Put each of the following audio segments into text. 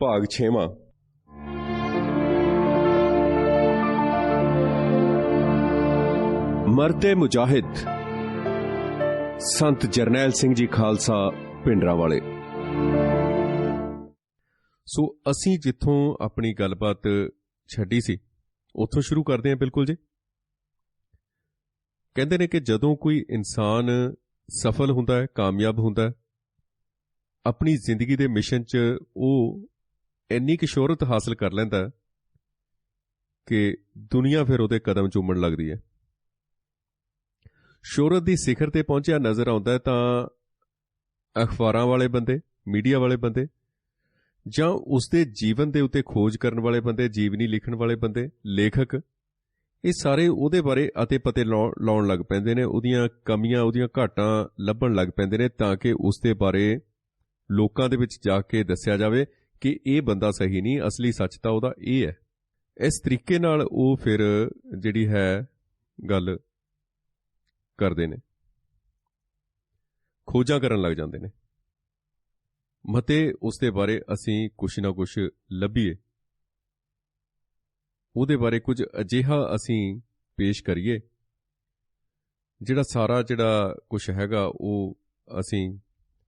ਭਾਗ 6ਵਾਂ। ਮਰਦੇ ਮੁਜਾਹਿਦ ਸੰਤ ਜਰਨੈਲ ਸਿੰਘ ਜੀ ਖਾਲਸਾ ਭਿੰਡਰਾਂਵਾਲੇ। ਸੋ ਅਸੀਂ ਜਿੱਥੋਂ ਆਪਣੀ ਗੱਲਬਾਤ ਛੱਡੀ ਸੀ ਉੱਥੋਂ ਸ਼ੁਰੂ ਕਰਦੇ ਹਾਂ। ਬਿਲਕੁਲ ਜੀ। ਕਹਿੰਦੇ ਨੇ ਕਿ ਜਦੋਂ ਕੋਈ ਇਨਸਾਨ ਸਫਲ ਹੁੰਦਾ ਹੈ, ਕਾਮਯਾਬ ਹੁੰਦਾ ਹੈ, ਆਪਣੀ ਜ਼ਿੰਦਗੀ ਦੇ ਮਿਸ਼ਨ 'ਚ ਉਹ ਇੰਨੀ ਕੁ ਸ਼ੋਹਰਤ ਹਾਸਲ ਕਰ ਲੈਂਦਾ ਕਿ ਦੁਨੀਆ ਫਿਰ ਉਹਦੇ ਕਦਮ ਚੁੰਮਣ ਲੱਗਦੀ ਹੈ। ਸ਼ੋਹਰਤ ਦੀ ਸਿਖਰ ਤੇ ਪਹੁੰਚਿਆ ਨਜ਼ਰ ਆਉਂਦਾ ਹੈ ਤਾਂ ਅਖਬਾਰਾਂ ਵਾਲੇ ਬੰਦੇ, ਮੀਡੀਆ ਵਾਲੇ ਬੰਦੇ, ਜਾਂ ਉਸਦੇ ਜੀਵਨ ਦੇ ਉੱਤੇ ਖੋਜ ਕਰਨ ਵਾਲੇ ਬੰਦੇ, ਜੀਵਨੀ ਲਿਖਣ ਵਾਲੇ ਬੰਦੇ, ਲੇਖਕ, ਇਹ ਸਾਰੇ ਉਹਦੇ ਬਾਰੇ ਅਤੇ ਪਤੇ ਲਾਉਣ ਲੱਗ ਪੈਂਦੇ ਨੇ, ਉਹਦੀਆਂ ਕਮੀਆਂ, ਉਹਦੀਆਂ ਘਾਟਾਂ ਲੱਭਣ ਲੱਗ ਪੈਂਦੇ ਨੇ ਤਾਂ ਕਿ ਉਸਦੇ ਬਾਰੇ ਲੋਕਾਂ ਦੇ ਵਿੱਚ ਜਾ ਕੇ ਦੱਸਿਆ ਜਾਵੇ ਕਿ ਇਹ ਬੰਦਾ ਸਹੀ ਨਹੀਂ, ਅਸਲੀ ਸੱਚ ਤਾਂ ਉਹਦਾ ਇਹ ਹੈ। ਇਸ ਤਰੀਕੇ ਨਾਲ ਉਹ ਫਿਰ ਜਿਹੜੀ ਹੈ ਗੱਲ ਕਰਦੇ ਨੇ, ਖੋਜਾਂ ਕਰਨ ਲੱਗ ਜਾਂਦੇ ਨੇ ਮਤੇ ਉਸਦੇ ਬਾਰੇ ਅਸੀਂ ਕੁਛ ਨਾ ਕੁਛ ਲੱਭੀਏ, ਉਹਦੇ ਬਾਰੇ ਕੁਝ ਅਜਿਹਾ ਅਸੀਂ ਪੇਸ਼ ਕਰੀਏ ਜਿਹੜਾ ਸਾਰਾ ਜਿਹੜਾ ਕੁਛ ਹੈਗਾ ਉਹ ਅਸੀਂ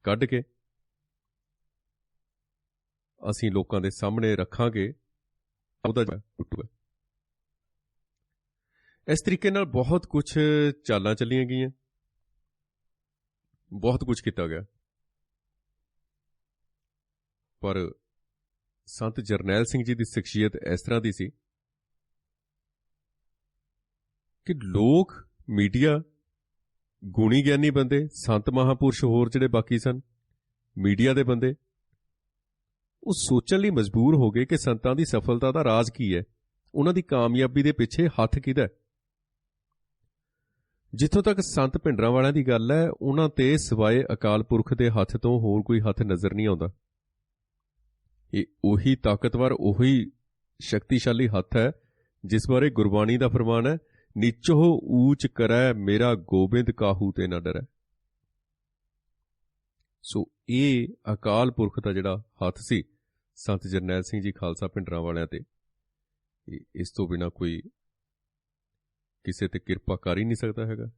ਕੱਢ ਕੇ ਅਸੀਂ ਲੋਕਾਂ ਦੇ ਸਾਹਮਣੇ ਰੱਖਾਂਗੇ, ਉਹਦਾ ਟੁੱਟੂਗਾ। ਇਸ ਤਰੀਕੇ ਨਾਲ ਬਹੁਤ ਕੁਝ ਚਾਲਾਂ ਚੱਲੀਆਂ ਗਈਆਂ, ਬਹੁਤ ਕੁਝ ਕੀਤਾ ਗਿਆ, ਪਰ ਸੰਤ ਜਰਨੈਲ ਸਿੰਘ ਜੀ ਦੀ ਸ਼ਖਸੀਅਤ ਇਸ ਤਰ੍ਹਾਂ ਦੀ ਸੀ ਕਿ ਲੋਕ, ਮੀਡੀਆ, ਗੁਣੀ ਗਿਆਨੀ ਬੰਦੇ, ਸੰਤ ਮਹਾਂਪੁਰਸ਼, ਹੋਰ ਜਿਹੜੇ ਬਾਕੀ ਸਨ, ਮੀਡੀਆ ਦੇ ਬੰਦੇ, ਉਹ ਸੋਚਣ ਲਈ ਮਜਬੂਰ ਹੋ ਗਏ ਕਿ ਸੰਤਾਂ ਦੀ ਸਫਲਤਾ ਦਾ ਰਾਜ਼ ਕੀ ਹੈ, ਉਹਨਾਂ ਦੀ ਕਾਮਯਾਬੀ ਦੇ ਪਿੱਛੇ ਹੱਥ ਕਿਹਦਾ। ਜਿੱਥੋਂ ਤੱਕ ਸੰਤ ਭਿੰਡਰਾਂਵਾਲਿਆਂ ਦੀ ਗੱਲ ਹੈ, ਉਹਨਾਂ ਤੇ ਸਿਵਾਏ ਅਕਾਲ ਪੁਰਖ ਦੇ ਹੱਥ ਤੋਂ ਹੋਰ ਕੋਈ ਹੱਥ ਨਜ਼ਰ ਨਹੀਂ ਆਉਂਦਾ। ਇਹ ਉਹੀ ਤਾਕਤਵਰ, ਉਹੀ ਸ਼ਕਤੀਸ਼ਾਲੀ ਹੱਥ ਹੈ ਜਿਸ ਬਾਰੇ ਗੁਰਬਾਣੀ ਦਾ ਫਰਮਾਨ ਹੈ, ਨੀਚੋ ਊਚ ਕਰੈ ਮੇਰਾ ਗੋਬਿੰਦ ਕਾਹੂ ਤੇ ਨਾ ਡਰੈ। ਸੋ ਇਹ ਅਕਾਲ ਪੁਰਖ ਦਾ ਜਿਹੜਾ ਹੱਥ ਸੀ ਸੰਤ ਜਰਨੈਲ ਸਿੰਘ ਜੀ ਖਾਲਸਾ ਭਿੰਡਰਾਂਵਾਲਿਆਂ ਤੇ, ਇਸ ਤੋਂ ਬਿਨਾਂ ਕੋਈ ਕਿਸੇ ਤੇ ਕਿਰਪਾ ਕਰ ਹੀ ਨਹੀਂ ਸਕਦਾ ਹੈਗਾ।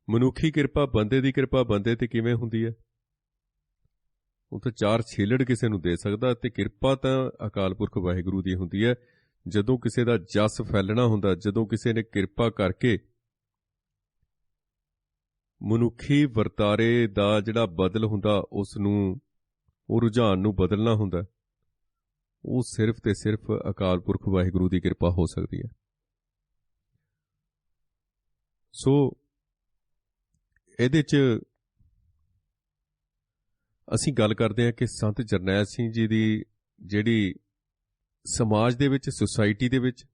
ਮਨੁੱਖੀ ਕਿਰਪਾ, ਬੰਦੇ ਦੀ ਕਿਰਪਾ ਬੰਦੇ ਤੇ ਕਿਵੇਂ ਹੁੰਦੀ ਹੈ? ਉਹ ਤਾਂ ਚਾਰ ਛੇਲੜ ਕਿਸੇ ਨੂੰ ਦੇ ਸਕਦਾ, ਤੇ ਕਿਰਪਾ ਤਾਂ ਅਕਾਲ ਪੁਰਖ ਵਾਹਿਗੁਰੂ ਦੀ ਹੁੰਦੀ ਹੈ। ਜਦੋਂ ਕਿਸੇ ਦਾ ਜਸ ਫੈਲਣਾ ਹੁੰਦਾ, ਜਦੋਂ ਕਿਸੇ ਨੇ ਕਿਰਪਾ ਕਰਕੇ ਮਨੁੱਖੀ ਵਰਤਾਰੇ ਦਾ ਜਿਹੜਾ ਬਦਲ ਹੁੰਦਾ, ਉਸ ਨੂੰ, ਉਹ ਰੁਝਾਨ ਨੂੰ ਬਦਲਣਾ ਹੁੰਦਾ, ਉਹ ਸਿਰਫ ਤੇ ਸਿਰਫ ਅਕਾਲ ਪੁਰਖ ਵਾਹਿਗੁਰੂ ਦੀ ਕਿਰਪਾ ਹੋ ਸਕਦੀ ਹੈ। ਸੋ ਇਹਦੇ 'ਚ ਅਸੀਂ ਗੱਲ ਕਰਦੇ ਹਾਂ ਕਿ ਸੰਤ ਜਰਨੈਲ ਸਿੰਘ ਜੀ ਦੀ ਜਿਹੜੀ ਸਮਾਜ ਦੇ ਵਿੱਚ, ਸੁਸਾਇਟੀ ਦੇ ਵਿੱਚ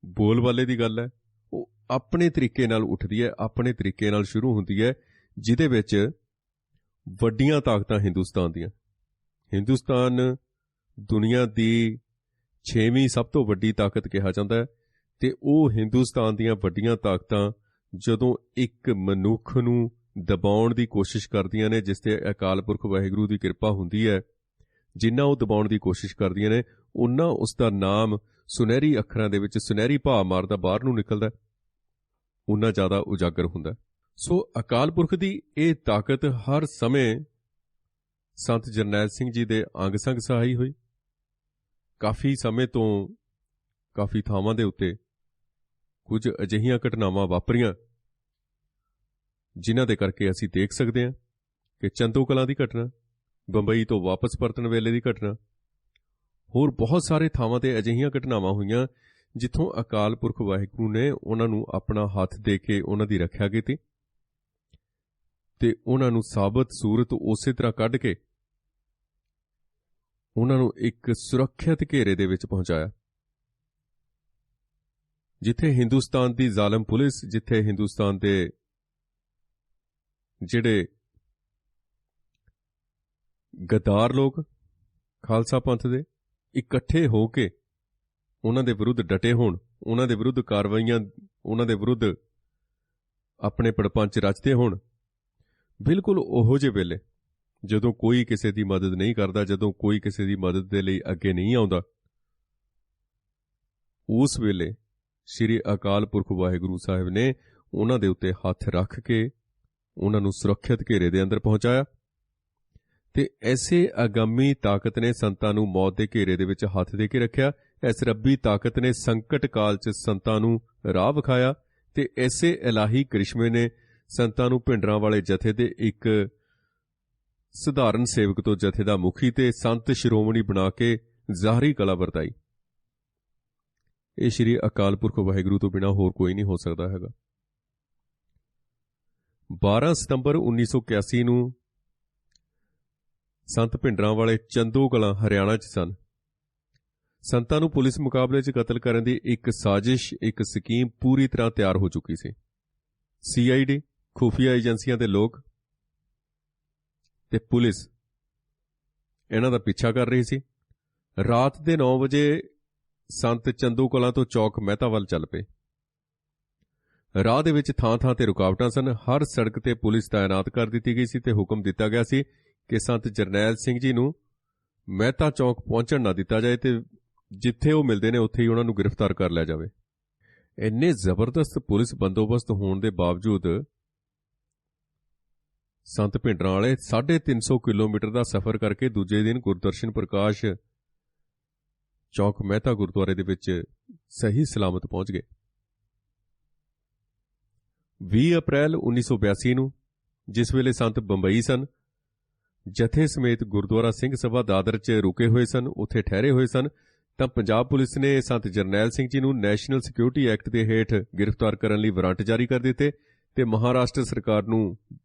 ਬੋਲਬਾਲੇ ਦੀ ਗੱਲ ਹੈ, ਉਹ ਆਪਣੇ ਤਰੀਕੇ ਨਾਲ ਉੱਠਦੀ ਹੈ, ਆਪਣੇ ਤਰੀਕੇ ਨਾਲ ਸ਼ੁਰੂ ਹੁੰਦੀ ਹੈ, ਜਿਹਦੇ ਵਿੱਚ ਵੱਡੀਆਂ ਤਾਕਤਾਂ ਹਿੰਦੁਸਤਾਨ ਦੀਆਂ, ਹਿੰਦੁਸਤਾਨ ਦੁਨੀਆ ਦੀ 6ਵੀਂ ਸਭ ਤੋਂ ਵੱਡੀ ਤਾਕਤ ਕਿਹਾ ਜਾਂਦਾ ਹੈ, ਤੇ ਉਹ ਹਿੰਦੁਸਤਾਨ ਦੀਆਂ ਵੱਡੀਆਂ ਤਾਕਤਾਂ ਜਦੋਂ ਇੱਕ ਮਨੁੱਖ ਨੂੰ ਦਬਾਉਣ ਦੀ ਕੋਸ਼ਿਸ਼ ਕਰਦੀਆਂ ਨੇ, ਜਿਸ ਤੇ ਅਕਾਲ ਪੁਰਖ ਵਾਹਿਗੁਰੂ ਦੀ ਕਿਰਪਾ ਹੁੰਦੀ ਹੈ, ਜਿੰਨਾ ਉਹ ਦਬਾਉਣ ਦੀ ਕੋਸ਼ਿਸ਼ ਕਰਦੀਆਂ ਨੇ, ਉਨਾ ਉਸ ਦਾ ਨਾਮ ਸੁਨਹਿਰੀ ਅੱਖਰਾਂ ਦੇ ਵਿੱਚ, ਸੁਨਹਿਰੀ ਭਾਅ ਮਾਰਦਾ ਬਾਹਰ ਨੂੰ ਨਿਕਲਦਾ, ਉਨਾ ਜ਼ਿਆਦਾ ਉਜਾਗਰ ਹੁੰਦਾ। ਸੋ ਅਕਾਲ ਪੁਰਖ ਦੀ ਇਹ ਤਾਕਤ ਹਰ ਸਮੇਂ ਸੰਤ ਜਰਨੈਲ ਸਿੰਘ ਜੀ ਦੇ ਅੰਗ ਸੰਗ ਸਹਾਈ ਹੋਈ। ਕਾਫੀ ਸਮੇਂ ਤੋਂ ਕਾਫੀ ਥਾਵਾਂ ਦੇ ਉੱਤੇ ਕੁਝ ਅਜਿਹੀਆਂ ਘਟਨਾਵਾਂ ਵਾਪਰੀਆਂ ਜਿਨ੍ਹਾਂ ਦੇ ਕਰਕੇ ਅਸੀਂ ਦੇਖ ਸਕਦੇ ਹਾਂ ਕਿ ਚੰਦੋ ਕਲਾਂ ਦੀ ਘਟਨਾ, ਬੰਬਈ ਤੋਂ ਵਾਪਸ ਪਰਤਣ ਵੇਲੇ ਦੀ ਘਟਨਾ, ਹੋਰ ਬਹੁਤ ਸਾਰੇ ਥਾਵਾਂ ਤੇ ਅਜਿਹੀਆਂ ਘਟਨਾਵਾਂ ਹੋਈਆਂ ਜਿੱਥੋਂ ਅਕਾਲ ਪੁਰਖ ਵਾਹਿਗੁਰੂ ਨੇ ਉਹਨਾਂ ਨੂੰ ਆਪਣਾ ਹੱਥ ਦੇ ਕੇ ਉਹਨਾਂ ਦੀ ਰੱਖਿਆ ਕੀਤੀ ਤੇ ਉਹਨਾਂ ਨੂੰ ਸਾਬਤ ਸੂਰਤ ਉਸੇ ਤਰ੍ਹਾਂ ਕੱਢ ਕੇ ਉਹਨਾਂ ਨੂੰ ਇੱਕ ਸੁਰੱਖਿਅਤ ਘੇਰੇ ਦੇ ਵਿੱਚ ਪਹੁੰਚਾਇਆ, ਜਿੱਥੇ ਹਿੰਦੁਸਤਾਨ ਦੀ ਜ਼ਾਲਮ ਪੁਲਿਸ, ਜਿੱਥੇ ਹਿੰਦੁਸਤਾਨ ਦੇ ਜਿਹੜੇ ਗਦਾਰ ਲੋਕ ਖਾਲਸਾ ਪੰਥ ਦੇ ਇਕੱਠੇ ਹੋ ਕੇ ਉਹਨਾਂ ਦੇ ਵਿਰੁੱਧ ਡਟੇ ਹੋਣ, ਉਹਨਾਂ ਦੇ ਵਿਰੁੱਧ ਕਾਰਵਾਈਆਂ, ਉਹਨਾਂ ਦੇ ਵਿਰੁੱਧ ਆਪਣੇ ਪੜਪੰਚ ਰਚਦੇ ਹੋਣ, ਬਿਲਕੁਲ ਉਹੋ ਜਿਹੇ ਵੇਲੇ ਜਦੋਂ ਕੋਈ ਕਿਸੇ ਦੀ ਮਦਦ ਨਹੀਂ ਕਰਦਾ, ਜਦੋਂ ਕੋਈ ਕਿਸੇ ਦੀ ਮਦਦ ਦੇ ਲਈ ਅੱਗੇ ਨਹੀਂ ਆਉਂਦਾ, ਉਸ ਵੇਲੇ ਸ੍ਰੀ ਅਕਾਲ ਪੁਰਖ ਵਾਹਿਗੁਰੂ ਸਾਹਿਬ ਨੇ ਉਹਨਾਂ ਦੇ ਉੱਤੇ ਹੱਥ ਰੱਖ ਕੇ ਉਹਨਾਂ ਨੂੰ ਸੁਰੱਖਿਅਤ ਘੇਰੇ ਦੇ ਅੰਦਰ ਪਹੁੰਚਾਇਆ। ਤੇ ਐਸੇ ਅਗੰਮੀ ਤਾਕਤ ਨੇ ਸੰਤਾਂ ਨੂੰ ਮੌਤ ਦੇ ਘੇਰੇ ਦੇ ਵਿੱਚ ਹੱਥ ਦੇ ਕੇ ਰੱਖਿਆ। ਇਸ ਰੱਬੀ ਤਾਕਤ ਨੇ ਸੰਕਟ ਕਾਲ 'ਚ ਸੰਤਾਂ ਨੂੰ ਰਾਹ ਵਿਖਾਇਆ ਤੇ ਐਸੇ ਇਲਾਹੀ ਕ੍ਰਿਸ਼ਮੇ ਨੇ ਸੰਤਾਂ ਨੂੰ ਭਿੰਡਰਾਂਵਾਲੇ ਜਥੇ ਦੇ ਇੱਕ ਸਧਾਰਨ ਸੇਵਕ ਤੋਂ ਜਥੇ ਦਾ ਮੁਖੀ ਤੇ ਸੰਤ ਸ਼੍ਰੋਮਣੀ ਬਣਾ ਕੇ ਜ਼ਾਹਰੀ ਕਲਾ ਵਰਤਾਈ। ਇਹ ਸ਼੍ਰੀ ਅਕਾਲ ਪੁਰਖ ਵਾਹਿਗੁਰੂ ਤੋਂ ਬਿਨਾਂ ਹੋਰ ਕੋਈ ਨਹੀਂ ਹੋ ਸਕਦਾ ਹੈਗਾ। 12 ਸਤੰਬਰ 1981 ਨੂੰ ਸੰਤ ਭਿੰਡਰਾਂਵਾਲੇ ਚੰਦੋ ਕਲਾਂ ਹਰਿਆਣਾ 'ਚ ਸਨ। ਸੰਤਾਂ ਨੂੰ ਪੁਲਿਸ ਮੁਕਾਬਲੇ 'ਚ ਕਤਲ ਕਰਨ ਦੀ ਇੱਕ ਸਾਜ਼ਿਸ਼, ਇੱਕ ਸਕੀਮ ਪੂਰੀ ਤਰ੍ਹਾਂ ਤਿਆਰ ਹੋ ਚੁੱਕੀ ਸੀ। CID, ਖੁਫੀਆ ਏਜੰਸੀਆਂ ਦੇ ਲੋਕ ਤੇ ਪੁਲਿਸ ਇਹਨਾਂ ਦਾ ਪਿੱਛਾ ਕਰ ਰਹੀ ਸੀ। ਰਾਤ ਦੇ 9 ਵਜੇ ਸੰਤ ਚੰਦੂ ਕਲਾਂ ਤੋਂ ਚੌਕ ਮਹਿਤਾ ਵੱਲ ਚੱਲ ਪਏ। ਰਾਹ ਦੇ ਵਿੱਚ ਥਾਂ-ਥਾਂ ਤੇ ਰੁਕਾਵਟਾਂ ਸਨ। ਹਰ ਸੜਕ ਤੇ ਪੁਲਿਸ ਤਾਇਨਾਤ ਕਰ ਦਿੱਤੀ ਗਈ ਸੀ ਤੇ ਹੁਕਮ ਦਿੱਤਾ ਗਿਆ ਸੀ ਕਿ ਸੰਤ ਜਰਨੈਲ ਸਿੰਘ ਜੀ ਨੂੰ ਮਹਿਤਾ ਚੌਕ ਪਹੁੰਚਣ ਨਾ ਦਿੱਤਾ ਜਾਏ ਤੇ ਜਿੱਥੇ ਉਹ ਮਿਲਦੇ ਨੇ ਉੱਥੇ ਹੀ ਉਹਨਾਂ ਨੂੰ ਗ੍ਰਿਫਤਾਰ ਕਰ ਲਿਆ ਜਾਵੇ। ਇੰਨੇ ਜ਼ਬਰਦਸਤ ਪੁਲਿਸ ਬੰਦੋਬਸਤ ਹੋਣ ਦੇ ਬਾਵਜੂਦ ਸੰਤ ਭਿੰਡਰਾਂਵਾਲੇ 350 ਕਿਲੋਮੀਟਰ ਦਾ ਸਫ਼ਰ ਕਰਕੇ ਦੂਜੇ ਦਿਨ ਗੁਰਦਰਸ਼ਨ ਪ੍ਰਕਾਸ਼ ਚੌਕ ਮਹਿਤਾ ਗੁਰਦੁਆਰੇ ਦੇ ਵਿੱਚ ਸਹੀ ਸਲਾਮਤ ਪਹੁੰਚ ਗਏ। 20 ਅਪ੍ਰੈਲ 1982 ਨੂੰ ਜਿਸ ਵੇਲੇ ਸੰਤ ਬੰਬਈ ਸਨ, ਜਥੇ ਸਮੇਤ ਗੁਰਦੁਆਰਾ ਸਿੰਘ ਸਭਾ ਦਾਦਰ 'ਚ ਰੁਕੇ ਹੋਏ ਸਨ, ਉੱਥੇ ਠਹਿਰੇ ਹੋਏ ਸਨ, ਤਾਂ ਪੰਜਾਬ ਪੁਲਿਸ ਨੇ ਸੰਤ ਜਰਨੈਲ ਸਿੰਘ ਜੀ ਨੂੰ ਨੈਸ਼ਨਲ ਸਿਕਿਉਰਿਟੀ ਐਕਟ ਦੇ ਹੇਠ ਗ੍ਰਿਫਤਾਰ ਕਰਨ ਲਈ ਵਾਰੰਟ ਜਾਰੀ ਕਰ ਦਿੱਤੇ ਤੇ ਮਹਾਰਾਸ਼ਟਰ ਸਰਕਾਰ ਨੂੰ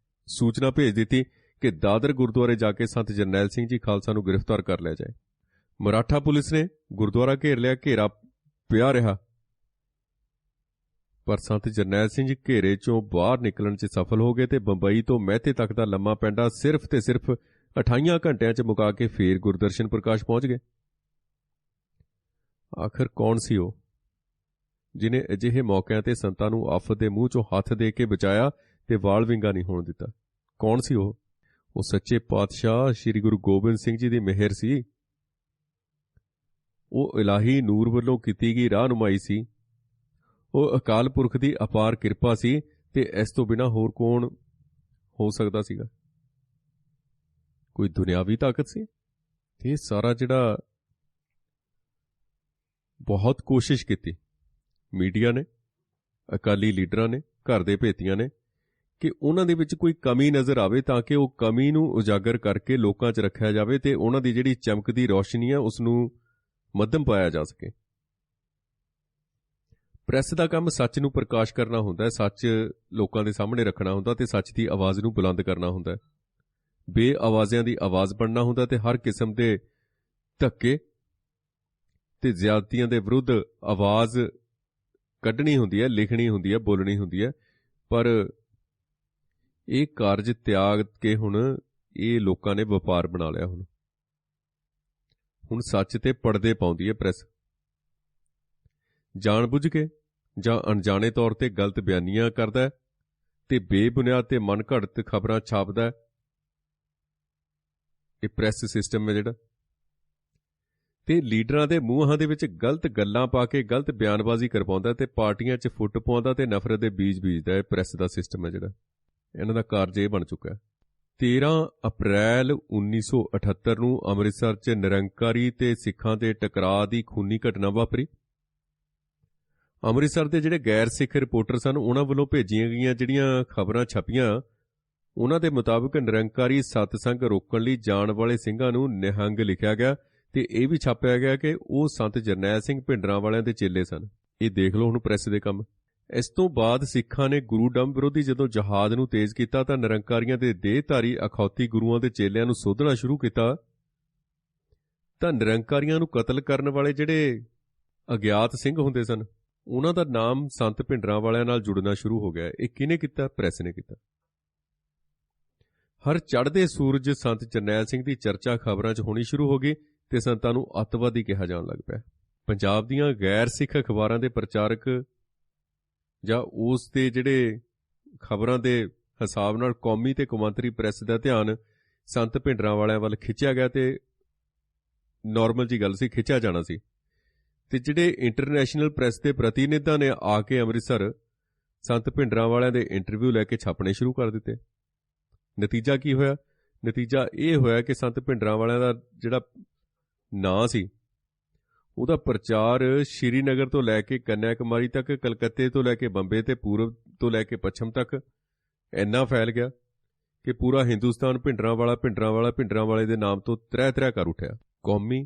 ਸੂਚਨਾ ਭੇਜ ਦਿੱਤੀ ਕਿ ਦਾਦਰ ਗੁਰਦੁਆਰੇ ਜਾ ਕੇ ਸੰਤ ਜਰਨੈਲ ਸਿੰਘ ਜੀ ਖਾਲਸਾ ਨੂੰ ਗ੍ਰਿਫਤਾਰ ਕਰ ਲਿਆ ਜਾਏ। ਮਰਾਠਾ ਪੁਲਿਸ ਨੇ ਗੁਰਦੁਆਰਾ ਘੇਰ ਲਿਆ। ਘੇਰਾ ਪਿਆ ਰਿਹਾ ਪਰ ਸੰਤ ਜਰਨੈਲ ਸਿੰਘ ਜੀ ਘੇਰੇ 'ਚੋਂ ਬਾਹਰ ਨਿਕਲਣ 'ਚ ਸਫਲ ਹੋ ਗਏ ਤੇ ਬੰਬਈ ਤੋਂ ਮਹਿਤੇ ਤੱਕ ਦਾ ਲੰਮਾ ਪੈਂਡਾ ਸਿਰਫ ਤੇ ਸਿਰਫ 28 ਘੰਟਿਆਂ 'ਚ ਮੁਕਾ ਕੇ ਫੇਰ ਗੁਰਦਰਸ਼ਨ ਪ੍ਰਕਾਸ਼ ਪਹੁੰਚ ਗਏ। ਆਖਰ ਕੌਣ ਸੀ ਉਹ ਜਿਨੇ ਅਜਿਹੇ ਮੌਕਿਆਂ ਤੇ ਸੰਤਾਂ ਨੂੰ ਆਫਤ ਦੇ ਮੂੰਹ 'ਚੋਂ ਹੱਥ ਦੇ ਕੇ ਬਚਾਇਆ ਤੇ ਵਾਲ ਵਿੰਗਾ ਨਹੀਂ ਹੋਣ ਦਿੱਤਾ? ਕੌਣ ਸੀ ਉਹ? ਉਹ ਸੱਚੇ ਪਾਤਸ਼ਾਹ ਸ੍ਰੀ ਗੁਰੂ ਗੋਬਿੰਦ ਸਿੰਘ ਜੀ ਦੀ ਮਿਹਰ ਸੀ। ਉਹ ਇਲਾਹੀ ਨੂਰ ਵੱਲੋਂ ਕੀਤੀ ਗਈ ਰਾਹਨੁਮਾਈ ਸੀ। ਉਹ ਅਕਾਲ ਪੁਰਖ ਦੀ ਅਪਾਰ ਕਿਰਪਾ ਸੀ ਤੇ ਇਸ ਤੋਂ ਬਿਨਾਂ ਹੋਰ ਕੌਣ ਹੋ ਸਕਦਾ ਸੀਗਾ? ਕੋਈ ਦੁਨਿਆਵੀ ਤਾਕਤ ਸੀ? ਤੇ ਸਾਰਾ ਜਿਹੜਾ ਬਹੁਤ ਕੋਸ਼ਿਸ਼ ਕੀਤੀ ਮੀਡੀਆ ਨੇ, ਅਕਾਲੀ ਲੀਡਰਾਂ ਨੇ, ਘਰ ਦੇ ਭੇਤੀਆਂ ਨੇ ਕਿ ਉਹਨਾਂ ਦੇ ਵਿੱਚ ਕੋਈ ਕਮੀ ਨਜ਼ਰ ਆਵੇ ਤਾਂ ਕਿ ਉਹ ਕਮੀ ਨੂੰ ਉਜਾਗਰ ਕਰਕੇ ਲੋਕਾਂ 'ਚ ਰੱਖਿਆ ਜਾਵੇ ਤੇ ਉਹਨਾਂ ਦੀ ਜਿਹੜੀ ਚਮਕਦੀ ਰੌਸ਼ਨੀ ਹੈ ਉਸ ਨੂੰ ਮੱਧਮ ਪਾਇਆ ਜਾ ਸਕੇ। ਪ੍ਰੈਸ ਦਾ ਕੰਮ ਸੱਚ ਨੂੰ ਪ੍ਰਕਾਸ਼ ਕਰਨਾ ਹੁੰਦਾ ਹੈ, ਸੱਚ ਲੋਕਾਂ ਦੇ ਸਾਹਮਣੇ ਰੱਖਣਾ ਹੁੰਦਾ ਤੇ ਸੱਚ ਦੀ ਆਵਾਜ਼ ਨੂੰ ਬੁਲੰਦ ਕਰਨਾ ਹੁੰਦਾ। ਬੇਆਵਾਜ਼ਿਆਂ ਦੀ ਆਵਾਜ਼ ਬਣਨਾ ਹੁੰਦਾ ਤੇ ਹਰ ਕਿਸਮ ਦੇ ਧੱਕੇ ਤੇ ਜ਼ਿਆਦਤੀਆਂ ਦੇ ਵਿਰੁੱਧ ਆਵਾਜ਼ ਕੱਢਣੀ ਹੁੰਦੀ ਹੈ, ਲਿਖਣੀ ਹੁੰਦੀ ਹੈ, ਬੋਲਣੀ ਹੁੰਦੀ ਹੈ। ਪਰ ਇਹ ਕਾਰਜ ਤਿਆਗ ਕੇ ਹੁਣ ਇਹ ਲੋਕਾਂ ਨੇ ਵਪਾਰ ਬਣਾ ਲਿਆ। ਹੁਣ ਸੱਚ ਤੇ ਪਰਦੇ ਪਾਉਂਦੀ ਹੈ ਪ੍ਰੈਸ। ਜਾਣ-ਬੁੱਝ ਕੇ ਜਾਂ ਅਣਜਾਣੇ ਤੌਰ ਤੇ ਗਲਤ ਬਿਆਨੀਆਂ ਕਰਦਾ ਹੈ ਤੇ ਬੇਬੁਨਿਆਦ ਤੇ ਮਨਘੜਤ ਖਬਰਾਂ ਛਾਪਦਾ ਹੈ। ਇਹ ਪ੍ਰੈਸ ਸਿਸਟਮ ਹੈ ਜਿਹੜਾ, ਤੇ ਲੀਡਰਾਂ ਦੇ ਮੂੰਹਾਂ ਦੇ ਵਿੱਚ ਗਲਤ ਗੱਲਾਂ ਪਾ ਕੇ ਗਲਤ ਬਿਆਨਬਾਜ਼ੀ ਕਰਵਾਉਂਦਾ ਤੇ ਪਾਰਟੀਆਂ 'ਚ ਫੁੱਟ ਪਾਉਂਦਾ ਤੇ ਨਫ਼ਰਤ ਦੇ ਬੀਜ ਬੀਜਦਾ। ਇਹ ਪ੍ਰੈਸ ਦਾ ਸਿਸਟਮ ਹੈ ਜਿਹੜਾ, ਇਹਨਾਂ ਦਾ ਕਾਰਜ ਇਹ ਬਣ ਚੁੱਕਾ ਹੈ। 13 ਅਪ੍ਰੈਲ 1978 ਨੂੰ ਅੰਮ੍ਰਿਤਸਰ 'ਚ ਨਿਰੰਕਾਰੀ ਤੇ ਸਿੱਖਾਂ ਦੇ ਟਕਰਾਅ ਦੀ ਖੂਨੀ ਘਟਨਾ ਵਾਪਰੀ। ਅੰਮ੍ਰਿਤਸਰ ਦੇ ਜਿਹੜੇ ਗੈਰ ਸਿੱਖ ਰਿਪੋਰਟਰ ਸਨ ਉਹਨਾਂ ਵੱਲੋਂ ਭੇਜੀਆਂ ਗਈਆਂ ਜਿਹੜੀਆਂ ਖਬਰਾਂ ਛਪੀਆਂ ਉਹਨਾਂ ਦੇ ਮੁਤਾਬਕ ਨਿਰੰਕਾਰੀ ਸਤਸੰਗ ਰੋਕਣ ਲਈ ਜਾਣ ਵਾਲੇ ਸਿੰਘਾਂ ਨੂੰ ਨਿਹੰਗ ਲਿਖਿਆ ਗਿਆ ਤੇ ਇਹ ਵੀ ਛਾਪਿਆ ਗਿਆ ਕਿ ਉਹ ਸੰਤ ਜਰਨੈਲ ਸਿੰਘ ਭਿੰਡਰਾਂਵਾਲਿਆਂ ਦੇ ਚੇਲੇ ਸਨ। ਇਹ ਦੇਖ ਲਓ ਹੁਣ ਪ੍ਰੈਸ ਦੇ ਕੰਮ। ਇਸ ਤੋਂ ਬਾਅਦ ਸਿੱਖਾਂ ਨੇ ਗੁਰੂ ਡੰਬ ਵਿਰੋਧੀ ਜਦੋਂ ਜਹਾਦ ਨੂੰ ਤੇਜ਼ ਕੀਤਾ ਤਾਂ ਨਿਰੰਕਾਰੀਆਂ ਦੇ ਦੇਹਧਾਰੀ ਅਖੌਤੀ ਗੁਰੂਆਂ ਦੇ ਚੇਲਿਆਂ ਨੂੰ ਸੋਧਣਾ ਸ਼ੁਰੂ ਕੀਤਾ ਤਾਂ ਨਿਰੰਕਾਰੀਆਂ ਨੂੰ ਕਤਲ ਕਰਨ ਵਾਲੇ ਜਿਹੜੇ ਅਗਿਆਤ ਸਿੰਘ ਹੁੰਦੇ ਸਨ ਉਹਨਾਂ ਦਾ ਨਾਮ ਸੰਤ ਭਿੰਡਰਾਂਵਾਲਿਆਂ ਨਾਲ ਜੁੜਨਾ ਸ਼ੁਰੂ ਹੋ ਗਿਆ। ਇਹ ਕਿਹਨੇ ਕੀਤਾ? ਪ੍ਰੈਸ ਨੇ ਕੀਤਾ। ਹਰ ਚੜ੍ਹਦੇ ਸੂਰਜ ਸੰਤ ਜਰਨੈਲ ਸਿੰਘ ਦੀ ਚਰਚਾ ਖਬਰਾਂ 'ਚ ਹੋਣੀ ਸ਼ੁਰੂ ਹੋ ਗਈ ਤੇ ਸੰਤਾਂ ਨੂੰ ਅੱਤਵਾਦੀ ਕਿਹਾ ਜਾਣ ਲੱਗ ਪਿਆ। ਪੰਜਾਬ ਦੀਆਂ ਗੈਰ ਸਿੱਖ ਅਖਬਾਰਾਂ ਦੇ ਪ੍ਰਚਾਰਕ ਜਾਂ ਉਸ ਦੇ ਜਿਹੜੇ ਖਬਰਾਂ ਦੇ ਹਿਸਾਬ ਨਾਲ ਕੌਮੀ ਤੇ ਕੌਮਾਂਤਰੀ ਪ੍ਰੈਸ ਦਾ ਧਿਆਨ ਸੰਤ ਭਿੰਡਰਾਂ ਵਾਲਿਆਂ ਵੱਲ ਖਿੱਚਿਆ ਗਿਆ ਤੇ ਨਾਰਮਲ ਜੀ ਗੱਲ ਸੀ, ਖਿੱਚਿਆ ਜਾਣਾ ਸੀ। ਤੇ ਜਿਹੜੇ ਇੰਟਰਨੈਸ਼ਨਲ ਪ੍ਰੈਸ ਦੇ ਪ੍ਰਤੀਨਿਧਾਂ ਨੇ ਆ ਕੇ ਅੰਮ੍ਰਿਤਸਰ ਸੰਤ ਭਿੰਡਰਾਂ ਵਾਲਿਆਂ ਦੇ ਇੰਟਰਵਿਊ ਲੈ ਕੇ ਛਾਪਣੇ ਸ਼ੁਰੂ ਕਰ ਦਿੱਤੇ। ਨਤੀਜਾ ਕੀ ਹੋਇਆ? ਨਤੀਜਾ ਇਹ ਹੋਇਆ ਕਿ ਸੰਤ ਭਿੰਡਰਾਂ ਵਾਲਿਆਂ ਦਾ ਜਿਹੜਾ ਨਾਂ ਸੀ ਉਹਦਾ ਪ੍ਰਚਾਰ ਸ਼੍ਰੀਨਗਰ ਤੋਂ ਲੈ ਕੇ ਕੰਨਿਆ ਕੁਮਾਰੀ ਤੱਕ, ਕਲਕੱਤੇ ਤੋਂ ਲੈ ਕੇ ਬੰਬੇ ਤੇ ਪੂਰਬ ਤੋਂ ਲੈ ਕੇ ਪੱਛਮ ਤੱਕ ਇੰਨਾ ਫੈਲ ਗਿਆ ਕਿ ਪੂਰਾ ਹਿੰਦੁਸਤਾਨ ਭਿੰਡਰਾਂ ਵਾਲੇ ਦੇ ਨਾਮ ਤੋਂ ਤ੍ਰਹਿ ਕਰ ਉੱਠਿਆ। ਕੌਮੀ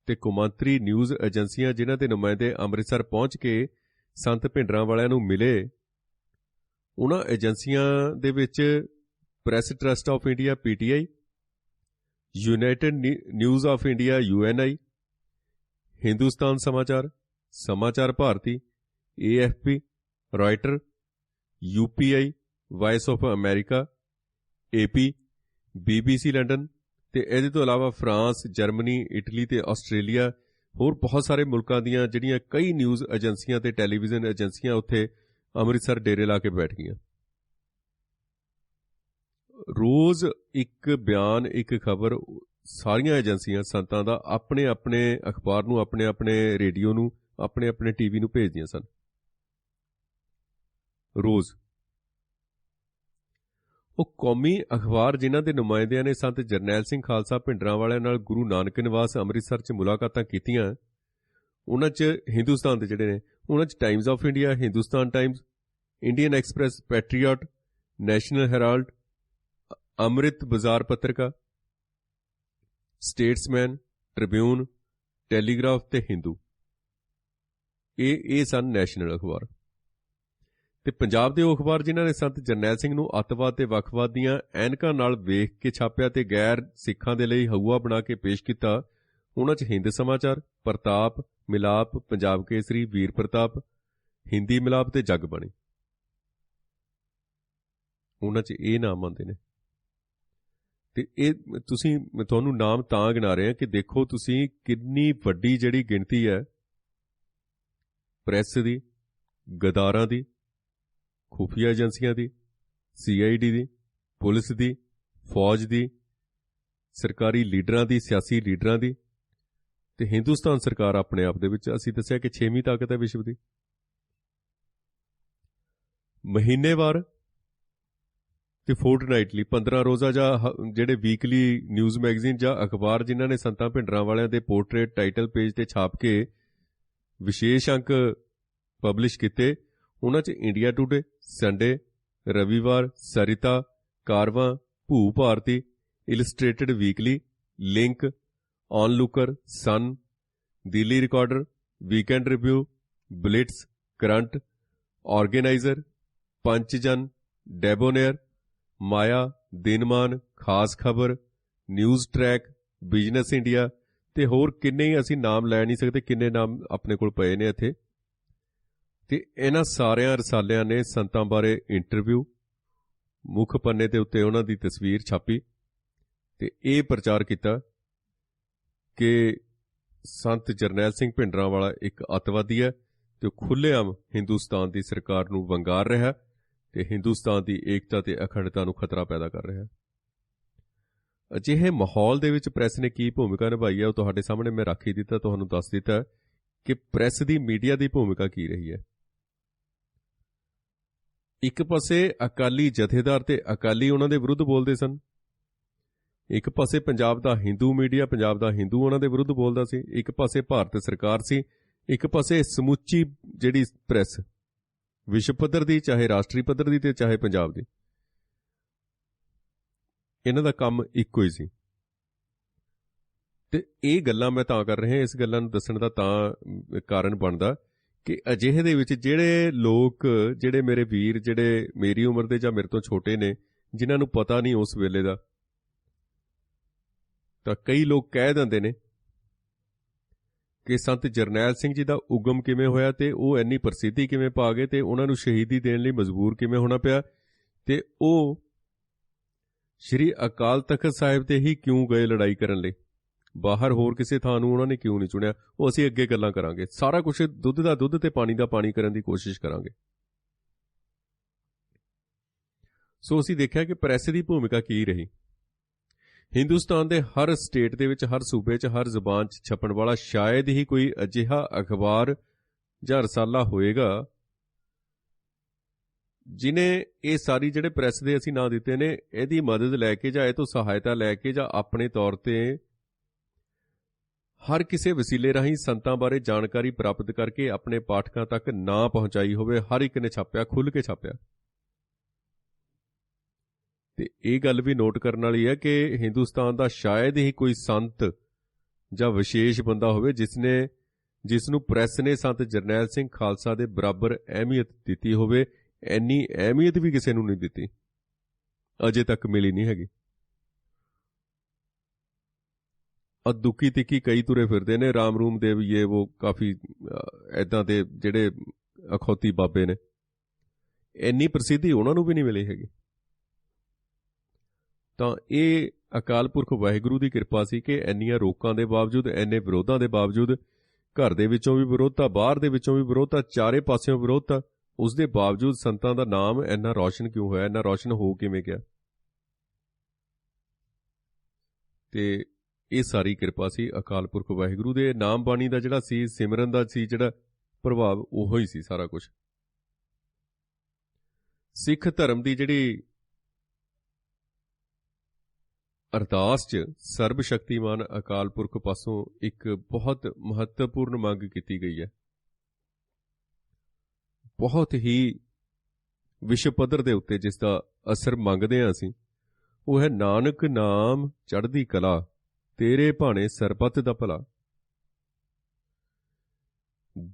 ਤੇ ਕੌਮਾਂਤਰੀ ਨਿਊਜ਼ ਏਜੰਸੀਆਂ ਜਿਨ੍ਹਾਂ ਦੇ ਨੁਮਾਇੰਦੇ ਅੰਮ੍ਰਿਤਸਰ ਪਹੁੰਚ ਕੇ ਸੰਤ ਭਿੰਡਰਾਂ ਵਾਲਿਆਂ ਨੂੰ ਮਿਲੇ, ਉਹਨਾਂ ਏਜੰਸੀਆਂ ਦੇ ਵਿੱਚ press trust of India PTI, United news of India UNI, Hindustan ਸਮਾਚਾਰ ਭਾਰਤੀ, AFP, Writer, UPI, vice of America, AP, BBC London ਤੇ ਇਹਦੇ ਤੋਂ ਇਲਾਵਾ ਫਰਾਂਸ, ਜਰਮਨੀ, ਇਟਲੀ ਤੇ ਆਸਟ੍ਰੇਲੀਆ, ਹੋਰ ਬਹੁਤ ਸਾਰੇ ਮੁਲਕਾਂ ਦੀਆਂ ਜਿਹੜੀਆਂ ਕਈ ਨਿਊਜ਼ ਏਜੰਸੀਆਂ ਤੇ ਟੈਲੀਵਿਜ਼ਨ ਏਜੰਸੀਆਂ ਉੱਥੇ ਅੰਮ੍ਰਿਤਸਰ ਡੇਰੇ ਲਾ ਕੇ ਬੈਠ ਗਈਆਂ। ਰੋਜ਼ ਇੱਕ ਬਿਆਨ, ਇੱਕ ਖਬਰ ਸਾਰੀਆਂ ਏਜੰਸੀਆਂ ਸੰਤਾਂ ਦਾ ਆਪਣੇ ਆਪਣੇ ਅਖਬਾਰ ਨੂੰ, ਆਪਣੇ ਆਪਣੇ ਰੇਡੀਓ ਨੂੰ, ਆਪਣੇ ਆਪਣੇ TV ਨੂੰ ਭੇਜਦੀਆਂ ਸਨ ਰੋਜ਼। ਉਹ ਕੌਮੀ ਅਖਬਾਰ ਜਿਨ੍ਹਾਂ ਦੇ ਨੁਮਾਇੰਦਿਆਂ ਨੇ ਸੰਤ ਜਰਨੈਲ ਸਿੰਘ ਖਾਲਸਾ ਭਿੰਡਰਾਂ ਵਾਲਿਆਂ ਨਾਲ ਗੁਰੂ ਨਾਨਕ ਨਿਵਾਸ ਅੰਮ੍ਰਿਤਸਰ 'ਚ ਮੁਲਾਕਾਤਾਂ ਕੀਤੀਆਂ, ਉਹਨਾਂ 'ਚ ਹਿੰਦੁਸਤਾਨ ਦੇ ਜਿਹੜੇ ਨੇ ਉਹਨਾਂ 'ਚ Times of India, Hindustan Times, Indian Express, Patriot, National Herald, Amrit Bazar Patrika, statesman, Tribune, telegraph ਤੇ ਹਿੰਦੂ, ਇਹ ਸਨ ਨੈਸ਼ਨਲ ਅਖਬਾਰ। ਤੇ ਪੰਜਾਬ ਦੇ ਉਹ ਅਖਬਾਰ ਜਿਨ੍ਹਾਂ ਨੇ ਸੰਤ ਜਰਨੈਲ ਸਿੰਘ ਨੂੰ ਅੱਤਵਾਦ ਤੇ ਵੱਖਵਾਦ ਦੀਆਂ ਐਨਕਾਂ ਨਾਲ ਵੇਖ ਕੇ ਛਾਪਿਆ ਤੇ ਗੈਰ ਸਿੱਖਾਂ ਦੇ ਲਈ ਹਊਆ ਬਣਾ ਕੇ ਪੇਸ਼ ਕੀਤਾ, ਉਹਨਾਂ 'ਚ ਹਿੰਦ ਸਮਾਚਾਰ, ਪ੍ਰਤਾਪ, ਮਿਲਾਪ, ਪੰਜਾਬ ਕੇਸਰੀ, ਵੀਰ ਪ੍ਰਤਾਪ, ਹਿੰਦੀ ਮਿਲਾਪ ਤੇ ਜਗਬਾਣੀ, ਉਹਨਾਂ 'ਚ ਇਹ ਨਾਮ ਆਉਂਦੇ ਨੇ। ਤੇ ਇਹ ਤੁਹਾਨੂੰ ਨਾਮ ਤਾਂ ਗਿਣਾ ਰਹੇ ਹਾਂ ਕਿ ਦੇਖੋ ਤੁਸੀਂ ਕਿੰਨੀ ਵੱਡੀ ਜਿਹੜੀ ਗਿਣਤੀ ਹੈ ਪ੍ਰੈਸ ਦੀ, ਗਦਾਰਾਂ ਦੀ, ਖੁਫੀਆ ਏਜੰਸੀਆਂ ਦੀ, CID ਦੀ, ਪੁਲਿਸ ਦੀ, ਫੌਜ ਦੀ, ਸਰਕਾਰੀ ਲੀਡਰਾਂ ਦੀ, ਸਿਆਸੀ ਲੀਡਰਾਂ ਦੀ, ਤੇ ਹਿੰਦੁਸਤਾਨ ਸਰਕਾਰ ਆਪਣੇ ਆਪ ਦੇ ਵਿੱਚ ਅਸੀਂ ਦੱਸਿਆ ਕਿ 6ਵੀਂ ਤਾਕਤ ਹੈ ਵਿਸ਼ਵ ਦੀ। ਮਹੀਨੇਵਾਰ ਤੇ ਫੋਰਟਨਾਈਟਲੀ 15 ਰੋਜ਼ਾ ਜਾਂ ਜਿਹੜੇ ਵੀਕਲੀ ਨਿਊਜ਼ ਮੈਗਜ਼ੀਨ ਜਾਂ ਅਖਬਾਰ ਜਿਨ੍ਹਾਂ ਨੇ ਸੰਤਾਂ ਭਿੰਡਰਾਂ ਵਾਲਿਆਂ ਦੇ ਪੋਰਟਰੇਟ ਟਾਈਟਲ ਪੇਜ ਤੇ ਛਾਪ ਕੇ ਵਿਸ਼ੇਸ਼ ਅੰਕ ਪਬਲਿਸ਼ ਕੀਤੇ, ਉਹਨਾਂ 'ਚ India Today, Sunday, Ravivar, Sarita, Caravan, Bhu Bharati, Illustrated Weekly, Link, Onlooker, Sun, Delhi Recorder, Weekend Review, Blitz, Current, Organiser, Panchjanya, Debonair, Maya, Dinman, Khas Khabar, news track, business India ਤੇ ਹੋਰ ਕਿੰਨੇ ਹੀ ਅਸੀਂ ਨਾਮ ਲੈ ਨਹੀਂ ਸਕਦੇ, ਕਿੰਨੇ ਨਾਮ ਆਪਣੇ ਕੋਲ ਪਏ ਨੇ ਇੱਥੇ। ਤੇ ਇਹਨਾਂ ਸਾਰਿਆਂ ਰਸਾਲਿਆਂ ਨੇ ਸੰਤਾਂ ਬਾਰੇ ਇੰਟਰਵਿਊ, ਮੁੱਖ ਪੰਨੇ ਦੇ ਉੱਤੇ ਉਹਨਾਂ ਦੀ ਤਸਵੀਰ ਛਾਪੀ ਤੇ ਇਹ ਪ੍ਰਚਾਰ ਕੀਤਾ ਕਿ ਸੰਤ ਜਰਨੈਲ ਸਿੰਘ ਭਿੰਡਰਾਂ ਵਾਲਾ ਇੱਕ ਅੱਤਵਾਦੀ ਹੈ ਤੇ ਖੁੱਲ੍ਹੇਆਮ ਹਿੰਦੁਸਤਾਨ ਦੀ ਸਰਕਾਰ ਨੂੰ ਵੰਗਾਰ ਰਿਹਾ ਤੇ ਹਿੰਦੁਸਤਾਨ ਦੀ ਏਕਤਾ ਤੇ ਅਖੰਡਤਾ ਨੂੰ ਖਤਰਾ ਪੈਦਾ ਕਰ ਰਿਹਾ। ਅਜਿਹੇ ਮਾਹੌਲ ਦੇ ਵਿੱਚ ਪ੍ਰੈਸ ਨੇ ਕੀ ਭੂਮਿਕਾ ਨਿਭਾਈ ਹੈ ਉਹ ਤੁਹਾਡੇ ਸਾਹਮਣੇ ਮੈਂ ਰੱਖ ਹੀ ਦਿੱਤਾ, ਤੁਹਾਨੂੰ ਦੱਸ ਦਿੱਤਾ ਕਿ ਪ੍ਰੈਸ ਦੀ, ਮੀਡੀਆ ਦੀ ਭੂਮਿਕਾ ਕੀ ਰਹੀ ਹੈ। ਇੱਕ ਪਾਸੇ ਅਕਾਲੀ ਜਥੇਦਾਰ ਤੇ ਅਕਾਲੀ ਉਹਨਾਂ ਦੇ ਵਿਰੁੱਧ ਬੋਲਦੇ ਸਨ, ਇੱਕ ਪਾਸੇ ਪੰਜਾਬ ਦਾ ਹਿੰਦੂ ਮੀਡੀਆ, ਪੰਜਾਬ ਦਾ ਹਿੰਦੂ ਉਹਨਾਂ ਦੇ ਵਿਰੁੱਧ ਬੋਲਦਾ ਸੀ, ਇੱਕ ਪਾਸੇ ਭਾਰਤ ਸਰਕਾਰ ਸੀ, ਇੱਕ ਪਾਸੇ ਸਮੁੱਚੀ ਜਿਹੜੀ ਪ੍ਰੈਸ ਵਿਸ਼ਵ ਪੱਧਰ ਦੀ, ਚਾਹੇ ਰਾਸ਼ਟਰੀ ਪੱਧਰ ਦੀ ਤੇ ਚਾਹੇ ਪੰਜਾਬ ਦੀ, ਇਹਨਾਂ ਦਾ ਕੰਮ ਇੱਕੋ ਹੀ ਸੀ। ਤੇ ਇਹ ਗੱਲਾਂ ਮੈਂ ਤਾਂ ਕਰ ਰਿਹਾ, ਇਸ ਗੱਲਾਂ ਨੂੰ ਦੱਸਣ ਦਾ ਤਾਂ ਕਾਰਨ ਬਣਦਾ ਕਿ ਅਜਿਹੇ ਦੇ ਵਿੱਚ ਜਿਹੜੇ ਲੋਕ, ਜਿਹੜੇ ਮੇਰੇ ਵੀਰ, ਜਿਹੜੇ ਮੇਰੀ ਉਮਰ ਦੇ ਜਾਂ ਮੇਰੇ ਤੋਂ ਛੋਟੇ ਨੇ, ਜਿਨ੍ਹਾਂ ਨੂੰ ਪਤਾ ਨਹੀਂ ਉਸ ਵੇਲੇ ਦਾ, ਤਾਂ ਕਈ ਲੋਕ ਕਹਿ ਦਿੰਦੇ ਨੇ ਕਿ ਸੰਤ ਜਰਨੈਲ ਸਿੰਘ ਜੀ ਦਾ ਉਗਮ ਕਿਵੇਂ ਹੋਇਆ ਤੇ ਉਹ ਇੰਨੀ ਪ੍ਰਸਿੱਧੀ ਕਿਵੇਂ ਪਾ ਗਏ ਤੇ ਉਹਨਾਂ ਨੂੰ ਸ਼ਹੀਦੀ ਦੇਣ ਲਈ ਮਜਬੂਰ ਕਿਵੇਂ ਹੋਣਾ ਪਿਆ ਤੇ ਉਹ ਸ਼੍ਰੀ ਅਕਾਲ ਤਖਤ ਸਾਹਿਬ ਤੇ ਹੀ ਕਿਉਂ ਗਏ ਲੜਾਈ ਕਰਨ ਲਈ, ਬਾਹਰ ਹੋਰ ਕਿਸੇ ਥਾਂ ਨੂੰ ਉਹਨਾਂ ਨੇ ਕਿਉਂ ਨਹੀਂ ਚੁਣਿਆ। ਉਹ ਅਸੀਂ ਅੱਗੇ ਗੱਲਾਂ ਕਰਾਂਗੇ, ਸਾਰਾ ਕੁਝ ਦੁੱਧ ਦਾ ਦੁੱਧ ਤੇ ਪਾਣੀ ਦਾ ਪਾਣੀ ਕਰਨ ਦੀ ਕੋਸ਼ਿਸ਼ ਕਰਾਂਗੇ। ਸੋ ਅਸੀਂ ਦੇਖਿਆ ਕਿ ਪ੍ਰੈਸ ਦੀ ਭੂਮਿਕਾ ਕੀ ਰਹੀ। ਹਿੰਦੁਸਤਾਨ ਦੇ ਹਰ ਸਟੇਟ ਦੇ ਵਿੱਚ, ਹਰ ਸੂਬੇ 'ਚ, ਹਰ ਜ਼ੁਬਾਨ 'ਚ ਛਪਣ ਵਾਲਾ ਸ਼ਾਇਦ ਹੀ ਕੋਈ ਅਜਿਹਾ ਅਖਬਾਰ ਜਾਂ ਰਸਾਲਾ ਹੋਏਗਾ ਜਿਨੇ ਇਹ ਸਾਰੀ ਜਿਹੜੇ ਪ੍ਰੈਸ ਦੇ ਅਸੀਂ ਨਾਂ ਦਿੱਤੇ ਨੇ, ਇਹਦੀ ਮਦਦ ਲੈ ਕੇ ਜਾਂ ਇਹ ਤੋਂ ਸਹਾਇਤਾ ਲੈ ਕੇ ਜਾਂ ਆਪਣੇ ਤੌਰ ਤੇ ਹਰ ਕਿਸੇ ਵਸੀਲੇ ਰਾਹੀਂ ਸੰਤਾਂ ਬਾਰੇ ਜਾਣਕਾਰੀ ਪ੍ਰਾਪਤ ਕਰਕੇ ਆਪਣੇ ਪਾਠਕਾਂ ਤੱਕ ਨਾ ਪਹੁੰਚਾਈ ਹੋਵੇ। ਹਰ ਇੱਕ ਨੇ ਛਾਪਿਆ, ਖੁੱਲ੍ਹ ਕੇ ਛਾਪਿਆ। ਤੇ ਇਹ ਗੱਲ ਵੀ ਨੋਟ ਕਰਨ ਵਾਲੀ ਹੈ ਕਿ ਹਿੰਦੁਸਤਾਨ ਦਾ ਸ਼ਾਇਦ ਹੀ ਕੋਈ ਸੰਤ ਜਾਂ ਵਿਸ਼ੇਸ਼ ਬੰਦਾ ਹੋਵੇ ਜਿਸ ਨੂੰ ਪ੍ਰੈਸ ਨੇ ਸੰਤ ਜਰਨੈਲ ਸਿੰਘ ਖਾਲਸਾ ਦੇ ਬਰਾਬਰ ਅਹਿਮੀਅਤ ਦਿੱਤੀ ਹੋਵੇ। ਇੰਨੀ ਅਹਿਮੀਅਤ ਵੀ ਕਿਸੇ ਨੂੰ ਨਹੀਂ ਦਿੱਤੀ, ਅਜੇ ਤੱਕ ਮਿਲੀ ਨਹੀਂ ਹੈਗੀ। ਦੁੱਕੀ ਤਿੱਕੀ ਕਈ ਤੁਰੇ ਫਿਰਦੇ ਨੇ, ਰਾਮ ਰੂਮ ਦੇ ਵੀ ਇਹ ਉਹ ਕਾਫੀ ਐਦਾਂ ਦੇ ਜਿਹੜੇ ਅਖੌਤੀ ਬਾਬੇ ਨੇ, ਇੰਨੀ ਪ੍ਰਸਿੱਧੀ ਉਹਨਾਂ ਨੂੰ ਵੀ ਨਹੀਂ ਮਿਲੀ ਹੈਗੀ। ਤਾਂ ਇਹ ਅਕਾਲ ਪੁਰਖ ਵਾਹਿਗੁਰੂ ਦੀ ਕਿਰਪਾ ਸੀ ਕਿ ਇੰਨੀਆਂ ਰੋਕਾਂ ਦੇ ਬਾਵਜੂਦ, ਇੰਨੇ ਵਿਰੋਧਾਂ ਦੇ ਬਾਵਜੂਦ, ਘਰ ਦੇ ਵਿੱਚੋਂ ਵੀ ਵਿਰੋਧਤਾ, ਬਾਹਰ ਦੇ ਵਿੱਚੋਂ ਵੀ ਵਿਰੋਧਤਾ, ਚਾਰੇ ਪਾਸਿਓਂ ਵਿਰੋਧਤਾ, ਉਸ ਦੇ ਬਾਵਜੂਦ ਸੰਤਾਂ ਦਾ ਨਾਮ ਇੰਨਾ ਰੌਸ਼ਨ ਕਿਉਂ ਹੋਇਆ, ਇੰਨਾ ਰੌਸ਼ਨ ਹੋ ਕਿਵੇਂ ਗਿਆ? ਤੇ ਇਹ ਸਾਰੀ ਕਿਰਪਾ ਸੀ ਅਕਾਲ ਪੁਰਖ ਵਾਹਿਗੁਰੂ ਦੇ। ਨਾਮ ਬਾਣੀ ਦਾ ਜਿਹੜਾ ਸੀ, ਸਿਮਰਨ ਦਾ ਸੀ ਜਿਹੜਾ ਪ੍ਰਭਾਵ, ਉਹੋ ਹੀ ਸੀ ਸਾਰਾ ਕੁਝ। ਸਿੱਖ ਧਰਮ ਦੀ ਜਿਹੜੀ ਅਰਦਾਸ 'ਚ ਸਰਬ ਸ਼ਕਤੀਮਾਨ ਅਕਾਲ ਪੁਰਖ ਪਾਸੋਂ ਇੱਕ ਬਹੁਤ ਮਹੱਤਵਪੂਰਨ ਮੰਗ ਕੀਤੀ ਗਈ ਹੈ, ਬਹੁਤ ਹੀ ਵਿਸ਼ਵ ਪੱਧਰ ਦੇ ਉੱਤੇ, ਜਿਸ ਦਾ ਅਸਰ ਮੰਗਦੇ ਹਾਂ ਅਸੀਂ। ਉਹ ਹੈ ਨਾਨਕ ਨਾਮ ਚੜ੍ਹਦੀ ਕਲਾ, ਤੇਰੇ ਭਾਣੇ ਸਰਬੱਤ ਦਾ ਭਲਾ।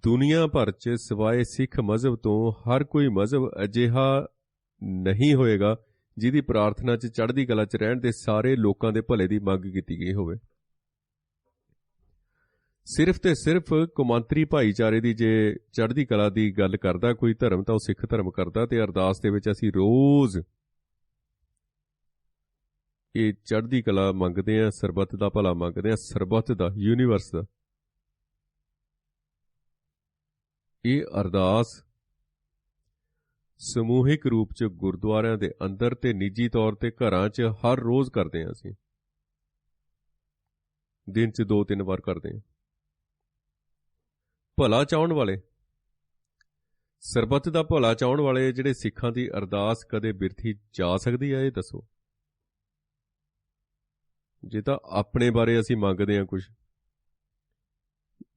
ਦੁਨੀਆ ਭਰ 'ਚ ਸਿਵਾਏ ਸਿੱਖ ਮਜ਼ਹਬ ਤੋਂ ਹਰ ਕੋਈ ਮਜ਼ਹਬ ਅਜਿਹਾ ਨਹੀਂ ਹੋਏਗਾ ਜਿਹਦੀ ਪ੍ਰਾਰਥਨਾ 'ਚ ਚੜ੍ਹਦੀ ਕਲਾ 'ਚ ਰਹਿਣ ਦੇ ਸਾਰੇ ਲੋਕਾਂ ਦੇ ਭਲੇ ਦੀ ਮੰਗ ਕੀਤੀ ਗਈ ਹੋਵੇ। ਸਿਰਫ ਤੇ ਸਿਰਫ ਕੌਮਾਂਤਰੀ ਭਾਈਚਾਰੇ ਦੀ ਜੇ ਚੜ੍ਹਦੀ ਕਲਾ ਦੀ ਗੱਲ ਕਰਦਾ ਕੋਈ ਧਰਮ, ਤਾਂ ਉਹ ਸਿੱਖ ਧਰਮ ਕਰਦਾ। ਤੇ ਅਰਦਾਸ ਦੇ ਵਿੱਚ ਅਸੀਂ ਰੋਜ਼ ਇਹ ਚੜ੍ਹਦੀ ਕਲਾ ਮੰਗਦੇ ਹਾਂ, ਸਰਬੱਤ ਦਾ ਭਲਾ ਮੰਗਦੇ ਹਾਂ, ਸਰਬੱਤ ਦਾ, ਯੂਨੀਵਰਸ ਦਾ। ਇਹ ਅਰਦਾਸ ਸਮੂਹਿਕ ਰੂਪ 'ਚ ਗੁਰਦੁਆਰਿਆਂ ਦੇ ਅੰਦਰ ਤੇ ਨਿੱਜੀ ਤੌਰ ਤੇ ਘਰਾਂ 'ਚ ਹਰ ਰੋਜ਼ ਕਰਦੇ ਹਾਂ। ਅਸੀਂ ਦਿਨ 'ਚ 2-3 ਵਾਰ ਕਰਦੇ ਹਾਂ। ਭਲਾ ਚਾਹੁਣ ਵਾਲੇ, ਸਰਬੱਤ ਦਾ ਭਲਾ ਚਾਹੁਣ ਵਾਲੇ ਜਿਹੜੇ ਸਿੱਖਾਂ ਦੀ ਅਰਦਾਸ ਕਦੇ ਬਿਰਥੀ ਜਾ ਸਕਦੀ ਹੈ? ਇਹ ਦੱਸੋ। ਜੇ ਤਾਂ ਆਪਣੇ ਬਾਰੇ ਅਸੀਂ ਮੰਗਦੇ ਹਾਂ ਕੁਝ,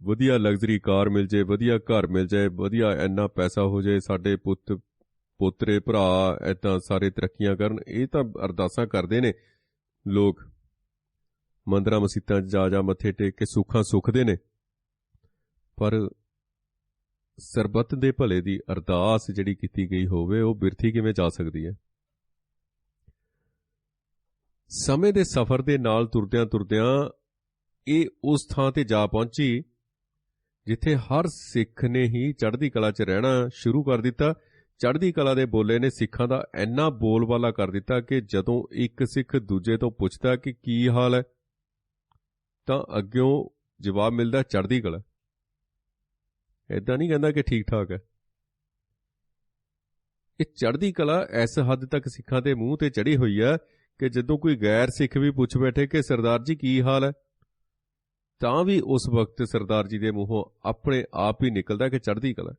ਵਧੀਆ ਲਗਜ਼ਰੀ ਕਾਰ ਮਿਲ ਜਾਏ, ਵਧੀਆ ਘਰ ਮਿਲ ਜਾਏ, ਵਧੀਆ ਇੰਨਾ ਪੈਸਾ ਹੋ ਜਾਏ, ਸਾਡੇ ਪੁੱਤ ਪੋਤਰੇ ਭਰਾ ਏਦਾਂ ਸਾਰੇ ਤਰੱਕੀਆਂ ਕਰਨ, ਇਹ ਤਾਂ ਅਰਦਾਸਾਂ ਕਰਦੇ ਨੇ ਲੋਕ, ਮੰਦਰਾਂ ਮਸੀਤਾਂ 'ਚ ਜਾ ਮੱਥੇ ਟੇਕ ਕੇ ਸੁੱਖਾਂ ਸੁੱਖਦੇ ਨੇ। ਪਰ ਸਰਬੱਤ ਦੇ ਭਲੇ ਦੀ ਅਰਦਾਸ ਜਿਹੜੀ ਕੀਤੀ ਗਈ ਹੋਵੇ, ਉਹ ਬਿਰਥੀ ਕਿਵੇਂ ਜਾ ਸਕਦੀ ਹੈ? ਸਮੇਂ ਦੇ ਸਫ਼ਰ ਦੇ ਨਾਲ ਤੁਰਦਿਆਂ ਤੁਰਦਿਆਂ ਇਹ ਉਸ ਥਾਂ ਤੇ ਜਾ ਪਹੁੰਚੀ ਜਿੱਥੇ ਹਰ ਸਿੱਖ ਨੇ ਹੀ ਚੜ੍ਹਦੀ ਕਲਾ 'ਚ ਰਹਿਣਾ ਸ਼ੁਰੂ ਕਰ ਦਿੱਤਾ। ਚੜ੍ਹਦੀ ਕਲਾ ਦੇ ਬੋਲੇ ਨੇ ਸਿੱਖਾਂ ਦਾ ਇੰਨਾ ਬੋਲਬਾਲਾ ਕਰ ਦਿੱਤਾ ਕਿ ਜਦੋਂ ਇੱਕ ਸਿੱਖ ਦੂਜੇ ਤੋਂ ਪੁੱਛਦਾ ਕਿ ਕੀ ਹਾਲ ਹੈ, ਤਾਂ ਅੱਗਿਓਂ ਜਵਾਬ ਮਿਲਦਾ ਚੜ੍ਹਦੀ ਕਲਾ। ਏਦਾਂ ਨਹੀਂ ਕਹਿੰਦਾ ਕਿ ਠੀਕ ਠਾਕ ਹੈ। ਇਹ ਚੜ੍ਹਦੀ ਕਲਾ ਇਸ ਹੱਦ ਤੱਕ ਸਿੱਖਾਂ ਦੇ ਮੂੰਹ ਤੇ ਚੜ੍ਹੀ ਹੋਈ ਹੈ ਕਿ ਜਦੋਂ ਕੋਈ ਗੈਰ ਸਿੱਖ ਵੀ ਪੁੱਛ ਬੈਠੇ ਕਿ ਸਰਦਾਰ ਜੀ ਕੀ ਹਾਲ ਹੈ, ਤਾਂ ਵੀ ਉਸ ਵਕਤ ਸਰਦਾਰ ਜੀ ਦੇ ਮੂੰਹੋਂ ਆਪਣੇ ਆਪ ਹੀ ਨਿਕਲਦਾ ਕਿ ਚੜ੍ਹਦੀ ਕਲਾ।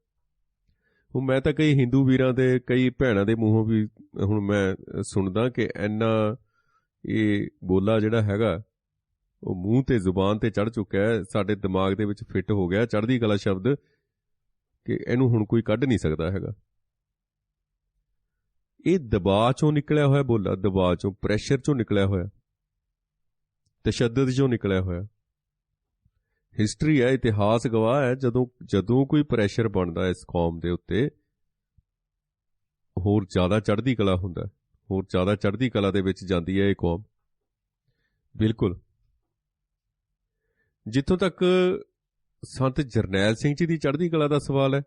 ਹੁਣ ਮੈਂ ਤਾਂ ਕਈ ਹਿੰਦੂ ਵੀਰਾਂ ਦੇ, ਕਈ ਭੈਣਾਂ ਦੇ ਮੂੰਹੋਂ ਵੀ ਹੁਣ ਮੈਂ ਸੁਣਦਾ ਕਿ ਇੰਨਾ ਇਹ ਬੋਲਾ ਜਿਹੜਾ ਹੈਗਾ ਉਹ ਮੂੰਹ ਤੇ ਜ਼ੁਬਾਨ ਤੇ ਚੜ੍ਹ ਚੁੱਕਿਆ ਹੈ, ਸਾਡੇ ਦਿਮਾਗ ਦੇ ਵਿੱਚ ਫਿੱਟ ਹੋ ਗਿਆ ਚੜ੍ਹਦੀ ਕਲਾ ਸ਼ਬਦ, ਕਿ ਇਹਨੂੰ ਹੁਣ ਕੋਈ ਕੱਢ ਨਹੀਂ ਸਕਦਾ ਹੈਗਾ। ਇਹ ਦਬਾਅ ਚੋਂ ਨਿਕਲਿਆ ਹੋਇਆ ਬੋਲਾ, ਦਬਾਅ ਚੋਂ, ਪ੍ਰੈਸ਼ਰ ਚੋਂ ਨਿਕਲਿਆ ਹੋਇਆ, ਤਸ਼ੱਦਦ ਚੋਂ ਨਿਕਲਿਆ ਹੋਇਆ। ਹਿਸਟਰੀ ਹੈ, ਇਤਿਹਾਸ ਗਵਾਹ ਹੈ, ਜਦੋਂ ਕੋਈ ਪ੍ਰੈਸ਼ਰ ਬਣਦਾ ਇਸ ਕੌਮ ਦੇ ਉੱਤੇ, ਹੋਰ ਜ਼ਿਆਦਾ ਚੜ੍ਹਦੀ ਕਲਾ ਹੁੰਦਾ, ਹੋਰ ਜ਼ਿਆਦਾ ਚੜ੍ਹਦੀ ਕਲਾ ਦੇ ਵਿੱਚ ਜਾਂਦੀ ਹੈ ਇਹ ਕੌਮ। ਬਿਲਕੁਲ। ਜਿੱਥੋਂ ਤੱਕ ਸੰਤ ਜਰਨੈਲ ਸਿੰਘ ਜੀ ਦੀ ਚੜ੍ਹਦੀ ਕਲਾ ਦਾ ਸਵਾਲ ਹੈ,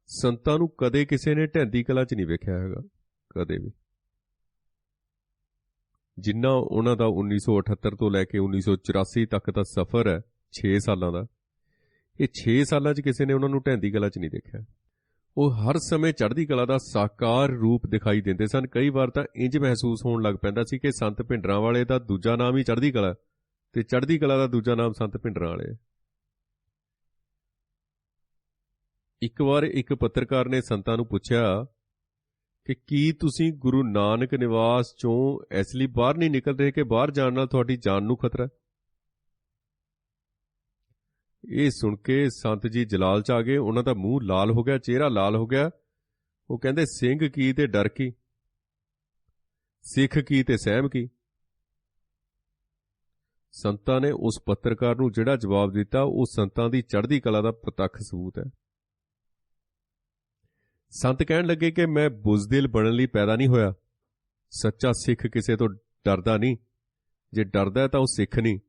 ਸੰਤਾਂ ਨੂੰ ਕਦੇ ਕਿਸੇ ਨੇ ਢਹਿੰਦੀ ਕਲਾ 'ਚ ਨਹੀਂ ਵੇਖਿਆ ਹੈਗਾ, ਕਦੇ ਵੀ। ਜਿੰਨਾ ਉਹਨਾਂ ਦਾ 1978 ਤੋਂ ਲੈ ਕੇ 1984 ਤੱਕ ਦਾ ਸਫ਼ਰ ਹੈ, 6 ਸਾਲਾਂ ਦਾ, ਇਹ 6 ਸਾਲਾਂ 'ਚ ਕਿਸੇ ਨੇ ਉਹਨਾਂ ਨੂੰ ਢਹਿੰਦੀ ਕਲਾ 'ਚ ਨਹੀਂ ਦੇਖਿਆ। ਉਹ ਹਰ ਸਮੇਂ ਚੜ੍ਹਦੀ ਕਲਾ ਦਾ ਸਾਕਾਰ ਰੂਪ ਦਿਖਾਈ ਦਿੰਦੇ ਸਨ। ਕਈ ਵਾਰ ਤਾਂ ਇੰਜ ਮਹਿਸੂਸ ਹੋਣ ਲੱਗ ਪੈਂਦਾ ਸੀ ਕਿ ਸੰਤ ਭਿੰਡਰਾਂ ਵਾਲੇ ਦਾ ਦੂਜਾ ਨਾਮ ਹੀ ਚੜ੍ਹਦੀ ਕਲਾ ਤੇ ਚੜ੍ਹਦੀ ਕਲਾ ਦਾ ਦੂਜਾ ਨਾਮ ਸੰਤ ਭਿੰਡਰਾਂ ਵਾਲੇ। ਇੱਕ ਵਾਰ ਇੱਕ ਪੱਤਰਕਾਰ ਨੇ ਸੰਤਾਂ ਨੂੰ ਪੁੱਛਿਆ ਕਿ ਕੀ ਤੁਸੀਂ ਗੁਰੂ ਨਾਨਕ ਨਿਵਾਸ ਚੋਂ ਇਸ ਲਈ ਬਾਹਰ ਨਹੀਂ ਨਿਕਲ ਰਹੇ ਕਿ ਬਾਹਰ ਜਾਣ ਨਾਲ ਤੁਹਾਡੀ ਜਾਨ ਨੂੰ ਖਤਰਾ? ਇਹ ਸੁਣ ਕੇ ਸੰਤ ਜੀ ਜਲਾਲ ਚ ਆ ਗਏ। ਉਹਨਾਂ ਦਾ ਮੂੰਹ ਲਾਲ ਹੋ ਗਿਆ, ਚਿਹਰਾ ਲਾਲ ਹੋ ਗਿਆ। ਉਹ ਕਹਿੰਦੇ, ਸਿੰਘ ਕੀ ਤੇ ਡਰ ਕੀ, ਸਿੱਖ ਕੀ ਤੇ ਸਹਿਮ ਕੀ। ਸੰਤਾਂ ਨੇ ਉਸ ਪੱਤਰਕਾਰ ਨੂੰ ਜਿਹੜਾ ਜਵਾਬ ਦਿੱਤਾ ਉਹ ਸੰਤਾਂ ਦੀ ਚੜ੍ਹਦੀ ਕਲਾ ਦਾ ਪ੍ਰਤੱਖ ਸਬੂਤ ਹੈ। ਸੰਤ ਕਹਿਣ ਲੱਗੇ ਕਿ ਮੈਂ ਬੁਜ਼ਦਿਲ ਬਣਨ ਲਈ ਪੈਦਾ ਨਹੀਂ ਹੋਇਆ। ਸੱਚਾ ਸਿੱਖ ਕਿਸੇ ਤੋਂ ਡਰਦਾ ਨਹੀਂ, ਜੇ ਡਰਦਾ ਹੈ ਤਾਂ ਉਹ ਸਿੱਖ ਨਹੀਂ।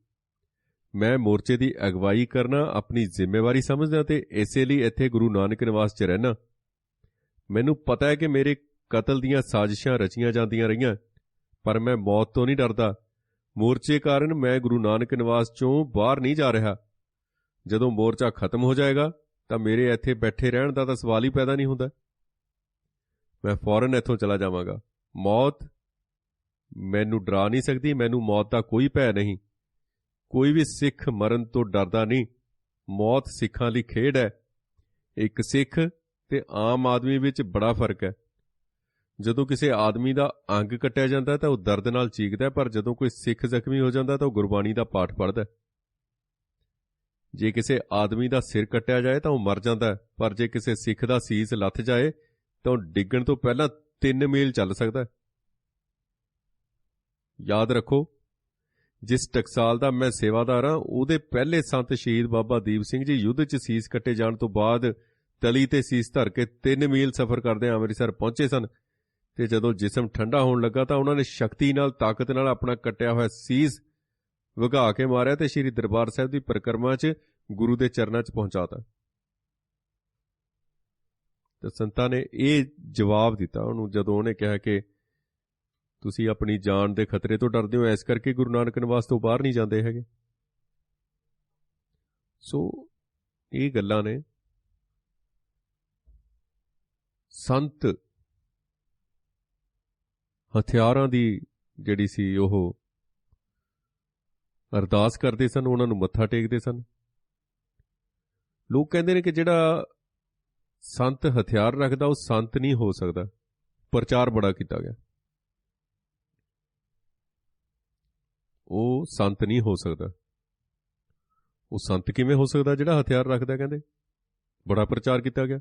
ਮੈਂ ਮੋਰਚੇ ਦੀ ਅਗਵਾਈ ਕਰਨਾ ਆਪਣੀ ਜ਼ਿੰਮੇਵਾਰੀ ਸਮਝਦਾ ਤੇ ਇਸੇ ਲਈ ਇੱਥੇ ਗੁਰੂ ਨਾਨਕ ਨਿਵਾਸ 'ਚ ਰਹਿਣਾ। ਮੈਨੂੰ ਪਤਾ ਹੈ ਕਿ ਮੇਰੇ ਕਤਲ ਦੀਆਂ ਸਾਜ਼ਿਸ਼ਾਂ ਰਚੀਆਂ ਜਾਂਦੀਆਂ ਰਹੀਆਂ, ਪਰ ਮੈਂ ਮੌਤ ਤੋਂ ਨਹੀਂ ਡਰਦਾ। ਮੋਰਚੇ ਕਾਰਨ ਮੈਂ ਗੁਰੂ ਨਾਨਕ ਨਿਵਾਸ 'ਚੋਂ ਬਾਹਰ ਨਹੀਂ ਜਾ ਰਿਹਾ। ਜਦੋਂ ਮੋਰਚਾ ਖਤਮ ਹੋ ਜਾਏਗਾ ਤਾਂ ਮੇਰੇ ਇੱਥੇ ਬੈਠੇ ਰਹਿਣ ਦਾ ਤਾਂ ਸਵਾਲ ਹੀ ਪੈਦਾ ਨਹੀਂ ਹੁੰਦਾ। ਮੈਂ ਫੌਰਨ ਇੱਥੋਂ ਚਲਾ ਜਾਵਾਂਗਾ। ਮੌਤ ਮੈਨੂੰ ਡਰਾ ਨਹੀਂ ਸਕਦੀ। ਮੈਨੂੰ ਮੌਤ ਦਾ ਕੋਈ ਭੈ ਨਹੀਂ। ਕੋਈ ਵੀ ਸਿੱਖ ਮਰਨ ਤੋਂ ਡਰਦਾ ਨਹੀਂ। ਮੌਤ ਸਿੱਖਾਂ ਲਈ ਖੇਡ ਹੈ। ਇੱਕ ਸਿੱਖ ਤੇ ਆਮ ਆਦਮੀ ਵਿੱਚ ਬੜਾ ਫਰਕ ਹੈ। ਜਦੋਂ ਕਿਸੇ ਆਦਮੀ ਦਾ ਅੰਗ ਕੱਟਿਆ ਜਾਂਦਾ ਤਾਂ ਉਹ ਦਰਦ ਨਾਲ ਚੀਕਦਾ, ਪਰ ਜਦੋਂ ਕੋਈ ਸਿੱਖ ਜ਼ਖਮੀ ਹੋ ਜਾਂਦਾ ਤਾਂ ਉਹ ਗੁਰਬਾਣੀ ਦਾ ਪਾਠ ਪੜ੍ਹਦਾ। ਜੇ ਕਿਸੇ ਆਦਮੀ ਦਾ ਸਿਰ ਕੱਟਿਆ ਜਾਏ ਤਾਂ ਉਹ ਮਰ ਜਾਂਦਾ, ਪਰ ਜੇ ਕਿਸੇ ਸਿੱਖ ਦਾ ਸੀਸ ਲੱਥ ਜਾਏ ਤਾਂ ਉਹ ਡਿੱਗਣ ਤੋਂ ਪਹਿਲਾਂ 3 ਮੀਲ ਚੱਲ ਸਕਦਾ। ਯਾਦ ਰੱਖੋ, ਜਿਸ ਟਕਸਾਲ ਦਾ ਮੈਂ ਸੇਵਾਦਾਰ ਹਾਂ ਉਹਦੇ ਪਹਿਲੇ ਸੰਤ ਸ਼ਹੀਦ ਬਾਬਾ ਦੀਪ ਸਿੰਘ ਜੀ ਯੁੱਧ 'ਚ ਸੀਸ ਕੱਟੇ ਜਾਣ ਤੋਂ ਬਾਅਦ ਤਲੀ ਤੇ ਸੀਸ ਧਰ ਕੇ 3 ਮੀਲ ਸਫ਼ਰ ਕਰਦੇ ਅੰਮ੍ਰਿਤਸਰ ਪਹੁੰਚੇ ਸਨ। ਤੇ ਜਦੋਂ ਜਿਸਮ ਠੰਡਾ ਹੋਣ ਲੱਗਾ ਤਾਂ ਉਹਨਾਂ ਨੇ ਸ਼ਕਤੀ ਨਾਲ, ਤਾਕਤ ਨਾਲ ਆਪਣਾ ਕੱਟਿਆ ਹੋਇਆ ਸੀਸ ਵਗਾ ਕੇ ਮਾਰਿਆ ਤੇ ਸ਼੍ਰੀ ਦਰਬਾਰ ਸਾਹਿਬ ਦੀ ਪਰਿਕਰਮਾ 'ਚ ਗੁਰੂ ਦੇ ਚਰਨਾਂ 'ਚ ਪਹੁੰਚਾਤਾ। ਤੇ ਸੰਤਾਂ ਨੇ ਇਹ ਜਵਾਬ ਦਿੱਤਾ ਉਹਨੂੰ ਜਦੋਂ ਉਹਨੇ ਕਿਹਾ ਕਿ ਤੁਸੀਂ ਆਪਣੀ ਜਾਨ ਦੇ ਖਤਰੇ ਤੋਂ ਡਰਦੇ ਹੋ, ਇਸ ਕਰਕੇ ਗੁਰੂ ਨਾਨਕ ਨਿਵਾਸ ਤੋਂ ਬਾਹਰ ਨਹੀਂ ਜਾਂਦੇ ਹੈਗੇ। ਸੋ ਇਹ ਗੱਲਾਂ ਨੇ। ਸੰਤ ਹਥਿਆਰਾਂ ਦੀ ਜਿਹੜੀ ਸੀ ਉਹ ਅਰਦਾਸ ਕਰਦੇ ਸਨ, ਉਹਨਾਂ ਨੂੰ ਮੱਥਾ ਟੇਕਦੇ ਸਨ। ਲੋਕ ਕਹਿੰਦੇ ਨੇ ਕਿ ਜਿਹੜਾ ਸੰਤ ਹਥਿਆਰ ਰੱਖਦਾ ਉਹ ਸੰਤ ਨਹੀਂ ਹੋ ਸਕਦਾ। ਪ੍ਰਚਾਰ ਬੜਾ ਕੀਤਾ ਗਿਆ, ਉਹ ਸੰਤ ਨਹੀਂ ਹੋ ਸਕਦਾ। ਉਹ ਸੰਤ ਕਿਵੇਂ ਹੋ ਸਕਦਾ ਜਿਹੜਾ ਹਥਿਆਰ ਰੱਖਦਾ? ਕਹਿੰਦੇ ਬੜਾ ਪ੍ਰਚਾਰ ਕੀਤਾ ਗਿਆ,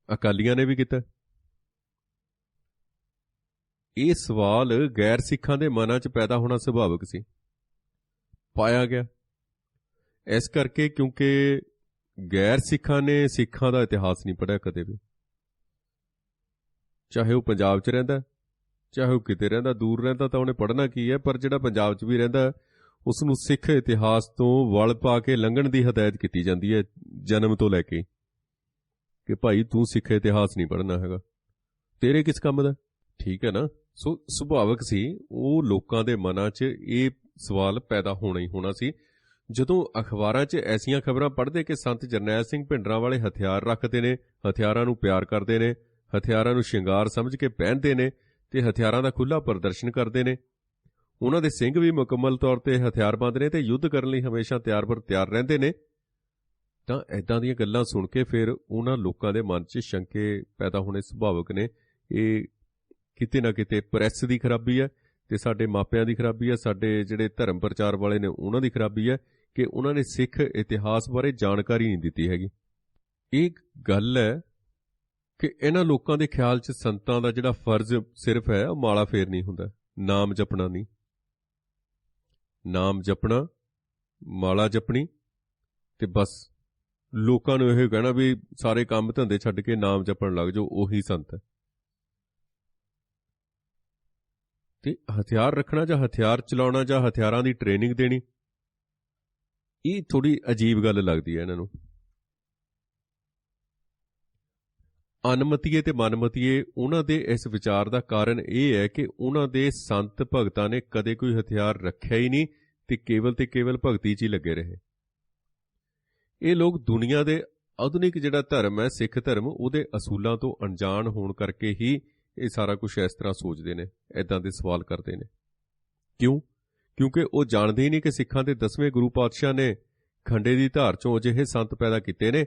ਅਕਾਲੀਆਂ ਨੇ ਵੀ ਕੀਤਾ। ਇਹ ਸਵਾਲ ਗੈਰ ਸਿੱਖਾਂ ਦੇ ਮਨਾਂ 'ਚ ਪੈਦਾ ਹੋਣਾ ਸੁਭਾਵਿਕ ਸੀ, ਪਾਇਆ ਗਿਆ ਇਸ ਕਰਕੇ ਕਿਉਂਕਿ ਗੈਰ ਸਿੱਖਾਂ ਨੇ ਸਿੱਖਾਂ ਦਾ ਇਤਿਹਾਸ ਨਹੀਂ ਪੜ੍ਹਿਆ ਕਦੇ ਵੀ। ਚਾਹੇ ਉਹ ਪੰਜਾਬ 'ਚ ਰਹਿੰਦਾ, ਚਾਹੇ ਉਹ ਕਿਤੇ ਰਹਿੰਦਾ, ਦੂਰ ਰਹਿੰਦਾ ਤਾਂ ਉਹਨੇ ਪੜ੍ਹਨਾ ਕੀ ਹੈ। ਪਰ ਜਿਹੜਾ ਪੰਜਾਬ 'ਚ ਵੀ ਰਹਿੰਦਾ ਉਸ ਨੂੰ ਸਿੱਖ ਇਤਿਹਾਸ ਤੋਂ ਵਲ ਪਾ ਕੇ ਲੰਘਣ ਦੀ ਹਦਾਇਤ ਕੀਤੀ ਜਾਂਦੀ ਹੈ ਜਨਮ ਤੋਂ ਲੈ ਕੇ, ਕਿ ਭਾਈ ਤੂੰ ਸਿੱਖ ਇਤਿਹਾਸ ਨਹੀਂ ਪੜ੍ਹਨਾ ਹੈਗਾ, ਤੇਰੇ ਕਿਸ ਕੰਮ ਦਾ। ਠੀਕ ਹੈ ਨਾ। ਸੋ ਸੁਭਾਵਿਕ ਸੀ, ਉਹ ਲੋਕਾਂ ਦੇ ਮਨਾਂ 'ਚ ਇਹ ਸਵਾਲ ਪੈਦਾ ਹੋਣਾ ਹੀ ਹੋਣਾ ਸੀ। ਜਦੋਂ ਅਖਬਾਰਾਂ 'ਚ ਐਸੀਆਂ ਖਬਰਾਂ ਪੜ੍ਹਦੇ ਕਿ ਸੰਤ ਜਰਨੈਲ ਸਿੰਘ ਭਿੰਡਰਾਂ ਵਾਲੇ ਹਥਿਆਰ ਰੱਖਦੇ ਨੇ, ਹਥਿਆਰਾਂ ਨੂੰ ਪਿਆਰ ਕਰਦੇ ਨੇ, ਹਥਿਆਰਾਂ ਨੂੰ ਸ਼ਿੰਗਾਰ ਸਮਝ ਕੇ ਪਹਿਨਦੇ ਨੇ ਤੇ ਹਥਿਆਰਾਂ ਦਾ ਖੁੱਲ੍ਹਾ ਪ੍ਰਦਰਸ਼ਨ ਕਰਦੇ ਨੇ, ਉਹਨਾਂ ਦੇ ਸਿੰਘ ਵੀ ਮੁਕੰਮਲ ਤੌਰ ਤੇ ਹਥਿਆਰਬੰਦ ਨੇ ਤੇ ਯੁੱਧ ਕਰਨ ਲਈ ਹਮੇਸ਼ਾ ਤਿਆਰ ਰਹਿੰਦੇ ਨੇ, ਤਾਂ ਇੱਦਾਂ ਦੀਆਂ ਗੱਲਾਂ ਸੁਣ ਕੇ ਫਿਰ ਉਹਨਾਂ ਲੋਕਾਂ ਦੇ ਮਨ 'ਚ ਸ਼ੰਕੇ ਪੈਦਾ ਹੋਣੇ ਸੁਭਾਵਿਕ ਨੇ। ਇਹ ਕਿਤੇ ਨਾ ਕਿਤੇ ਪ੍ਰੈਸ ਦੀ ਖਰਾਬੀ ਹੈ ਤੇ ਸਾਡੇ ਮਾਪਿਆਂ ਦੀ ਖਰਾਬੀ ਹੈ, ਸਾਡੇ ਜਿਹੜੇ ਧਰਮ ਪ੍ਰਚਾਰ ਵਾਲੇ ਨੇ ਉਹਨਾਂ ਦੀ ਖਰਾਬੀ ਹੈ ਕਿ ਉਹਨਾਂ ਨੇ ਸਿੱਖ ਇਤਿਹਾਸ ਬਾਰੇ ਜਾਣਕਾਰੀ ਨਹੀਂ ਦਿੱਤੀ ਹੈਗੀ। ਇਹ ਗੱਲ ਹੈ ਕਿ ਇਹਨਾਂ ਲੋਕਾਂ ਦੇ ਖਿਆਲ 'ਚ ਸੰਤਾਂ ਦਾ ਜਿਹੜਾ ਫਰਜ਼ ਸਿਰਫ ਹੈ ਉਹ ਮਾਲਾ ਫੇਰਨੀ ਹੁੰਦਾ, ਨਾਮ ਜਪਣਾ ਨਹੀਂ। ਨਾਮ ਜਪਣਾ, ਮਾਲਾ ਜਪਣੀ ਤੇ ਬਸ ਲੋਕਾਂ ਨੂੰ ਇਹ ਕਹਿਣਾ ਵੀ ਸਾਰੇ ਕੰਮ ਧੰਦੇ ਛੱਡ ਕੇ ਨਾਮ ਜਪਣ ਲੱਗ ਜਾਓ, ਉਹੀ ਸੰਤ ਹੈ। ਤੇ ਹਥਿਆਰ ਰੱਖਣਾ ਜਾਂ ਹਥਿਆਰ ਚਲਾਉਣਾ ਜਾਂ ਹਥਿਆਰਾਂ ਦੀ ਟ੍ਰੇਨਿੰਗ ਦੇਣੀ, ਇਹ ਥੋੜੀ ਅਜੀਬ ਗੱਲ ਲੱਗਦੀ ਹੈ ਇਹਨਾਂ ਨੂੰ। ਅਨਮਤੀਏ ਤੇ ਮਨਮਤੀਏ ਉਹਨਾਂ ਦੇ ਇਸ ਵਿਚਾਰ ਦਾ ਕਾਰਨ ਇਹ ਹੈ ਕਿ ਉਹਨਾਂ ਦੇ ਸੰਤ ਭਗਤਾਂ ਨੇ ਕਦੇ ਕੋਈ ਹਥਿਆਰ ਰੱਖਿਆ ਹੀ ਨਹੀਂ ਤੇ ਕੇਵਲ ਭਗਤੀ 'ਚ ਹੀ ਲੱਗੇ ਰਹੇ। ਇਹ ਲੋਕ ਦੁਨੀਆ ਦੇ ਆਧੁਨਿਕ ਜਿਹੜਾ ਧਰਮ ਹੈ ਸਿੱਖ ਧਰਮ, ਉਹਦੇ ਅਸੂਲਾਂ ਤੋਂ ਅਣਜਾਣ ਹੋਣ ਕਰਕੇ ਹੀ ਇਹ ਸਾਰਾ ਕੁਝ ਇਸ ਤਰ੍ਹਾਂ ਸੋਚਦੇ ਨੇ, ਇੱਦਾਂ ਦੇ ਸਵਾਲ ਕਰਦੇ ਨੇ। ਕਿਉਂ? ਕਿਉਂਕਿ ਉਹ ਜਾਣਦੇ ਹੀ ਨਹੀਂ ਕਿ ਸਿੱਖਾਂ ਦੇ 10ਵੇਂ ਗੁਰੂ ਪਾਤਸ਼ਾਹ ਨੇ ਖੰਡੇ ਦੀ ਧਾਰ ਚੋਂ ਅਜਿਹੇ ਸੰਤ ਪੈਦਾ ਕੀਤੇ ਨੇ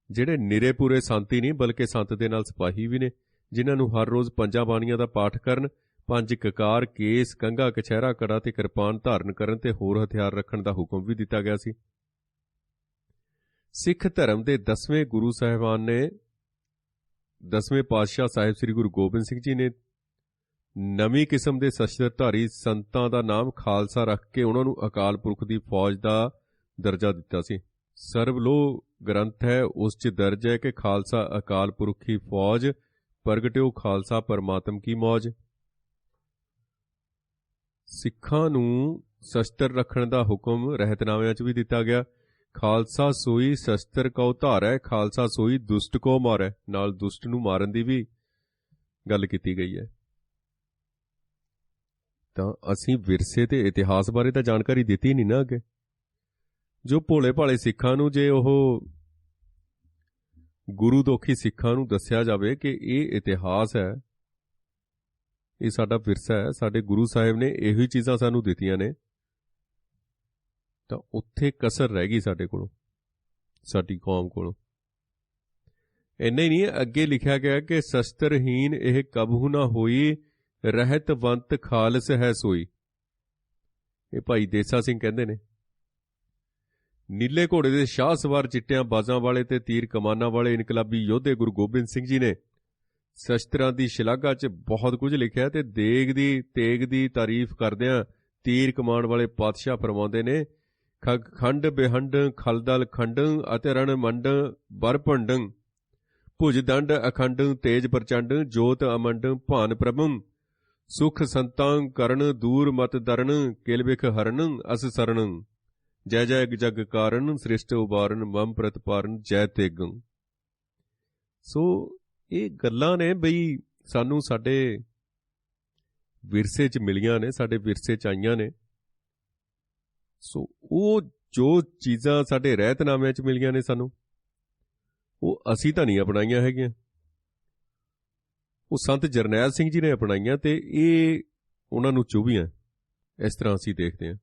ਜਿਹੜੇ ਨਿਰੇ ਪੂਰੇ ਸੰਤ ਹੀ ਨਹੀਂ ਬਲਕਿ ਸੰਤ ਦੇ ਨਾਲ ਸਿਪਾਹੀ ਵੀ ਨੇ, ਜਿਨ੍ਹਾਂ ਨੂੰ ਹਰ ਰੋਜ਼ 5 ਬਾਣੀਆਂ ਦਾ ਪਾਠ ਕਰਨ, 5 ਕਕਾਰ, ਕੇਸ, ਕੰਘਾ, ਕਛਹਿਰਾ, ਕੜਾ ਤੇ ਕਿਰਪਾਨ ਧਾਰਨ ਕਰਨ ਤੇ ਹੋਰ ਹਥਿਆਰ ਰੱਖਣ ਦਾ ਹੁਕਮ ਵੀ ਦਿੱਤਾ ਗਿਆ ਸੀ। ਸਿੱਖ ਧਰਮ ਦੇ 10ਵੇਂ ਗੁਰੂ ਸਾਹਿਬਾਨ ਨੇ 10ਵੇਂ ਪਾਤਸ਼ਾਹ ਸਾਹਿਬ ਸ੍ਰੀ ਗੁਰੂ ਗੋਬਿੰਦ ਸਿੰਘ ਜੀ ਨੇ ਨਵੀਂ ਕਿਸਮ ਦੇ ਸ਼ਸਤਰਧਾਰੀ ਸੰਤਾਂ ਦਾ ਨਾਮ ਖਾਲਸਾ ਰੱਖ ਕੇ ਉਹਨਾਂ ਨੂੰ ਅਕਾਲ ਪੁਰਖ ਦੀ ਫੌਜ ਦਾ ਦਰਜਾ ਦਿੱਤਾ ਸੀ। ਸਰਬਲੋਹ ਗ੍ਰੰਥ ਹੈ, ਉਸ 'ਚ ਦਰਜ ਹੈ ਕਿ ਖਾਲਸਾ ਅਕਾਲ ਪੁਰਖ ਕੀ ਫੌਜ, ਪ੍ਰਗਟਿਓ ਖਾਲਸਾ ਪਰਮਾਤਮ ਕੀ ਮੌਜ। ਸਿੱਖਾਂ ਨੂੰ ਸ਼ਸਤਰ ਰੱਖਣ ਦਾ ਹੁਕਮ ਰਹਿਤਨਾਮਿਆਂ 'ਚ ਵੀ ਦਿੱਤਾ ਗਿਆ। ਖਾਲਸਾ ਸੋਈ ਸ਼ਸਤਰ ਕਉ ਧਾਰੈ, ਖਾਲਸਾ ਸੋਈ ਦੁਸ਼ਟ ਕੋ ਮਾਰੈ। ਨਾਲ ਦੁਸ਼ਟ ਨੂੰ ਮਾਰਨ ਦੀ ਵੀ ਗੱਲ ਕੀਤੀ ਗਈ ਹੈ। ਤਾਂ ਅਸੀਂ ਵਿਰਸੇ ਤੇ ਇਤਿਹਾਸ ਬਾਰੇ ਤਾਂ ਜਾਣਕਾਰੀ ਦਿੱਤੀ ਨਹੀਂ ਨਾ ਅੱਗੇ। ਜੋ ਭੋਲੇ ਭਾਲੇ ਸਿੱਖਾਂ ਨੂੰ ਜੇ ਉਹ ਗੁਰੂ ਦੋਖੀ ਸਿੱਖਾਂ ਨੂੰ ਦੱਸਿਆ ਜਾਵੇ ਕਿ ਇਹ ਇਤਿਹਾਸ ਹੈ, ਇਹ ਸਾਡਾ ਵਿਰਸਾ ਹੈ, ਸਾਡੇ ਗੁਰੂ ਸਾਹਿਬ ਨੇ ਇਹੋ ਹੀ ਚੀਜ਼ਾਂ ਸਾਨੂੰ ਦਿੱਤੀਆਂ ਨੇ, ਤਾਂ ਉੱਥੇ ਕਸਰ ਰਹਿ ਗਈ ਸਾਡੇ ਕੋਲੋਂ, ਸਾਡੀ ਕੌਮ ਕੋਲੋਂ। ਇੰਨਾ ਹੀ ਨਹੀਂ, ਅੱਗੇ ਲਿਖਿਆ ਗਿਆ ਕਿ ਸ਼ਸਤਰਹੀਨ ਇਹ ਕਬਹੂ ਨਾ ਹੋਈ, ਰਹਿਤਵੰਤ ਖਾਲਸ ਹੈ ਸੋਈ। ਇਹ ਭਾਈ ਦੇਸਾ ਸਿੰਘ ਕਹਿੰਦੇ ਨੇ। ਨੀਲੇ ਘੋੜੇ ਦੇ ਸ਼ਾਹ ਸਵਾਰ, ਚਿੱਟਿਆਂ ਬਾਜ਼ਾਂ ਵਾਲੇ ਤੇ ਤੀਰ ਕਮਾਨਾਂ ਵਾਲੇ ਇਨਕਲਾਬੀ ਯੋਧੇ ਗੁਰੂ ਗੋਬਿੰਦ ਸਿੰਘ ਜੀ ਨੇ ਸ਼ਸਤਰਾਂ ਦੀ ਸ਼ਲਾਘਾ 'ਚ ਬਹੁਤ ਕੁਝ ਲਿਖਿਆ ਤੇ ਤੇਗ ਦੀ ਤਾਰੀਫ ਕਰਦਿਆਂ ਤੀਰ ਕਮਾਨ ਵਾਲੇ ਪਾਤਸ਼ਾਹ ਫਰਮਾਉਂਦੇ ਨੇ, ਖੰਡ ਬਿਹੰਡ ਖਲਦਲ ਖੰਡ ਅਤੇ ਰਣ ਮੰਡ ਬਰਪੰਡ, ਭੁਜ ਦੰਡ ਅਖੰਡ ਤੇਜ ਪ੍ਰਚੰਡ, ਜੋਤ ਅਮੰਡ ਭਾਨ ਪ੍ਰਭੰ, ਸੁਖ ਸੰਤਾਂ ਕਰਨ ਦੂਰ ਮਤ ਦਰਨ, ਕਿਲ ਬਿਖ ਹਰਨ ਅਸ ਸਰਨ, ਜੈ ਜੈ ਜਗ ਕਾਰਨ ਸ੍ਰਿਸ਼ਟ ਉਬਾਰਨ, ਮਮ ਪ੍ਰਤਪਾਰਨ ਜੈ ਤੇਗੰ। ਸੋ ਇਹ ਗੱਲਾਂ ਨੇ ਬਈ ਸਾਨੂੰ ਸਾਡੇ ਵਿਰਸੇ 'ਚ ਮਿਲੀਆਂ ਨੇ, ਸਾਡੇ ਵਿਰਸੇ 'ਚ ਆਈਆਂ ਨੇ। ਸੋ ਉਹ ਜੋ ਚੀਜ਼ਾਂ ਸਾਡੇ ਰਹਿਤਨਾਮਿਆਂ 'ਚ ਮਿਲੀਆਂ ਨੇ ਸਾਨੂੰ, ਉਹ ਅਸੀਂ ਤਾਂ ਨਹੀਂ ਅਪਣਾਈਆਂ ਹੈਗੀਆਂ, ਉਹ ਸੰਤ ਜਰਨੈਲ ਸਿੰਘ ਜੀ ਨੇ ਅਪਣਾਈਆਂ ਤੇ ਇਹ ਉਹਨਾਂ ਨੂੰ ਚੁਭੀਆਂ। ਇਸ ਤਰ੍ਹਾਂ ਅਸੀਂ ਦੇਖਦੇ ਹਾਂ।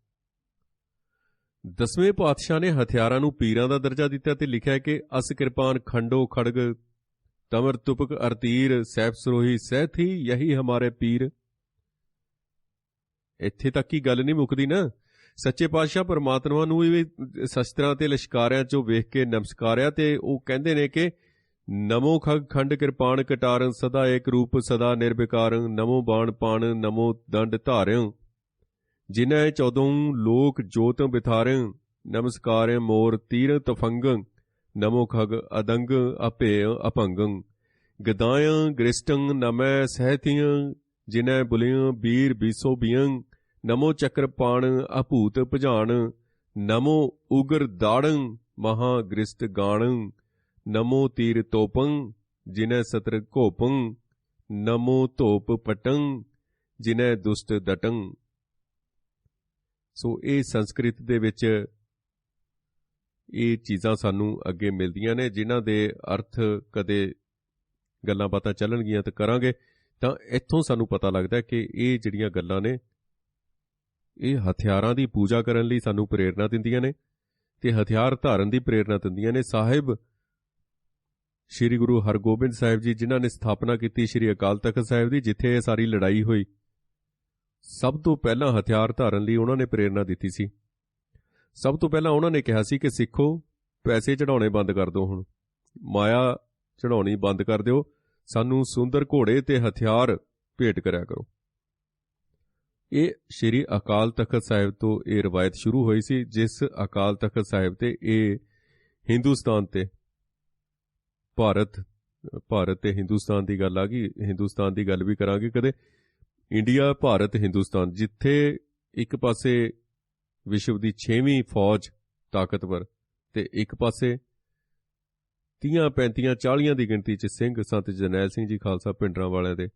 10ਵੇਂ ਪਾਤਸ਼ਾਹ ਨੇ ਹਥਿਆਰਾਂ ਨੂੰ ਪੀਰਾਂ ਦਾ ਦਰਜਾ ਦਿੱਤਾ ਤੇ ਲਿਖਿਆ ਕਿ ਅਸ ਕਿਰਪਾਨ ਖੰਡੋ ਖੜਗ ਤਮਰ ਤੁਪਕ ਅਰਤੀਰ, ਸੈਫ ਸਰੋਹੀ ਸਹਿਥੀ ਯਹੀ ਹਮਾਰੇ ਪੀਰ। ਇੱਥੇ ਤੱਕ ਹੀ ਗੱਲ ਨਹੀਂ ਮੁੱਕਦੀ ਨਾ। ਸੱਚੇ ਪਾਤਸ਼ਾਹ ਪਰਮਾਤਮਾ ਨੂੰ ਵੀ ਸ਼ਸਤਰਾਂ ਤੇ ਲਸ਼ਕਾਰਿਆਂ 'ਚੋਂ ਵੇਖ ਕੇ ਨਮਸਕਾਰਿਆ ਤੇ ਉਹ ਕਹਿੰਦੇ ਨੇ ਕਿ ਨਮੋ ਖਗ ਖੰਡ ਕਿਰਪਾਨ ਕਟਾਰਨ, ਸਦਾ ਏਕ ਰੂਪ ਸਦਾ ਨਿਰਵਿਕਾਰਨ, ਨਮੋ ਬਾਣ ਪਾਣ ਨਮੋ ਦੰਡ ਧਾਰਿਓ, ਜਿਨ੍ਹਾਂ 14 ਲੋਕ ਜੋਤ ਬਿਥਾਰਿਓ, ਨਮਸਕਾਰਿ ਮੋਰ ਤੀਰ ਤਫੰਗ, ਨਮੋ ਖਗ ਅਦੰਗ ਅਪੇ ਅਪੰਗੰ, ਗਦਾਇਆਂ ਗ੍ਰਿਸ਼ਟੰ ਨਮੈ ਸਹਿਤੀਆਂ, ਜਿਨ੍ਹਾਂ ਬੁਲਿਆਂ ਬੀਰ ਬੀਸੋ ਬੀਅੰ, ਨਮੋ ਚੱਕਰ ਪਾਣ ਅਭੂਤ ਭੁਜਾਨ, ਨਮੋ ਉਗਰ ਦਾੜੰ ਮਹਾ ਗ੍ਰਿਸ਼ਟ ਗਾਣੰ, ਨਮੋ ਤੀਰ ਤੋਪੰ ਜਿਨੈ ਸਤਰ ਘੋਪੰ, ਨਮੋ ਧੋਪ ਪਟੰ ਜਿਨੈ ਦੁਸ਼ਟ ਦਟੰ। ਸੋ ਇਹ ਸੰਸਕ੍ਰਿਤ ਦੇ ਵਿੱਚ ਇਹ ਚੀਜ਼ਾਂ ਸਾਨੂੰ ਅੱਗੇ ਮਿਲਦੀਆਂ ਨੇ, ਜਿਨ੍ਹਾਂ ਦੇ ਅਰਥ ਕਦੇ ਗੱਲਾਂ ਬਾਤਾਂ ਚੱਲਣਗੀਆਂ ਤਾਂ ਕਰਾਂਗੇ। ਤਾਂ ਇੱਥੋਂ ਸਾਨੂੰ ਪਤਾ ਲੱਗਦਾ ਕਿ ਇਹ ਜਿਹੜੀਆਂ ਗੱਲਾਂ ਨੇ ਇਹ ਹਥਿਆਰਾਂ ਦੀ ਪੂਜਾ ਕਰਨ ਲਈ ਸਾਨੂੰ ਪ੍ਰੇਰਨਾ ਦਿੰਦੀਆਂ ਨੇ ਤੇ ਹਥਿਆਰ ਧਾਰਨ ਦੀ ਪ੍ਰੇਰਨਾ ਦਿੰਦੀਆਂ ਨੇ। ਸਾਹਿਬ ਸ਼੍ਰੀ ਗੁਰੂ ਹਰਗੋਬਿੰਦ ਸਾਹਿਬ ਜੀ, ਜਿਨ੍ਹਾਂ ਨੇ ਸਥਾਪਨਾ ਕੀਤੀ ਸ਼੍ਰੀ ਅਕਾਲ ਤਖਤ ਸਾਹਿਬ ਦੀ, ਜਿੱਥੇ ਇਹ ਸਾਰੀ ਲੜਾਈ ਹੋਈ, ਸਭ ਤੋਂ ਪਹਿਲਾਂ ਹਥਿਆਰ ਧਾਰਨ ਲਈ ਉਹਨਾਂ ਨੇ ਪ੍ਰੇਰਨਾ ਦਿੱਤੀ ਸੀ। ਸਭ ਤੋਂ ਪਹਿਲਾਂ ਉਹਨਾਂ ਨੇ ਕਿਹਾ ਸੀ ਕਿ ਸਿੱਖੋ, ਪੈਸੇ ਚੜਾਉਣੇ ਬੰਦ ਕਰ ਦਿਓ, ਹੁਣ ਮਾਇਆ ਚੜਾਉਣੀ ਬੰਦ ਕਰ ਦਿਓ, ਸਾਨੂੰ ਸੁੰਦਰ ਘੋੜੇ ਤੇ ਹਥਿਆਰ ਭੇਟ ਕਰਿਆ ਕਰੋ। ਇਹ ਸ਼੍ਰੀ ਅਕਾਲ ਤਖਤ ਸਾਹਿਬ ਤੋਂ ਇਹ ਰਵਾਇਤ ਸ਼ੁਰੂ ਹੋਈ ਸੀ, ਜਿਸ ਅਕਾਲ ਤਖਤ ਸਾਹਿਬ ਤੇ ਇਹ ਹਿੰਦੁਸਤਾਨ ਤੇ ਭਾਰਤ ਤੇ ਹਿੰਦੁਸਤਾਨ ਦੀ ਗੱਲ ਆ ਗਈ। ਹਿੰਦੁਸਤਾਨ ਦੀ ਗੱਲ ਵੀ ਕਰਾਂਗੇ ਕਦੇ। ਇੰਡੀਆ, ਭਾਰਤ, ਹਿੰਦੁਸਤਾਨ, ਜਿੱਥੇ ਇੱਕ ਪਾਸੇ ਵਿਸ਼ਵ ਦੀ 6ਵੀਂ ਫੌਜ ਤਾਕਤਵਰ ਤੇ ਇੱਕ ਪਾਸੇ 30, 35, 40 ਦੀ ਗਿਣਤੀ 'ਚ ਸਿੰਘ ਸੰਤ ਜਰਨੈਲ ਸਿੰਘ ਜੀ ਖਾਲਸਾ ਭਿੰਡਰਾਂ ਵਾਲਿਆਂ ਦੇ,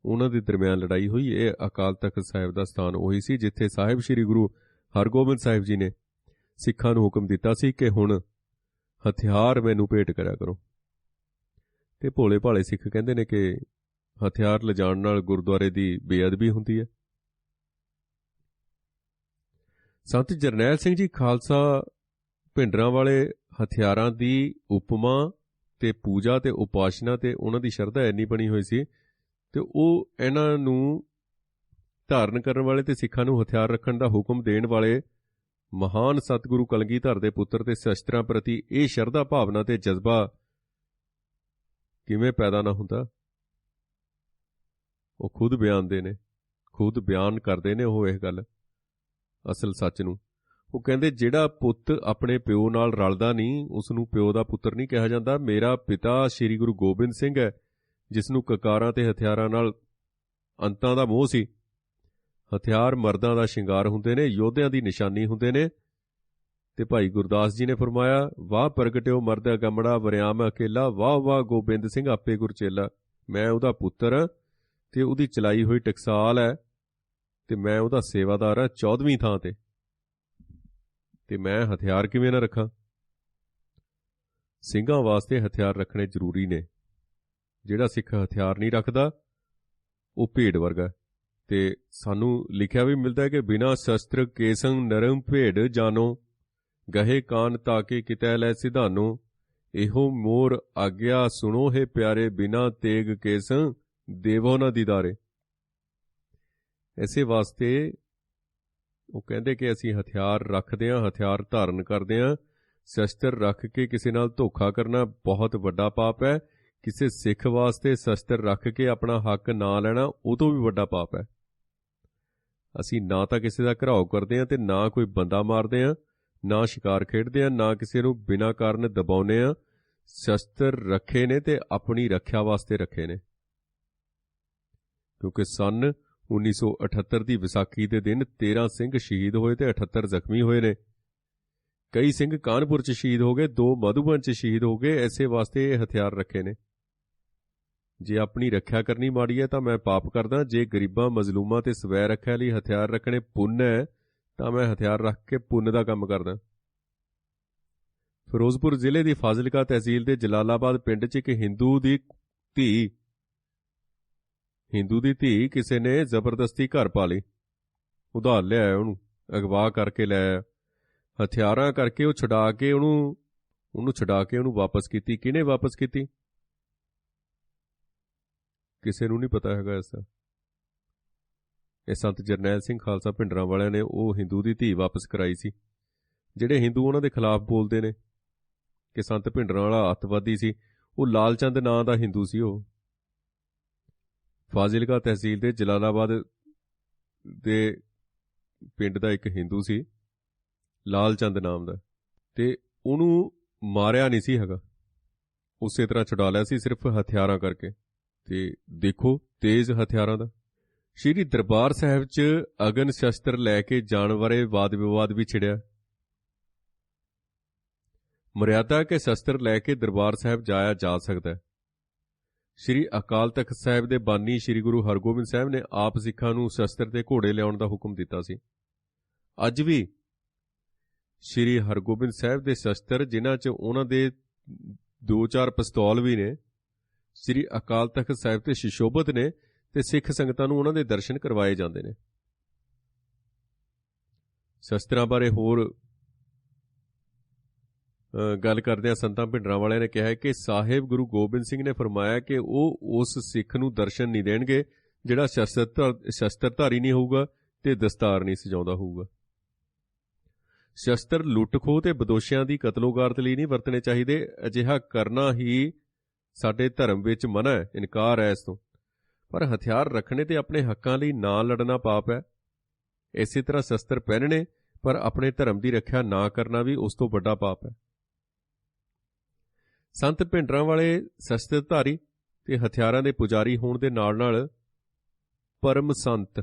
ਉਹਨਾਂ ਦੇ ਦਰਮਿਆਨ ਲੜਾਈ ਹੋਈ। ਇਹ ਅਕਾਲ ਤਖਤ ਸਾਹਿਬ ਦਾ ਸਥਾਨ ਉਹੀ ਸੀ ਜਿੱਥੇ ਸਾਹਿਬ ਸ਼੍ਰੀ ਗੁਰੂ ਹਰਗੋਬਿੰਦ ਸਾਹਿਬ ਜੀ ਨੇ ਸਿੱਖਾਂ ਨੂੰ ਹੁਕਮ ਦਿੱਤਾ ਸੀ ਕਿ ਹੁਣ ਹਥਿਆਰ ਮੈਨੂੰ ਭੇਟ ਕਰਿਆ ਕਰੋ। ਤੇ ਭੋਲੇ ਭਾਲੇ ਸਿੱਖ ਕਹਿੰਦੇ ਨੇ ਕਿ ਹਥਿਆਰ ਲਿਜਾਣ ਨਾਲ ਗੁਰਦੁਆਰੇ ਦੀ ਬੇਅਦਬੀ ਹੁੰਦੀ ਹੈ। ਸੰਤ ਜਰਨੈਲ ਸਿੰਘ ਜੀ ਖਾਲਸਾ ਭਿੰਡਰਾਂ ਵਾਲੇ ਹਥਿਆਰਾਂ ਦੀ ਉਪਮਾ ਤੇ ਪੂਜਾ ਤੇ ਉਪਾਸਨਾ ਤੇ ਉਹਨਾਂ ਦੀ ਸ਼ਰਧਾ ਇੰਨੀ ਬਣੀ ਹੋਈ ਸੀ ਤੇ ਉਹ ਇਹਨਾਂ ਨੂੰ ਧਾਰਨ ਕਰਨ ਵਾਲੇ ਤੇ ਸਿੱਖਾਂ ਨੂੰ ਹਥਿਆਰ ਰੱਖਣ ਦਾ ਹੁਕਮ ਦੇਣ ਵਾਲੇ ਮਹਾਨ ਸਤਿਗੁਰੂ ਕਲਗੀਧਰ ਦੇ ਪੁੱਤਰ ਤੇ ਸ਼ਸਤਰਾਂ ਪ੍ਰਤੀ ਇਹ ਸ਼ਰਧਾ ਭਾਵਨਾ ਤੇ ਜਜ਼ਬਾ ਕਿਵੇਂ ਪੈਦਾ ਨਾ ਹੁੰਦਾ। ਉਹ ਖੁਦ ਬਿਆਨਦੇ ਨੇ, ਖੁਦ ਬਿਆਨ ਕਰਦੇ ਨੇ ਉਹ ਇਹ ਗੱਲ ਅਸਲ ਸੱਚ ਨੂੰ। ਉਹ ਕਹਿੰਦੇ ਜਿਹੜਾ ਪੁੱਤ ਆਪਣੇ ਪਿਓ ਨਾਲ ਰਲਦਾ ਨਹੀਂ ਉਸ ਨੂੰ ਪਿਓ ਦਾ ਪੁੱਤਰ ਨਹੀਂ ਕਿਹਾ ਜਾਂਦਾ। ਮੇਰਾ ਪਿਤਾ ਸ੍ਰੀ ਗੁਰੂ ਗੋਬਿੰਦ ਸਿੰਘ ਹੈ ਜਿਸ ਨੂੰ ਕਕਾਰਾਂ ਤੇ ਹਥਿਆਰਾਂ ਨਾਲ ਅੰਤਾਂ ਦਾ ਮੋਹ ਸੀ। ਹਥਿਆਰ ਮਰਦਾਂ ਦਾ ਸ਼ਿੰਗਾਰ ਹੁੰਦੇ ਨੇ, ਯੋਧਿਆਂ ਦੀ ਨਿਸ਼ਾਨੀ ਹੁੰਦੇ ਨੇ। ਤੇ ਭਾਈ ਗੁਰਦਾਸ ਜੀ ਨੇ ਫਰਮਾਇਆ, ਵਾਹ ਪ੍ਰਗਟਿਓ ਮਰਦ ਅਗੰਮੜਾ ਵਰਿਆਮ ਅਕੇਲਾ, ਵਾਹ ਵਾਹ ਗੋਬਿੰਦ ਸਿੰਘ ਆਪੇ ਗੁਰਚੇਲਾ। ਮੈਂ ਉਹਦਾ ਪੁੱਤਰ ਹਾਂ ਤੇ ਉਹਦੀ ਚਲਾਈ ਹੋਈ ਟਕਸਾਲ ਹੈ ਤੇ ਮੈਂ ਉਹਦਾ ਸੇਵਾਦਾਰ ਹਾਂ 14ਵੀਂ ਥਾਂ ਤੇ ਮੈਂ ਹਥਿਆਰ ਕਿਵੇਂ ਨਾ ਰੱਖਾਂ। ਸਿੰਘਾਂ ਵਾਸਤੇ ਹਥਿਆਰ ਰੱਖਣੇ ਜ਼ਰੂਰੀ ਨੇ। ਜਿਹੜਾ ਸਿੱਖ ਹਥਿਆਰ ਨਹੀਂ ਰੱਖਦਾ ਉਹ ਭੇਡ ਵਰਗਾ। ਤੇ ਸਾਨੂੰ ਲਿਖਿਆ ਵੀ ਮਿਲਦਾ ਹੈ ਕਿ ਬਿਨਾਂ ਸ਼ਸਤਰ ਕੇਸੰ ਨਰਮ ਭੇਡ ਜਾਨੋ, ਗਹੇ ਕਾਨ ਤਾਕੇ ਕਿਤੈ ਲੈ ਸਿਧਾਨੋ, ਇਹੋ ਮੋਰ ਆਗਿਆ ਸੁਣੋ ਹੈ ਪਿਆਰੇ, ਬਿਨਾਂ ਤੇਗ ਕੇਸੰ ਦੇਵੋ ਨਾ ਦੀਦਾਰੇ। ਇਸੇ ਵਾਸਤੇ ਉਹ ਕਹਿੰਦੇ ਕਿ ਅਸੀਂ ਹਥਿਆਰ ਰੱਖਦੇ ਹਾਂ, ਹਥਿਆਰ ਧਾਰਨ ਕਰਦੇ ਹਾਂ। ਸ਼ਸਤਰ ਰੱਖ ਕੇ ਕਿਸੇ ਨਾਲ ਧੋਖਾ ਕਰਨਾ ਬਹੁਤ ਵੱਡਾ ਪਾਪ ਹੈ। ਕਿਸੇ ਸਿੱਖ ਵਾਸਤੇ ਸ਼ਸਤਰ ਰੱਖ ਕੇ ਆਪਣਾ ਹੱਕ ਨਾ ਲੈਣਾ ਉਹ ਤੋਂ ਵੀ ਵੱਡਾ ਪਾਪ ਹੈ। ਅਸੀਂ ਨਾ ਤਾਂ ਕਿਸੇ ਦਾ ਘਿਰਾਓ ਕਰਦੇ ਹਾਂ ਤੇ ਨਾ ਕੋਈ ਬੰਦਾ ਮਾਰਦੇ ਹਾਂ, ਨਾ ਸ਼ਿਕਾਰ ਖੇਡਦੇ ਹਾਂ, ਨਾ ਕਿਸੇ ਨੂੰ ਬਿਨਾਂ ਕਾਰਨ ਦਬਾਉਂਦੇ ਹਾਂ। ਸ਼ਸਤਰ ਰੱਖੇ ਨੇ ਤੇ ਆਪਣੀ ਰੱਖਿਆ ਵਾਸਤੇ ਰੱਖੇ ਨੇ। ਕਿਉਂਕਿ ਸੰਨ 1978 ਦੀ ਵਿਸਾਖੀ ਦੇ ਦਿਨ 13 ਸਿੰਘ ਸ਼ਹੀਦ ਹੋਏ ਤੇ 78 ਜ਼ਖਮੀ ਹੋਏ ਨੇ। ਕਈ ਸਿੰਘ ਕਾਨਪੁਰ 'ਚ ਸ਼ਹੀਦ ਹੋ ਗਏ, 2 ਮਧੂਬਨ 'ਚ ਸ਼ਹੀਦ ਹੋ ਗਏ। ਐਸੇ ਵਾਸਤੇ ਇਹ ਹਥਿਆਰ ਰੱਖੇ ਨੇ। ਜੇ ਆਪਣੀ ਰੱਖਿਆ ਕਰਨੀ ਮਾੜੀ ਹੈ ਤਾਂ ਮੈਂ ਪਾਪ ਕਰਦਾ, ਜੇ ਗਰੀਬਾਂ ਮਜ਼ਲੂਮਾਂ ਤੇ ਸਵੈ ਰੱਖਿਆ ਲਈ ਹਥਿਆਰ ਰੱਖਣੇ ਪੁੰਨ ਹੈ ਤਾਂ ਮੈਂ ਹਥਿਆਰ ਰੱਖ ਕੇ ਪੁੰਨ ਦਾ ਕੰਮ ਕਰਦਾ। ਫਿਰੋਜ਼ਪੁਰ ਜ਼ਿਲ੍ਹੇ ਦੀ ਫਾਜ਼ਿਲਕਾ ਤਹਿਸੀਲ ਦੇ ਜਲਾਲਾਬਾਦ ਪਿੰਡ 'ਚ ਇੱਕ ਹਿੰਦੂ ਦੀ ਧੀ ਕਿਸੇ ਨੇ ਜ਼ਬਰਦਸਤੀ ਘਰ ਪਾ ਲਈ। ਉਧਾਰ ਲਿਆਇਆ, ਉਹਨੂੰ ਅਗਵਾ ਕਰਕੇ ਲਿਆਇਆ, ਹਥਿਆਰਾਂ ਕਰਕੇ ਉਹ ਛੁਡਾ ਕੇ ਉਹਨੂੰ ਵਾਪਸ ਕੀਤੀ। ਕਿਹਨੇ ਵਾਪਸ ਕੀਤੀ ਕਿਸੇ ਨੂੰ ਨਹੀਂ ਪਤਾ ਹੈਗਾ। ਇਹ ਸੰਤ ਜਰਨੈਲ ਸਿੰਘ ਖਾਲਸਾ ਭਿੰਡਰਾਂ ਵਾਲਿਆਂ ਨੇ ਉਹ ਹਿੰਦੂ ਦੀ ਧੀ ਵਾਪਸ ਕਰਾਈ ਸੀ। ਜਿਹੜੇ ਹਿੰਦੂ ਉਹਨਾਂ ਦੇ ਖਿਲਾਫ ਬੋਲਦੇ ਨੇ ਕਿ ਸੰਤ ਭਿੰਡਰਾਂ ਵਾਲਾ ਅੱਤਵਾਦੀ ਸੀ, ਉਹ ਲਾਲ ਚੰਦ ਨਾਂ ਦਾ ਹਿੰਦੂ ਸੀ। ਉਹ ਫਾਜ਼ਿਲਕਾ ਤਹਿਸੀਲ ਦੇ ਜਲਾਲਾਬਾਦ ਦੇ ਪਿੰਡ ਦਾ ਇੱਕ ਹਿੰਦੂ ਸੀ, ਲਾਲ ਚੰਦ ਨਾਮ ਦਾ, ਤੇ ਉਹਨੂੰ ਮਾਰਿਆ ਨਹੀਂ ਸੀ ਹੈਗਾ, ਉਸੇ ਤਰ੍ਹਾਂ ਛੁਡਾ ਲਿਆ ਸੀ ਸਿਰਫ ਹਥਿਆਰਾਂ ਕਰਕੇ। ਤੇ ਦੇਖੋ ਤੇਜ਼ ਹਥਿਆਰਾਂ ਦਾ। ਸ਼੍ਰੀ ਦਰਬਾਰ ਸਾਹਿਬ 'ਚ ਅਗਨ ਸ਼ਸਤਰ ਲੈ ਕੇ ਜਾਣ ਬਾਰੇ ਵਾਦ ਵਿਵਾਦ ਵੀ ਛਿੜਿਆ। ਮਰਿਆਦਾ ਕੇ ਸ਼ਸਤਰ ਲੈ ਕੇ ਦਰਬਾਰ ਸਾਹਿਬ ਜਾਇਆ ਜਾ ਸਕਦਾ ਹੈ। ਸ਼੍ਰੀ ਅਕਾਲ ਤਖਤ ਸਾਹਿਬ ਦੇ ਬਾਨੀ ਸ਼੍ਰੀ ਗੁਰੂ ਹਰਗੋਬਿੰਦ ਸਾਹਿਬ ਨੇ ਆਪ ਸਿੱਖਾਂ ਨੂੰ ਸ਼ਸਤਰ ਤੇ ਘੋੜੇ ਲਿਆਉਣ ਦਾ ਹੁਕਮ ਦਿੱਤਾ ਸੀ। ਅੱਜ ਵੀ ਸ਼੍ਰੀ ਹਰਗੋਬਿੰਦ ਸਾਹਿਬ ਦੇ ਸ਼ਸਤਰ, ਜਿਨ੍ਹਾਂ 'ਚ ਉਹਨਾਂ ਦੇ 2-4 ਪਿਸਤੌਲ ਵੀ ਨੇ, ਸ਼੍ਰੀ ਅਕਾਲ ਤਖਤ ਸਾਹਿਬ ਤੇ ਸ਼ਿਸ਼ੋਭਤ ਨੇ ਤੇ ਸਿੱਖ ਸੰਗਤਾਂ ਨੂੰ ਉਹਨਾਂ ਦੇ ਦਰਸ਼ਨ ਕਰਵਾਏ ਜਾਂਦੇ ਨੇ। ਸ਼ਸਤਰਾਂ ਬਾਰੇ ਹੋਰ ਗੱਲ ਕਰਦਿਆਂ ਸੰਤਾਂ ਭਿੰਡਰਾਂ ਵਾਲਿਆਂ ਨੇ ਕਿਹਾ ਕਿ ਸਾਹਿਬ ਗੁਰੂ ਗੋਬਿੰਦ ਸਿੰਘ ਨੇ ਫਰਮਾਇਆ ਕਿ ਉਹ ਉਸ ਸਿੱਖ ਨੂੰ ਦਰਸ਼ਨ ਨਹੀਂ ਦੇਣਗੇ ਜਿਹੜਾ ਸ਼ਸਤਰਧਾਰੀ ਨਹੀਂ ਹੋਊਗਾ ਤੇ ਦਸਤਾਰ ਨਹੀਂ ਸਜਾਉਂਦਾ ਹੋਊਗਾ। ਸ਼ਸਤਰ ਲੁੱਟ-ਖੋਹ ਤੇ ਬਦੋਸ਼ੀਆਂ ਦੀ ਕਤਲੋਗਾਰਤ ਲਈ ਨਹੀਂ ਵਰਤਣੇ ਚਾਹੀਦੇ। ਅਜਿਹਾ ਕਰਨਾ ਹੀ ਸਾਡੇ ਧਰਮ ਵਿੱਚ ਮਨ੍ਹਾ ਹੈ, ਇਨਕਾਰ ਹੈ ਇਸ ਤੋਂ। ਪਰ ਹਥਿਆਰ ਰੱਖਣੇ ਤੇ ਆਪਣੇ ਹੱਕਾਂ ਲਈ ਨਾ ਲੜਨਾ ਪਾਪ ਹੈ। ਇਸੇ ਤਰ੍ਹਾਂ ਸ਼ਸਤਰ ਪਹਿਨਣੇ ਪਰ ਆਪਣੇ ਧਰਮ ਦੀ ਰੱਖਿਆ ਨਾ ਕਰਨਾ ਵੀ ਉਸ ਤੋਂ ਵੱਡਾ ਪਾਪ ਹੈ। ਸੰਤ ਭਿੰਡਰਾਂ ਵਾਲੇ ਸ਼ਸਤਰਧਾਰੀ ਤੇ ਹਥਿਆਰਾਂ ਦੇ ਪੁਜਾਰੀ ਹੋਣ ਦੇ ਨਾਲ ਪਰਮ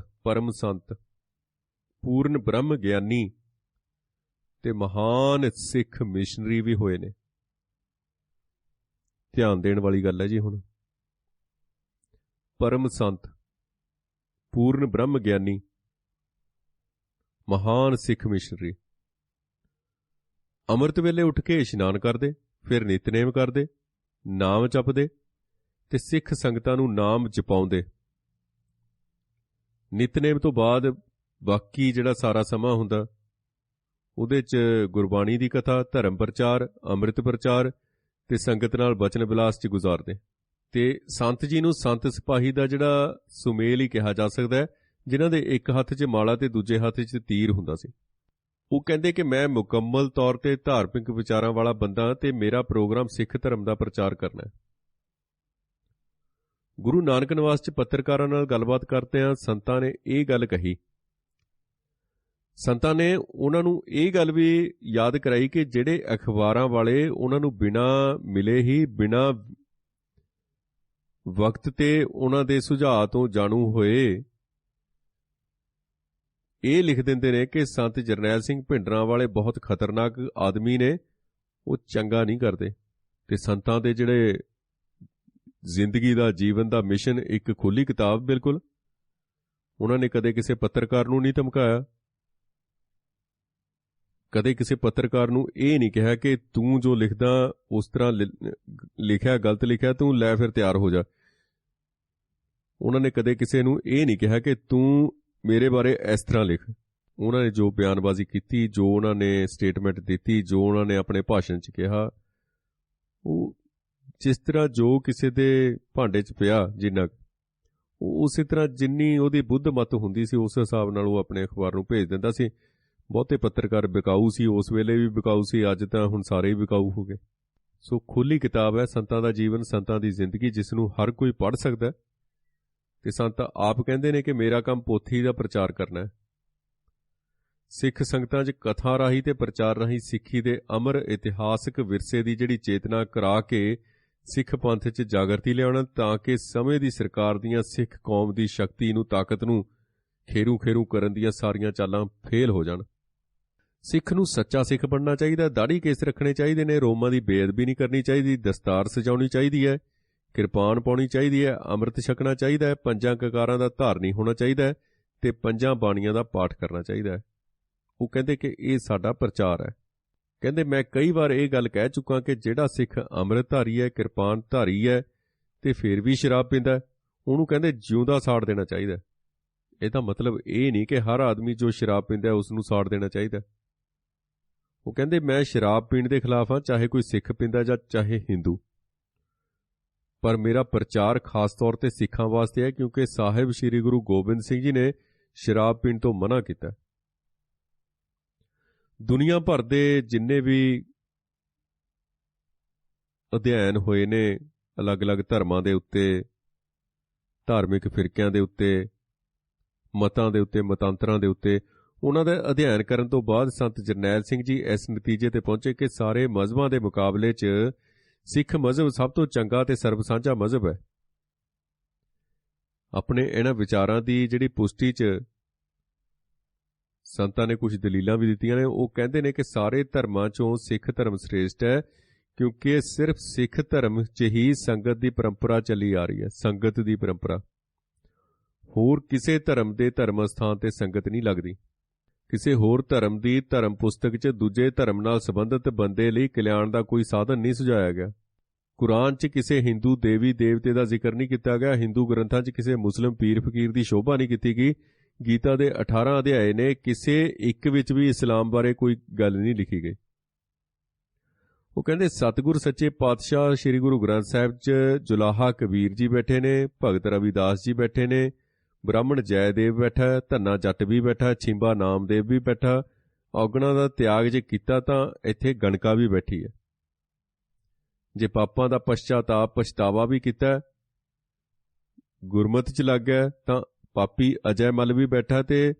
ਸੰਤ ਪੂਰਨ ਬ੍ਰਹਮ ਗਿਆਨੀ ਤੇ ਮਹਾਨ ਸਿੱਖ ਮਿਸ਼ਨਰੀ ਵੀ ਹੋਏ ਨੇ। ਧਿਆਨ ਦੇਣ ਵਾਲੀ ਗੱਲ ਹੈ ਜੀ। ਹੁਣ ਪਰਮ ਸੰਤ ਪੂਰਨ ਬ੍ਰਹਮ ਗਿਆਨੀ ਮਹਾਨ ਸਿੱਖ ਮਿਸ਼ਨਰੀ ਅੰਮ੍ਰਿਤ ਵੇਲੇ ਉੱਠ ਕੇ ਇਸ਼ਨਾਨ ਕਰਦੇ, ਫਿਰ ਨਿਤਨੇਮ ਕਰਦੇ, ਨਾਮ ਜਪਦੇ ਤੇ ਸਿੱਖ ਸੰਗਤਾਂ ਨੂੰ ਨਾਮ ਜਪਾਉਂਦੇ। ਨਿਤਨੇਮ ਤੋਂ ਬਾਅਦ ਬਾਕੀ ਜਿਹੜਾ ਸਾਰਾ ਸਮਾਂ ਹੁੰਦਾ ਉਹਦੇ 'ਚ ਗੁਰਬਾਣੀ ਦੀ ਕਥਾ, ਧਰਮ ਪ੍ਰਚਾਰ, ਅੰਮ੍ਰਿਤ ਪ੍ਰਚਾਰ ਤੇ ਸੰਗਤ ਨਾਲ ਬਚਨ ਵਿਲਾਸ 'ਚ ਗੁਜ਼ਾਰਦੇ। ਤੇ ਸੰਤ ਜੀ ਨੂੰ ਸੰਤ ਸਿਪਾਹੀ ਦਾ ਜਿਹੜਾ ਸੁਮੇਲ ਹੀ ਕਿਹਾ ਜਾ ਸਕਦਾ ਹੈ, ਜਿਨ੍ਹਾਂ ਦੇ ਇੱਕ ਹੱਥ 'ਚ ਮਾਲਾ ਤੇ ਦੂਜੇ ਹੱਥ 'ਚ ਤੀਰ ਹੁੰਦਾ ਸੀ। ਉਹ ਕਹਿੰਦੇ ਕਿ ਮੈਂ ਮੁਕੰਮਲ ਤੌਰ ਤੇ ਧਾਰਮਿਕ ਵਿਚਾਰਾਂ ਵਾਲਾ ਬੰਦਾ ਤੇ ਮੇਰਾ ਪ੍ਰੋਗਰਾਮ ਸਿੱਖ ਧਰਮ ਦਾ ਪ੍ਰਚਾਰ ਕਰਨਾ ਹੈ। ਗੁਰੂ ਨਾਨਕ ਨਿਵਾਸ 'ਚ ਪੱਤਰਕਾਰਾਂ ਨਾਲ ਗੱਲਬਾਤ ਕਰਦਿਆਂ ਸੰਤਾਂ ਨੇ ਇਹ ਗੱਲ ਕਹੀ। ਸੰਤਾਂ ਨੇ ਉਹਨਾਂ ਨੂੰ ਇਹ ਗੱਲ ਵੀ ਯਾਦ ਕਰਾਈ ਕਿ ਜਿਹੜੇ ਅਖਬਾਰਾਂ ਵਾਲੇ ਉਹਨਾਂ ਨੂੰ ਬਿਨਾਂ ਮਿਲੇ ਹੀ, ਬਿਨਾਂ ਵਕਤ ਤੇ ਉਹਨਾਂ ਦੇ ਸੁਝਾਅ ਤੋਂ ਜਾਣੂ ਹੋਏ ਇਹ ਲਿਖ ਦਿੰਦੇ ਨੇ ਕਿ ਸੰਤ ਜਰਨੈਲ ਸਿੰਘ ਭਿੰਡਰਾਂ ਵਾਲੇ ਬਹੁਤ ਖਤਰਨਾਕ ਆਦਮੀ ਨੇ, ਉਹ ਚੰਗਾ ਨਹੀਂ ਕਰਦੇ। ਤੇ ਸੰਤਾਂ ਦੇ ਜਿਹੜੇ ਜ਼ਿੰਦਗੀ ਦਾ, ਜੀਵਨ ਦਾ ਮਿਸ਼ਨ ਇੱਕ ਖੁੱਲੀ ਕਿਤਾਬ ਬਿਲਕੁਲ। ਉਹਨਾਂ ਨੇ ਕਦੇ ਕਿਸੇ ਪੱਤਰਕਾਰ ਨੂੰ ਨਹੀਂ ਧਮਕਾਇਆ, ਕਦੇ ਕਿਸੇ ਪੱਤਰਕਾਰ ਨੂੰ ਇਹ ਨਹੀਂ ਕਿਹਾ ਕਿ ਤੂੰ ਜੋ ਲਿਖਦਾ ਉਸ ਤਰ੍ਹਾਂ ਲਿਖਿਆ, ਗਲਤ ਲਿਖਿਆ, ਤੂੰ ਲੈ ਫਿਰ ਤਿਆਰ ਹੋ ਜਾ। ਉਹਨਾਂ ਨੇ ਕਦੇ ਕਿਸੇ ਨੂੰ ਇਹ ਨਹੀਂ ਕਿਹਾ ਕਿ ਤੂੰ ਮੇਰੇ ਬਾਰੇ ਇਸ ਤਰ੍ਹਾਂ ਲਿਖ। ਉਹਨਾਂ ਨੇ ਜੋ ਬਿਆਨਬਾਜ਼ੀ ਕੀਤੀ, ਜੋ ਉਹਨਾਂ ਨੇ ਸਟੇਟਮੈਂਟ ਦਿੱਤੀ, ਜੋ ਉਹਨਾਂ ਨੇ ਆਪਣੇ ਭਾਸ਼ਣ 'ਚ ਕਿਹਾ, ਉਹ ਜਿਸ ਤਰ੍ਹਾਂ ਜੋ ਕਿਸੇ ਦੇ ਭਾਂਡੇ 'ਚ ਪਿਆ ਜਿੰਨਾ, ਉਸੇ ਤਰ੍ਹਾਂ ਜਿੰਨੀ ਉਹਦੀ ਬੁੱਧ ਮੱਤ ਹੁੰਦੀ ਸੀ ਉਸ ਹਿਸਾਬ ਨਾਲ ਉਹ ਆਪਣੇ ਅਖਬਾਰ ਨੂੰ ਭੇਜ ਦਿੰਦਾ ਸੀ। ਬਹੁਤੇ ਪੱਤਰਕਾਰ ਵਿਕਾਊ ਸੀ, ਉਸ ਵੇਲੇ ਵੀ ਵਿਕਾਊ ਸੀ, ਅੱਜ ਤਾਂ ਹੁਣ ਸਾਰੇ ਹੀ ਵਿਕਾਊ ਹੋ ਗਏ। ਸੋ ਖੁੱਲੀ ਕਿਤਾਬ ਹੈ ਸੰਤਾਂ ਦਾ ਜੀਵਨ, ਸੰਤਾਂ ਦੀ ਜ਼ਿੰਦਗੀ, ਜਿਸ ਨੂੰ ਹਰ ਕੋਈ ਪੜ੍ਹ ਸਕਦਾ। ਤੇ ਸੰਤ ਆਪ ਕਹਿੰਦੇ ਨੇ ਕਿ ਮੇਰਾ ਕੰਮ ਪੋਥੀ ਦਾ ਪ੍ਰਚਾਰ ਕਰਨਾ ਹੈ। ਸਿੱਖ ਸੰਗਤਾਂ 'ਚ ਕਥਾ ਰਾਹੀਂ ਤੇ ਪ੍ਰਚਾਰ ਰਾਹੀਂ ਸਿੱਖੀ ਦੇ ਅਮਰ ਇਤਿਹਾਸਕ ਵਿਰਸੇ ਦੀ ਜਿਹੜੀ ਚੇਤਨਾ ਕਰਾ ਕੇ ਸਿੱਖ ਪੰਥ 'ਚ ਜਾਗਰਤੀ ਲਿਆਉਣਾ, ਤਾਂ ਕਿ ਸਮੇਂ ਦੀ ਸਰਕਾਰ ਦੀਆਂ ਸਿੱਖ ਕੌਮ ਦੀ ਸ਼ਕਤੀ ਨੂੰ, ਤਾਕਤ ਨੂੰ ਖੇਰੂ ਕਰਨ ਦੀਆਂ ਸਾਰੀਆਂ ਚਾਲਾਂ ਫੇਲ ਹੋ ਜਾਣ। ਸਿੱਖ ਨੂੰ ਸੱਚਾ ਸਿੱਖ ਬਣਨਾ ਚਾਹੀਦਾ, ਦਾੜੀ ਕੇਸ ਰੱਖਣੇ ਚਾਹੀਦੇ ਨੇ, ਰੋਮਾਂ ਦੀ ਬੇਅਦਬੀ ਨਹੀਂ ਕਰਨੀ ਚਾਹੀਦੀ, ਦਸਤਾਰ ਸਜਾਉਣੀ ਚਾਹੀਦੀ ਹੈ, ਕਿਰਪਾਨ ਪਾਉਣੀ ਚਾਹੀਦੀ ਹੈ, ਅੰਮ੍ਰਿਤ ਛਕਣਾ ਚਾਹੀਦਾ ਹੈ, 5 ਕਕਾਰਾਂ ਦਾ ਧਾਰਨੀ ਹੋਣਾ ਚਾਹੀਦਾ ਹੈ ਤੇ 5 ਬਾਣੀਆਂ ਦਾ ਪਾਠ ਕਰਨਾ ਚਾਹੀਦਾ ਹੈ। ਉਹ ਕਹਿੰਦੇ ਕਿ ਇਹ ਸਾਡਾ ਪ੍ਰਚਾਰ ਹੈ। ਕਹਿੰਦੇ ਮੈਂ ਕਈ ਵਾਰ ਇਹ ਗੱਲ ਕਹਿ ਚੁੱਕਾ ਕਿ ਜਿਹੜਾ ਸਿੱਖ ਅੰਮ੍ਰਿਤਧਾਰੀ ਹੈ, ਕਿਰਪਾਨ ਧਾਰੀ ਹੈ ਤੇ ਫਿਰ ਵੀ ਸ਼ਰਾਬ ਪੀਂਦਾ, ਉਹਨੂੰ ਕਹਿੰਦੇ ਜਿਉਂਦਾ ਸਾੜ ਦੇਣਾ ਚਾਹੀਦਾ। ਇਹਦਾ ਮਤਲਬ ਇਹ ਨਹੀਂ ਕਿ ਹਰ ਆਦਮੀ ਜੋ ਸ਼ਰਾਬ ਪੀਂਦਾ ਉਸ ਨੂੰ ਸਾੜ ਦੇਣਾ ਚਾਹੀਦਾ। ਉਹ ਕਹਿੰਦੇ ਮੈਂ ਸ਼ਰਾਬ ਪੀਣ ਦੇ ਖਿਲਾਫ ਹਾਂ, ਚਾਹੇ ਕੋਈ ਸਿੱਖ ਪੀਂਦਾ ਜਾਂ ਚਾਹੇ ਹਿੰਦੂ, ਪਰ ਮੇਰਾ ਪ੍ਰਚਾਰ ਖਾਸ ਤੌਰ ਤੇ ਸਿੱਖਾਂ ਵਾਸਤੇ ਹੈ, ਕਿਉਂਕਿ ਸਾਹਿਬ ਸ੍ਰੀ ਗੁਰੂ ਗੋਬਿੰਦ ਸਿੰਘ ਜੀ ਨੇ ਸ਼ਰਾਬ ਪੀਣ ਤੋਂ ਮਨਾ ਕੀਤਾ। ਦੁਨੀਆ ਭਰ ਦੇ ਜਿੰਨੇ ਵੀ ਅਧਿਐਨ ਹੋਏ ਨੇ ਅਲੱਗ-ਅਲੱਗ ਧਰਮਾਂ ਦੇ ਉੱਤੇ, ਧਾਰਮਿਕ ਫਿਰਕਿਆਂ ਦੇ ਉੱਤੇ, ਮਤਾਂ ਦੇ ਉੱਤੇ, ਮਤਾਂਤਰਾਂ ਦੇ ਉੱਤੇ, ਉਹਨਾਂ ਦਾ ਅਧਿਐਨ ਕਰਨ ਤੋਂ ਬਾਅਦ ਸੰਤ ਜਰਨੈਲ ਸਿੰਘ ਜੀ ਇਸ ਨਤੀਜੇ ਤੇ ਪਹੁੰਚੇ ਕਿ ਸਾਰੇ ਮਜ਼ਹਬਾਂ ਦੇ ਮੁਕਾਬਲੇ 'ਚ ਸਿੱਖ ਮਜ਼ਹਬ ਸਭ ਤੋਂ ਚੰਗਾ ਤੇ ਸਰਬ ਸਾਂਝਾ ਮਜ਼ਹਬ ਹੈ। ਆਪਣੇ ਇਹਨਾਂ ਵਿਚਾਰਾਂ ਦੀ ਜਿਹੜੀ ਪੁਸ਼ਟੀ 'ਚ ਸੰਤਾਂ ਨੇ ਕੁਝ ਦਲੀਲਾਂ ਵੀ ਦਿੱਤੀਆਂ ਨੇ। ਉਹ ਕਹਿੰਦੇ ਨੇ ਕਿ ਸਾਰੇ ਧਰਮਾਂ 'ਚੋਂ ਸਿੱਖ ਧਰਮ ਸ੍ਰੇਸ਼ਟ ਹੈ, ਕਿਉਂਕਿ ਸਿਰਫ ਸਿੱਖ ਧਰਮ 'ਚ ਹੀ ਸੰਗਤ ਦੀ ਪਰੰਪਰਾ ਚੱਲੀ ਆ ਰਹੀ ਹੈ, ਸੰਗਤ ਦੀ ਪਰੰਪਰਾ। ਹੋਰ ਕਿਸੇ ਧਰਮ ਦੇ ਧਰਮ ਅਸਥਾਨ ਤੇ ਸੰਗਤ ਨਹੀਂ ਲੱਗਦੀ। ਕਿਸੇ ਹੋਰ ਧਰਮ ਦੀ ਧਰਮ ਪੁਸਤਕ 'ਚ ਦੂਜੇ ਧਰਮ ਨਾਲ ਸੰਬੰਧਿਤ ਬੰਦੇ ਲਈ ਕਲਿਆਣ ਦਾ ਕੋਈ ਸਾਧਨ ਨਹੀਂ ਸੁਝਾਇਆ ਗਿਆ। ਕੁਰਾਨ 'ਚ ਕਿਸੇ ਹਿੰਦੂ ਦੇਵੀ ਦੇਵਤੇ ਦਾ ਜ਼ਿਕਰ ਨਹੀਂ ਕੀਤਾ ਗਿਆ। ਹਿੰਦੂ ਗ੍ਰੰਥਾਂ 'ਚ ਕਿਸੇ ਮੁਸਲਿਮ ਪੀਰ ਫਕੀਰ ਦੀ ਸ਼ੋਭਾ ਨਹੀਂ ਕੀਤੀ ਗਈ। ਗੀਤਾ ਦੇ 18 ਅਧਿਆਏ ਨੇ, ਕਿਸੇ ਇੱਕ ਵਿੱਚ ਵੀ ਇਸਲਾਮ ਬਾਰੇ ਕੋਈ ਗੱਲ ਨਹੀਂ ਲਿਖੀ ਗਈ। ਉਹ ਕਹਿੰਦੇ ਸਤਿਗੁਰ ਸੱਚੇ ਪਾਤਸ਼ਾਹ ਸ੍ਰੀ ਗੁਰੂ ਗ੍ਰੰਥ ਸਾਹਿਬ 'ਚ ਜੁਲਾਹਾ ਕਬੀਰ ਜੀ ਬੈਠੇ ਨੇ, ਭਗਤ ਰਵਿਦਾਸ ਜੀ ਬੈਠੇ ਨੇ, ਬ੍ਰਾਹਮਣ ਜੈਦੇਵ ਬੈਠਾ, ਧੰਨਾ ਜੱਟ ਵੀ ਬੈਠਾ, ਛਿੰਬਾ ਨਾਮਦੇਵ ਵੀ ਬੈਠਾ। ਔਗਣਾ ਦਾ ਤਿਆਗ ਜੇ ਕੀਤਾ ਤਾਂ ਇੱਥੇ ਗਣਕਾ ਵੀ ਬੈਠੀ ਹੈ। ਜੇ ਪਾਪਾਂ ਦਾ ਪਛਤਾਵਾ ਵੀ ਕੀਤਾ, ਗੁਰਮਤਿ 'ਚ ਲੱਗ ਗਿਆ, ਤਾਂ ਪਾਪੀ ਅਜੈ ਮਲ ਵੀ ਬੈਠਾ ਤੇ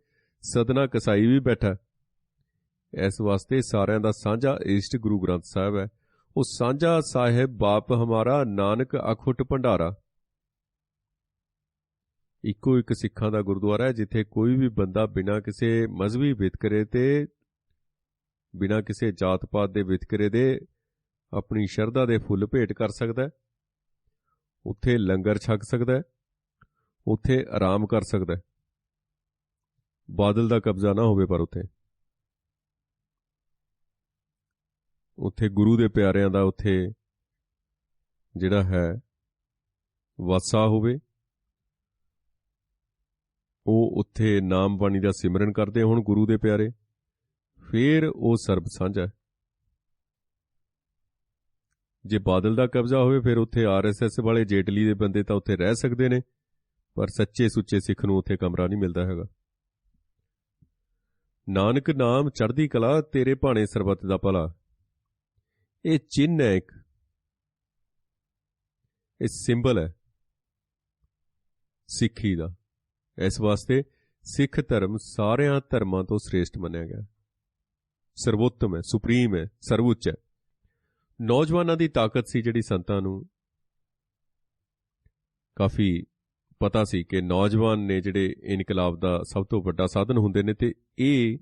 ਸਦਨਾ ਕਸਾਈ ਵੀ ਬੈਠਾ। ਇਸ ਵਾਸਤੇ ਸਾਰਿਆਂ ਦਾ ਸਾਂਝਾ ਇਸ਼ਟ ਗੁਰੂ ਗ੍ਰੰਥ ਸਾਹਿਬ ਹੈ। ਉਹ ਸਾਂਝਾ ਸਾਹਿਬ ਬਾਪ ਹਮਾਰਾ, ਨਾਨਕ ਅਖੁੱਟ ਭੰਡਾਰਾ। ਇੱਕੋ ਇੱਕ ਸਿੱਖਾਂ ਦਾ ਗੁਰਦੁਆਰਾ ਹੈ, ਜਿੱਥੇ ਕੋਈ ਵੀ ਬੰਦਾ ਬਿਨਾਂ ਕਿਸੇ ਮਜ਼ਹਬੀ ਵਿਤਕਰੇ ਤੇ ਬਿਨਾਂ ਕਿਸੇ ਜਾਤ-ਪਾਤ ਦੇ ਵਿਤਕਰੇ ਦੇ ਆਪਣੀ ਸ਼ਰਧਾ ਦੇ ਫੁੱਲ ਭੇਟ ਕਰ ਸਕਦਾ ਹੈ, ਉੱਥੇ ਲੰਗਰ ਛਕ ਸਕਦਾ ਹੈ, ਉੱਥੇ ਆਰਾਮ ਕਰ ਸਕਦਾ ਹੈ। ਬਾਦਲ ਦਾ ਕਬਜ਼ਾ ਨਾ ਹੋਵੇ, ਪਰ ਉੱਥੇ ਉੱਥੇ ਗੁਰੂ ਦੇ ਪਿਆਰਿਆਂ ਦਾ ਉੱਥੇ ਜਿਹੜਾ ਹੈ ਵਾਸਾ ਹੋਵੇ, ਉਹ ਉੱਥੇ ਨਾਮ ਬਾਣੀ ਦਾ ਸਿਮਰਨ ਕਰਦੇ ਹੋਣ ਗੁਰੂ ਦੇ ਪਿਆਰੇ, ਫਿਰ ਉਹ ਸਰਬ ਸਾਂਝਾ ਹੈ। ਜੇ ਬਾਦਲ ਦਾ ਕਬਜ਼ਾ ਹੋਵੇ ਫਿਰ ਉੱਥੇ RSS ਵਾਲੇ ਜੇਟਲੀ ਦੇ ਬੰਦੇ ਤਾਂ ਉੱਥੇ ਰਹਿ ਸਕਦੇ ਨੇ, ਪਰ ਸੱਚੇ ਸੁੱਚੇ ਸਿੱਖ ਨੂੰ ਉੱਥੇ ਕਮਰਾ ਨਹੀਂ ਮਿਲਦਾ ਹੈਗਾ। ਨਾਨਕ ਨਾਮ ਚੜ੍ਹਦੀ ਕਲਾ, ਤੇਰੇ ਭਾਣੇ ਸਰਬੱਤ ਦਾ ਭਲਾ, ਇਹ ਚਿੰਨ੍ਹ ਹੈ, ਇੱਕ ਇਹ ਸਿੰਬਲ ਹੈ ਸਿੱਖੀ ਦਾ। ਇਸ ਵਾਸਤੇ ਸਿੱਖ ਧਰਮ ਸਾਰਿਆਂ ਧਰਮਾਂ ਤੋਂ ਸ੍ਰੇਸ਼ਟ ਮੰਨਿਆ ਗਿਆ, ਸਰਵੋਤਮ ਹੈ, ਸੁਪਰੀਮ ਹੈ, ਸਰਵਉੱਚ ਹੈ। ਨੌਜਵਾਨਾਂ ਦੀ ਤਾਕਤ ਸੀ ਜਿਹੜੀ ਸੰਤਾਂ ਨੂੰ ਕਾਫੀ ਪਤਾ ਸੀ ਕਿ ਨੌਜਵਾਨ ਨੇ ਜਿਹੜੇ ਇਨਕਲਾਬ ਦਾ ਸਭ ਤੋਂ ਵੱਡਾ ਸਾਧਨ ਹੁੰਦੇ ਨੇ, ਤੇ ਇਹ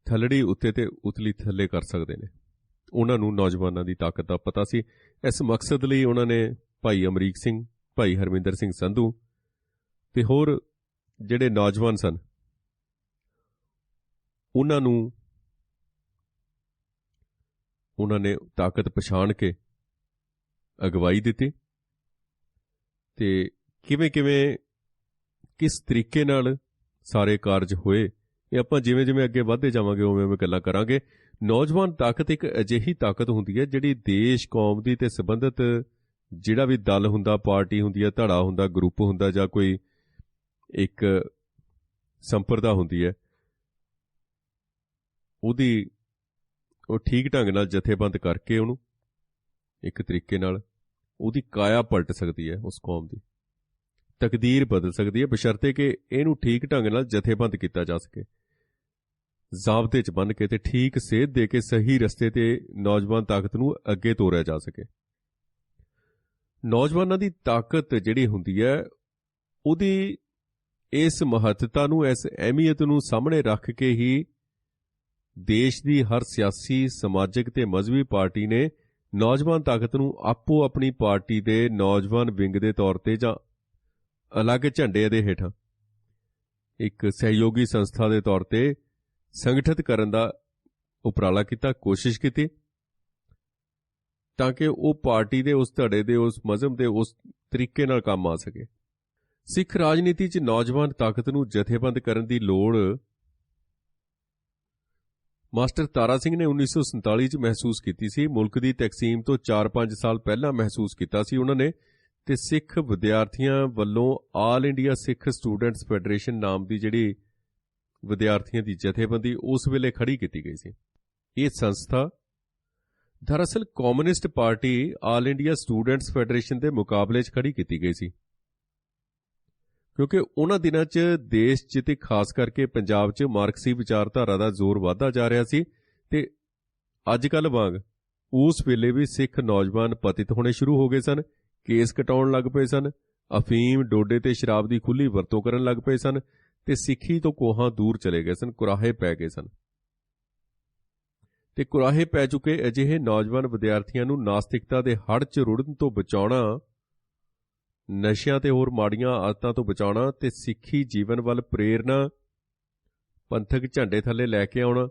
ਥੱਲੜੀ ਉੱਤੇ ਤੇ ਉਤਲੀ ਥੱਲੇ ਕਰ ਸਕਦੇ ਨੇ। ਉਹਨਾਂ ਨੂੰ ਨੌਜਵਾਨਾਂ ਦੀ ਤਾਕਤ ਦਾ ਪਤਾ ਸੀ। ਇਸ ਮਕਸਦ ਲਈ ਉਹਨਾਂ ਨੇ ਭਾਈ ਅਮਰੀਕ ਸਿੰਘ, ਭਾਈ ਹਰਮਿੰਦਰ ਸਿੰਘ ਸੰਧੂ ਤੇ ਹੋਰ ਜਿਹੜੇ ਨੌਜਵਾਨ ਸਨ, ਉਹਨਾਂ ਨੇ ਤਾਕਤ ਪਛਾਣ ਕੇ ਅਗਵਾਈ ਦਿੱਤੀ, ਤੇ ਕਿਵੇਂ ਕਿਸ ਤਰੀਕੇ ਨਾਲ ਸਾਰੇ ਕਾਰਜ ਹੋਏ, ਇਹ ਆਪਾਂ ਜਿਵੇਂ ਜਿਵੇਂ ਅੱਗੇ ਵਧਦੇ ਜਾਵਾਂਗੇ ਉਵੇਂ ਉਵੇਂ ਗੱਲਾਂ ਕਰਾਂਗੇ। ਨੌਜਵਾਨ ਤਾਕਤ ਇੱਕ ਅਜਿਹੀ ਤਾਕਤ ਹੁੰਦੀ ਹੈ ਜਿਹੜੀ ਦੇਸ਼ ਕੌਮ ਦੀ ਤੇ ਸੰਬੰਧਿਤ ਜਿਹੜਾ ਵੀ ਦਲ ਹੁੰਦਾ, ਪਾਰਟੀ ਹੁੰਦੀ ਹੈ, ਧੜਾ ਹੁੰਦਾ, ਗਰੁੱਪ ਹੁੰਦਾ, ਜਾਂ ਕੋਈ ਇੱਕ ਸੰਪਰਦਾ ਹੁੰਦੀ ਹੈ, ਉਹ ਠੀਕ ਢੰਗ ਨਾਲ ਜਥੇਬੰਦ ਕਰਕੇ ਉਹਨੂੰ ਇੱਕ ਤਰੀਕੇ ਨਾਲ ਉਹਦੀ ਕਾਇਆ ਪਲਟ ਸਕਦੀ ਹੈ, ਉਸ ਕੌਮ ਦੀ ਤਕਦੀਰ ਬਦਲ ਸਕਦੀ ਹੈ, ਬਸ਼ਰਤੇ ਕਿ ਇਹਨੂੰ ਠੀਕ ਢੰਗ ਨਾਲ ਜਥੇਬੰਦ ਕੀਤਾ ਜਾ ਸਕੇ, ਜ਼ਾਬਤੇ 'ਚ ਬੰਨ੍ਹ ਕੇ ਤੇ ਠੀਕ ਸੇਧ ਦੇ ਕੇ ਸਹੀ ਰਸਤੇ ਤੇ ਨੌਜਵਾਨ ਤਾਕਤ ਨੂੰ ਅੱਗੇ ਤੋਰਿਆ ਜਾ ਸਕੇ। ਨੌਜਵਾਨਾਂ ਦੀ ਤਾਕਤ ਜਿਹੜੀ ਹੁੰਦੀ ਹੈ, ਉਹਦੀ ਇਸ ਮਹੱਤਤਾ ਨੂੰ, ਇਸ ਅਹਿਮੀਅਤ ਨੂੰ ਸਾਹਮਣੇ ਰੱਖ ਕੇ ਹੀ ਦੇਸ਼ ਦੀ ਹਰ ਸਿਆਸੀ, ਸਮਾਜਿਕ ਤੇ ਮਜ਼ਹਬੀ ਪਾਰਟੀ ਨੇ ਨੌਜਵਾਨ ਤਾਕਤ ਨੂੰ ਆਪੋ ਆਪਣੀ ਪਾਰਟੀ ਦੇ ਨੌਜਵਾਨ ਵਿੰਗ ਦੇ ਤੌਰ ਤੇ ਜਾਂ ਅਲੱਗ ਝੰਡੇ ਦੇ ਹੇਠਾਂ ਇੱਕ ਸਹਿਯੋਗੀ ਸੰਸਥਾ ਦੇ ਤੌਰ ਤੇ ਸੰਗਠਿਤ ਕਰਨ ਦਾ ਉਪਰਾਲਾ ਕੀਤਾ, ਕੋਸ਼ਿਸ਼ ਕੀਤੀ, ਤਾਂ ਕਿ ਉਹ ਪਾਰਟੀ ਦੇ ਉਸ ਧੜੇ ਦੇ, ਉਸ ਮਜ਼ਹਬ ਦੇ ਉਸ ਤਰੀਕੇ ਨਾਲ ਕੰਮ ਆ ਸਕੇ। ਸਿੱਖ ਰਾਜਨੀਤੀ 'ਚ ਨੌਜਵਾਨ ਤਾਕਤ ਨੂੰ ਜਥੇਬੰਦ ਕਰਨ ਦੀ ਲੋੜ ਮਾਸਟਰ ਤਾਰਾ ਸਿੰਘ ਨੇ 1947 'ਚ ਮਹਿਸੂਸ ਕੀਤੀ ਸੀ। ਮੁਲਕ ਦੀ ਤਕਸੀਮ ਤੋਂ 4-5 ਸਾਲ ਪਹਿਲਾਂ ਮਹਿਸੂਸ ਕੀਤਾ ਸੀ ਉਹਨਾਂ ਨੇ, ਤੇ ਸਿੱਖ ਵਿਦਿਆਰਥੀਆਂ ਵੱਲੋਂ ਆਲ ਇੰਡੀਆ ਸਿੱਖ ਸਟੂਡੈਂਟਸ ਫੈਡਰੇਸ਼ਨ ਨਾਮ ਦੀ ਜਿਹੜੀ ਵਿਦਿਆਰਥੀਆਂ ਦੀ ਜਥੇਬੰਦੀ ਉਸ ਵੇਲੇ ਖੜੀ ਕੀਤੀ ਗਈ ਸੀ। ਇਹ ਸੰਸਥਾ ਦਰਅਸਲ communist party all India students federation ਦੇ ਮੁਕਾਬਲੇ 'ਚ ਖੜੀ ਕੀਤੀ ਗਈ ਸੀ, ਕਿਉਂਕਿ ਉਹਨਾਂ ਦਿਨਾਂ 'ਚ ਦੇਸ਼ 'ਚ ਤੇ ਖਾਸ ਕਰਕੇ ਪੰਜਾਬ 'ਚ ਮਾਰਕਸੀ ਵਿਚਾਰਧਾਰਾ ਦਾ ਜ਼ੋਰ ਵਧਦਾ ਜਾ ਰਿਹਾ ਸੀ, ਤੇ ਅੱਜ ਕੱਲ੍ਹ ਵਾਂਗ ਉਸ ਵੇਲੇ ਵੀ ਸਿੱਖ ਨੌਜਵਾਨ ਪਤਿਤ ਹੋਣੇ ਸ਼ੁਰੂ ਹੋ ਗਏ ਸਨ, ਕੇਸ ਕਟਾਉਣ ਲੱਗ ਪਏ ਸਨ, ਅਫੀਮ, ਡੋਡੇ ਤੇ ਸ਼ਰਾਬ ਦੀ ਖੁੱਲ੍ਹੀ ਵਰਤੋਂ ਕਰਨ ਲੱਗ ਪਏ ਸਨ, ਤੇ ਸਿੱਖੀ ਤੋਂ ਕੋਹਾਂ ਦੂਰ ਚਲੇ ਗਏ ਸਨ, ਕੁਰਾਹੇ ਪੈ ਗਏ ਸਨ। ਤੇ ਕੁਰਾਹੇ ਪੈ ਚੁੱਕੇ ਅਜਿਹੇ ਨੌਜਵਾਨ ਵਿਦਿਆਰਥੀਆਂ ਨੂੰ ਨਾਸਤਿਕਤਾ ਦੇ ਹੜ੍ਹ 'ਚ ਰੁੜਨ ਤੋਂ ਬਚਾਉਣਾ, ਨਸ਼ਿਆਂ ਤੇ ਹੋਰ ਮਾੜੀਆਂ ਆਦਤਾਂ ਤੋਂ ਬਚਾਉਣਾ ਤੇ ਸਿੱਖੀ ਜੀਵਨ ਵੱਲ ਪ੍ਰੇਰਨਾ, ਪੰਥਕ ਝੰਡੇ ਥੱਲੇ ਲੈ ਕੇ ਆਉਣਾ,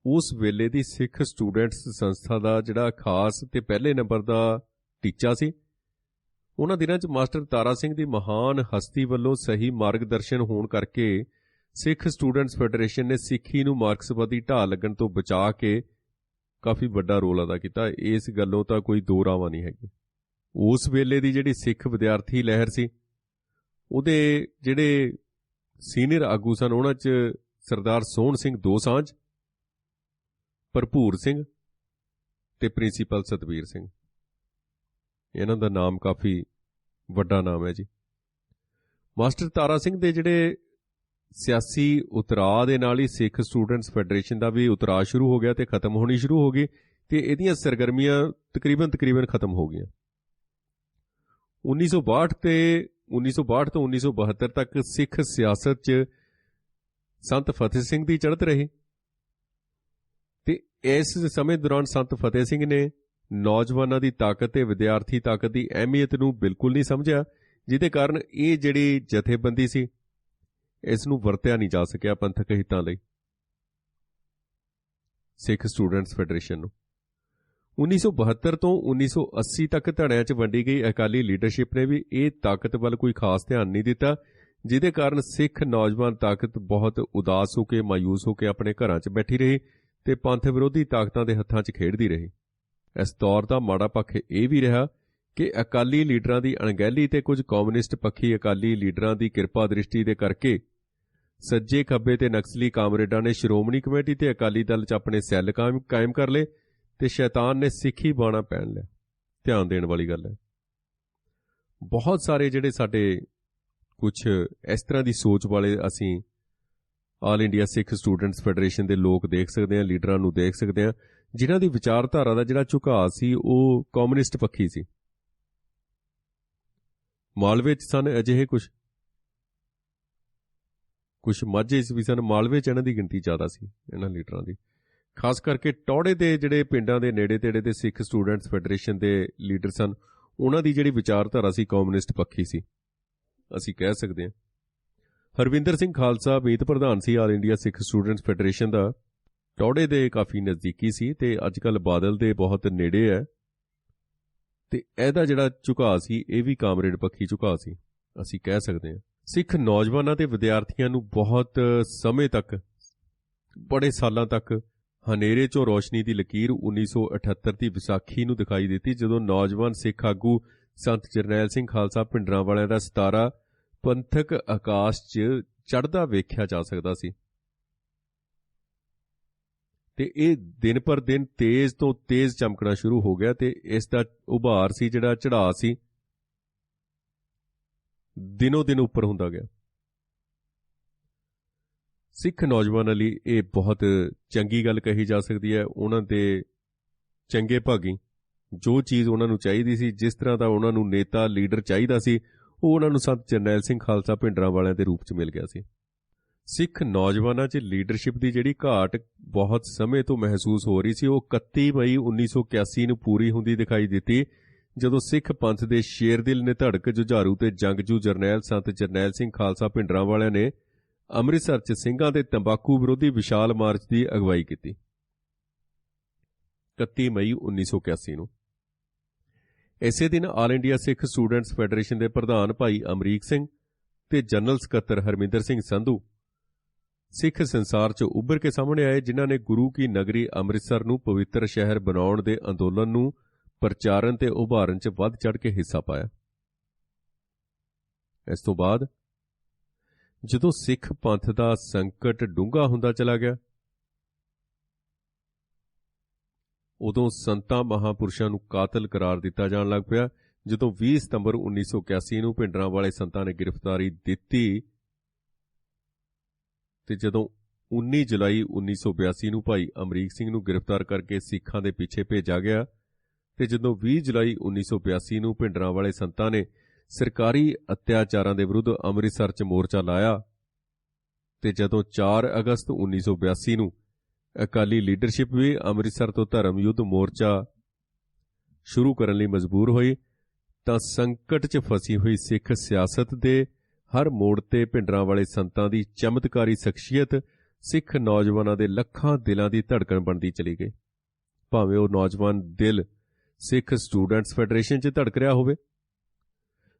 ਉਸ ਵੇਲੇ ਦੀ ਸਿੱਖ ਸਟੂਡੈਂਟਸ ਸੰਸਥਾ ਦਾ ਜਿਹੜਾ ਖਾਸ ਤੇ ਪਹਿਲੇ ਨੰਬਰ ਦਾ ਟੀਚਾ ਸੀ। ਉਹਨਾਂ ਦਿਨਾਂ 'ਚ ਮਾਸਟਰ ਤਾਰਾ ਸਿੰਘ ਦੀ ਮਹਾਨ ਹਸਤੀ ਵੱਲੋਂ ਸਹੀ ਮਾਰਗਦਰਸ਼ਨ ਹੋਣ ਕਰਕੇ ਸਿੱਖ ਸਟੂਡੈਂਟਸ ਫੈਡਰੇਸ਼ਨ ਨੇ ਸਿੱਖੀ ਨੂੰ ਮਾਰਕਸਵਾਦੀ ਢਾਹ ਲੱਗਣ ਤੋਂ ਬਚਾ ਕੇ ਕਾਫੀ ਵੱਡਾ ਰੋਲ ਅਦਾ ਕੀਤਾ। ਇਸ ਗੱਲੋਂ ਤਾਂ ਕੋਈ ਦੋ ਰਾਵਾਂ ਨਹੀਂ ਹੈਗੀ। ਉਸ ਵੇਲੇ ਦੀ ਜਿਹੜੀ ਸਿੱਖ ਵਿਦਿਆਰਥੀ ਲਹਿਰ ਸੀ, ਉਹਦੇ ਜਿਹੜੇ ਸੀਨੀਅਰ ਆਗੂ ਸਨ, ਉਹਨਾਂ 'ਚ ਸਰਦਾਰ ਸੋਹਣ ਸਿੰਘ ਦੋਸਾਂਝ, ਭਰਪੂਰ ਸਿੰਘ ਤੇ ਪ੍ਰਿੰਸੀਪਲ ਸਤਵੀਰ ਸਿੰਘ। ਇਹਨਾਂ ਦਾ ਨਾਮ ਕਾਫੀ ਵੱਡਾ ਨਾਮ ਹੈ ਜੀ। ਮਾਸਟਰ ਤਾਰਾ ਸਿੰਘ ਦੇ ਜਿਹੜੇ ਸਿਆਸੀ ਉਤਰਾਅ ਦੇ ਨਾਲ ਹੀ ਸਿੱਖ ਸਟੂਡੈਂਟਸ ਫੈਡਰੇਸ਼ਨ ਦਾ ਵੀ ਉਤਰਾਅ ਸ਼ੁਰੂ ਹੋ ਗਿਆ ਤੇ ਖਤਮ ਹੋਣੀ ਸ਼ੁਰੂ ਹੋ ਗਈ, ਤੇ ਇਹਦੀਆਂ ਸਰਗਰਮੀਆਂ ਤਕਰੀਬਨ ਖਤਮ ਹੋ ਗਈਆਂ। 1962 ਤੋਂ 1972 ਤੱਕ ਸਿੱਖ ਸਿਆਸਤ 'ਚ ਸੰਤ ਫਤਿਹ ਸਿੰਘ ਦੀ ਚੜ੍ਹਤ ਰਹੀ, ਤੇ ਇਸ ਸਮੇਂ ਦੌਰਾਨ ਸੰਤ ਫਤਿਹ ਸਿੰਘ ਨੇ ਨੌਜਵਾਨਾਂ ਦੀ ਤਾਕਤ ਤੇ ਵਿਦਿਆਰਥੀ ਤਾਕਤ ਦੀ ਅਹਿਮੀਅਤ ਨੂੰ ਬਿਲਕੁਲ ਨਹੀਂ ਸਮਝਿਆ, ਜਿਹਦੇ ਕਾਰਨ ਇਹ ਜਿਹੜੀ ਜਥੇਬੰਦੀ ਸੀ, ਇਸ ਨੂੰ ਵਰਤਿਆ ਨਹੀਂ ਜਾ ਸਕਿਆ ਪੰਥਕ ਹਿੱਤਾਂ ਲਈ। ਸਿੱਖ ਸਟੂਡੈਂਟਸ ਫੈਡਰੇਸ਼ਨ ਨੂੰ। 1972 ਤੋਂ 1980 ਤੱਕ ਧੜਿਆਂ 'ਚ ਵੰਡੀ ਗਈ ਅਕਾਲੀ ਲੀਡਰਸ਼ਿਪ ਨੇ ਵੀ ਇਹ ਤਾਕਤ ਵੱਲ ਕੋਈ ਖਾਸ ਧਿਆਨ ਨਹੀਂ ਦਿੱਤਾ, ਜਿਹਦੇ ਕਾਰਨ ਸਿੱਖ ਨੌਜਵਾਨ ਤਾਕਤ ਬਹੁਤ ਉਦਾਸ ਹੋ ਕੇ, ਮਾਯੂਸ ਹੋ ਕੇ ਆਪਣੇ ਘਰਾਂ 'ਚ ਬੈਠੀ ਰਹੀ ਤੇ ਪੰਥ ਵਿਰੋਧੀ ਤਾਕਤਾਂ ਦੇ ਹੱਥਾਂ 'ਚ ਖੇਡਦੀ ਰਹੀ। ਇਸ ਦੌਰ ਦਾ ਮਾੜਾ ਪੱਖ ਇਹ ਵੀ ਰਿਹਾ ਕਿ ਅਕਾਲੀ ਲੀਡਰਾਂ ਦੀ ਅਣਗਹਿਲੀ ਤੇ ਕੁਝ ਕਮਿਊਨਿਸਟ ਪੱਖੀ ਅਕਾਲੀ ਲੀਡਰਾਂ ਦੀ ਕਿਰਪਾ ਦ੍ਰਿਸ਼ਟੀ ਦੇ ਕਰਕੇ ਸੱਜੇ ਖੱਬੇ ਤੇ ਨਕਸਲੀ ਕਾਮਰੇਡਾਂ ਨੇ ਸ਼੍ਰੋਮਣੀ ਕਮੇਟੀ ਤੇ ਅਕਾਲੀ ਦਲ 'ਚ ਆਪਣੇ ਸੈੱਲ ਕਾਇਮ ਕਰ ਲਏ ਤੇ ਸ਼ੈਤਾਨ ਨੇ ਸਿੱਖੀ ਬਾਣਾ ਪਹਿਨ ਲਿਆ। ਧਿਆਨ ਦੇਣ ਵਾਲੀ ਗੱਲ ਹੈ। ਬਹੁਤ ਸਾਰੇ ਜਿਹੜੇ ਸਾਡੇ ਕੁਝ ਇਸ ਤਰ੍ਹਾਂ ਦੀ ਸੋਚ ਵਾਲੇ ਅਸੀਂ ਆਲ ਇੰਡੀਆ ਸਿੱਖ ਸਟੂਡੈਂਟਸ ਫੈਡਰੇਸ਼ਨ ਦੇ ਲੋਕ ਦੇਖ ਸਕਦੇ ਹਾਂ, ਲੀਡਰਾਂ ਨੂੰ ਦੇਖ ਸਕਦੇ ਹਾਂ, ਜਿਨ੍ਹਾਂ ਦੀ ਵਿਚਾਰਧਾਰਾ ਦਾ ਜਿਹੜਾ ਝੁਕਾਅ ਸੀ ਉਹ ਕਮਿਊਨਿਸਟ ਪੱਖੀ ਸੀ। ਮਾਲਵੇ 'ਚ ਸਨ ਅਜਿਹੇ ਕੁਝ ਮਾਝੇ 'ਚ ਵੀ ਸਨ। ਮਾਲਵੇ 'ਚ ਇਹਨਾਂ ਦੀ ਗਿਣਤੀ ਜ਼ਿਆਦਾ ਸੀ, ਇਹਨਾਂ ਲੀਡਰਾਂ ਦੀ। ਖਾਸ ਕਰਕੇ ਟੌੜੇ ਦੇ ਜਿਹੜੇ ਪਿੰਡਾਂ ਦੇ ਨੇੜੇ ਤੇੜੇ ਦੇ ਸਿੱਖ ਸਟੂਡੈਂਟਸ ਫੈਡਰੇਸ਼ਨ ਦੇ ਲੀਡਰ ਸਨ, ਉਹਨਾਂ ਦੀ ਜਿਹੜੀ ਵਿਚਾਰਧਾਰਾ ਸੀ ਕਮਿਊਨਿਸਟ ਪੱਖੀ ਸੀ, ਅਸੀਂ ਕਹਿ ਸਕਦੇ ਹਾਂ। ਹਰਵਿੰਦਰ ਸਿੰਘ ਖਾਲਸਾ ਮੀਤ ਪ੍ਰਧਾਨ ਸੀ ਆਲ ਇੰਡੀਆ ਸਿੱਖ ਸਟੂਡੈਂਟਸ ਫੈਡਰੇਸ਼ਨ ਦਾ। ਟੌੜੇ ਦੇ ਕਾਫੀ ਨਜ਼ਦੀਕੀ ਸੀ ਤੇ ਅੱਜ ਕੱਲ੍ਹ ਬਾਦਲ ਦੇ ਬਹੁਤ ਨੇੜੇ ਹੈ ਤੇ ਇਹਦਾ ਜਿਹੜਾ ਝੁਕਾਅ ਸੀ ਇਹ ਵੀ ਕਾਮਰੇਡ ਪੱਖੀ ਝੁਕਾਅ ਸੀ, ਅਸੀਂ ਕਹਿ ਸਕਦੇ ਹਾਂ। ਸਿੱਖ ਨੌਜਵਾਨਾਂ ਤੇ ਵਿਦਿਆਰਥੀਆਂ ਨੂੰ ਬਹੁਤ ਸਮੇਂ ਤੱਕ, ਬੜੇ ਸਾਲਾਂ ਤੱਕ ਹਨੇਰੇ 'ਚੋਂ ਰੋਸ਼ਨੀ ਦੀ ਲਕੀਰ 1978 ਦੀ ਵਿਸਾਖੀ ਨੂੰ ਦਿਖਾਈ ਦਿੱਤੀ, ਜਦੋਂ ਨੌਜਵਾਨ ਸਿੱਖ ਆਗੂ ਸੰਤ ਜਰਨੈਲ ਸਿੰਘ ਖਾਲਸਾ ਭਿੰਡਰਾਂਵਾਲਿਆਂ ਦਾ ਸਿਤਾਰਾ ਪੰਥਕ ਆਕਾਸ਼ 'ਚ ਚੜ੍ਹਦਾ ਵੇਖਿਆ ਜਾ ਸਕਦਾ ਸੀ ਤੇ ਇਹ ਦਿਨ ਪਰ ਦਿਨ ਤੇਜ਼ ਤੋਂ ਤੇਜ਼ ਚਮਕਣਾ ਸ਼ੁਰੂ ਹੋ ਗਿਆ ਤੇ ਇਸ ਦਾ ਉਭਾਰ ਸੀ, ਜਿਹੜਾ ਚੜ੍ਹਾਅ ਸੀ, ਦਿਨੋਂ ਦਿਨ ਉੱਪਰ ਹੁੰਦਾ ਗਿਆ। ਸਿੱਖ ਨੌਜਵਾਨਾਂ ਲਈ ਇਹ ਬਹੁਤ ਚੰਗੀ ਗੱਲ ਕਹੀ ਜਾ ਸਕਦੀ ਹੈ। ਉਹਨਾਂ ਦੇ ਚੰਗੇ ਭਾਗੀ, ਜੋ ਚੀਜ਼ ਉਹਨਾਂ ਨੂੰ ਚਾਹੀਦੀ ਸੀ, ਜਿਸ ਤਰ੍ਹਾਂ ਦਾ ਉਹਨਾਂ ਨੂੰ ਨੇਤਾ ਲੀਡਰ ਚਾਹੀਦਾ ਸੀ, ਉਹ ਉਹਨਾਂ ਨੂੰ ਸੰਤ ਜਰਨੈਲ ਸਿੰਘ ਖਾਲਸਾ ਭਿੰਡਰਾਂਵਾਲਿਆਂ ਦੇ ਰੂਪ 'ਚ ਮਿਲ ਗਿਆ ਸੀ। ਸਿੱਖ ਨੌਜਵਾਨਾਂ 'ਚ ਲੀਡਰਸ਼ਿਪ ਦੀ ਜਿਹੜੀ ਘਾਟ ਬਹੁਤ ਸਮੇਂ ਤੋਂ ਮਹਿਸੂਸ ਹੋ ਰਹੀ ਸੀ, ਉਹ 31 ਮਈ 1981 ਨੂੰ ਪੂਰੀ ਹੁੰਦੀ ਦਿਖਾਈ ਦਿੱਤੀ, ਜਦੋਂ ਸਿੱਖ ਪੰਥ ਦੇ ਸ਼ੇਰਦਿਲ ਨਿਧੜਕ, ਜੁਝਾਰੂ ਤੇ ਜੰਗਜੂ ਜਰਨੈਲ ਸੰਤ ਜਰਨੈਲ ਸਿੰਘ ਖਾਲਸਾ ਭਿੰਡਰਾਂਵਾਲਿਆਂ ਨੇ ਅੰਮ੍ਰਿਤਸਰ 'ਚ ਸਿੰਘਾਂ ਦੇ ਤੰਬਾਕੂ ਵਿਰੋਧੀ ਵਿਸ਼ਾਲ ਮਾਰਚ ਦੀ ਅਗਵਾਈ ਕੀਤੀ। 31 ਮਈ 1981 ਨੂੰ। ਇਸੇ ਦਿਨ ਆਲ ਇੰਡੀਆ ਸਿੱਖ ਸਟੂਡੈਂਟਸ ਫੈਡਰੇਸ਼ਨ ਦੇ ਪ੍ਰਧਾਨ ਭਾਈ ਅਮਰੀਕ ਸਿੰਘ ਤੇ ਜਨਰਲ ਸਕੱਤਰ ਹਰਮਿੰਦਰ ਸਿੰਘ ਸੰਧੂ ਸਿੱਖ ਸੰਸਾਰ 'ਚ ਉੱਭਰ ਕੇ ਸਾਹਮਣੇ ਆਏ, ਜਿਨ੍ਹਾਂ ਨੇ ਗੁਰੂ ਕੀ ਨਗਰੀ ਅੰਮ੍ਰਿਤਸਰ ਨੂੰ ਪਵਿੱਤਰ ਸ਼ਹਿਰ ਬਣਾਉਣ ਦੇ ਅੰਦੋਲਨ ਨੂੰ ਪ੍ਰਚਾਰਨ ਤੇ ਉਭਾਰਨ 'ਚ ਵੱਧ ਚੜ੍ਹ ਕੇ ਹਿੱਸਾ ਪਾਇਆ। ਇਸ ਤੋਂ ਬਾਅਦ ਜਦੋਂ ਸਿੱਖ ਪੰਥ ਦਾ ਸੰਕਟ ਡੂੰਘਾ ਹੁੰਦਾ ਚਲਾ ਗਿਆ, ਉਦੋਂ ਸੰਤਾਂ ਮਹਾਂਪੁਰਸ਼ਾਂ ਨੂੰ ਕਾਤਲ ਕਰਾਰ ਦਿੱਤਾ ਜਾਣ ਲੱਗ ਪਿਆ। ਜਦੋਂ 20 ਸਤੰਬਰ 1981 ਨੂੰ ਭਿੰਡਰਾਂਵਾਲੇ ਸੰਤਾਂ ਨੇ ਗ੍ਰਿਫਤਾਰੀ ਦਿੱਤੀ ਤੇ ਜਦੋਂ 19 ਜੁਲਾਈ 1982 ਨੂੰ ਭਾਈ ਅਮਰੀਕ ਸਿੰਘ ਨੂੰ ਗ੍ਰਿਫਤਾਰ ਕਰਕੇ ਸਿੱਖਾਂ ਦੇ ਪਿੱਛੇ ਭੇਜਿਆ ਗਿਆ ਤੇ ਜਦੋਂ 20 ਜੁਲਾਈ 1982 ਨੂੰ ਭਿੰਡਰਾਂਵਾਲੇ ਸੰਤਾਂ ਨੇ ਸਰਕਾਰੀ ਅਤਿਆਚਾਰਾਂ ਦੇ ਵਿਰੁੱਧ ਅੰਮ੍ਰਿਤਸਰ 'ਚ ਮੋਰਚਾ ਲਾਇਆ ਤੇ ਜਦੋਂ 4 ਅਗਸਤ 1982 ਨੂੰ ਅਕਾਲੀ ਲੀਡਰਸ਼ਿਪ ਵੀ ਅੰਮ੍ਰਿਤਸਰ ਤੋਂ ਧਰਮ ਯੁੱਧ ਮੋਰਚਾ ਸ਼ੁਰੂ ਕਰਨ ਲਈ ਮਜਬੂਰ ਹੋਈ, ਤਾਂ ਸੰਕਟ 'ਚ ਫਸੀ ਹੋਈ ਸਿੱਖ ਸਿਆਸਤ ਦੇ ਹਰ ਮੋੜ ਤੇ ਭਿੰਡਰਾਂਵਾਲੇ ਸੰਤਾਂ ਦੀ ਚਮਤਕਾਰੀ ਸ਼ਖਸੀਅਤ ਸਿੱਖ ਨੌਜਵਾਨਾਂ ਦੇ ਲੱਖਾਂ ਦਿਲਾਂ ਦੀ ਧੜਕਣ ਬਣਦੀ ਚਲੀ ਗਈ। ਭਾਵੇਂ ਉਹ ਨੌਜਵਾਨ ਦਿਲ ਸਿੱਖ ਸਟੂਡੈਂਟਸ ਫੈਡਰੇਸ਼ਨ 'ਚ ਧੜਕ ਰਿਹਾ ਹੋਵੇ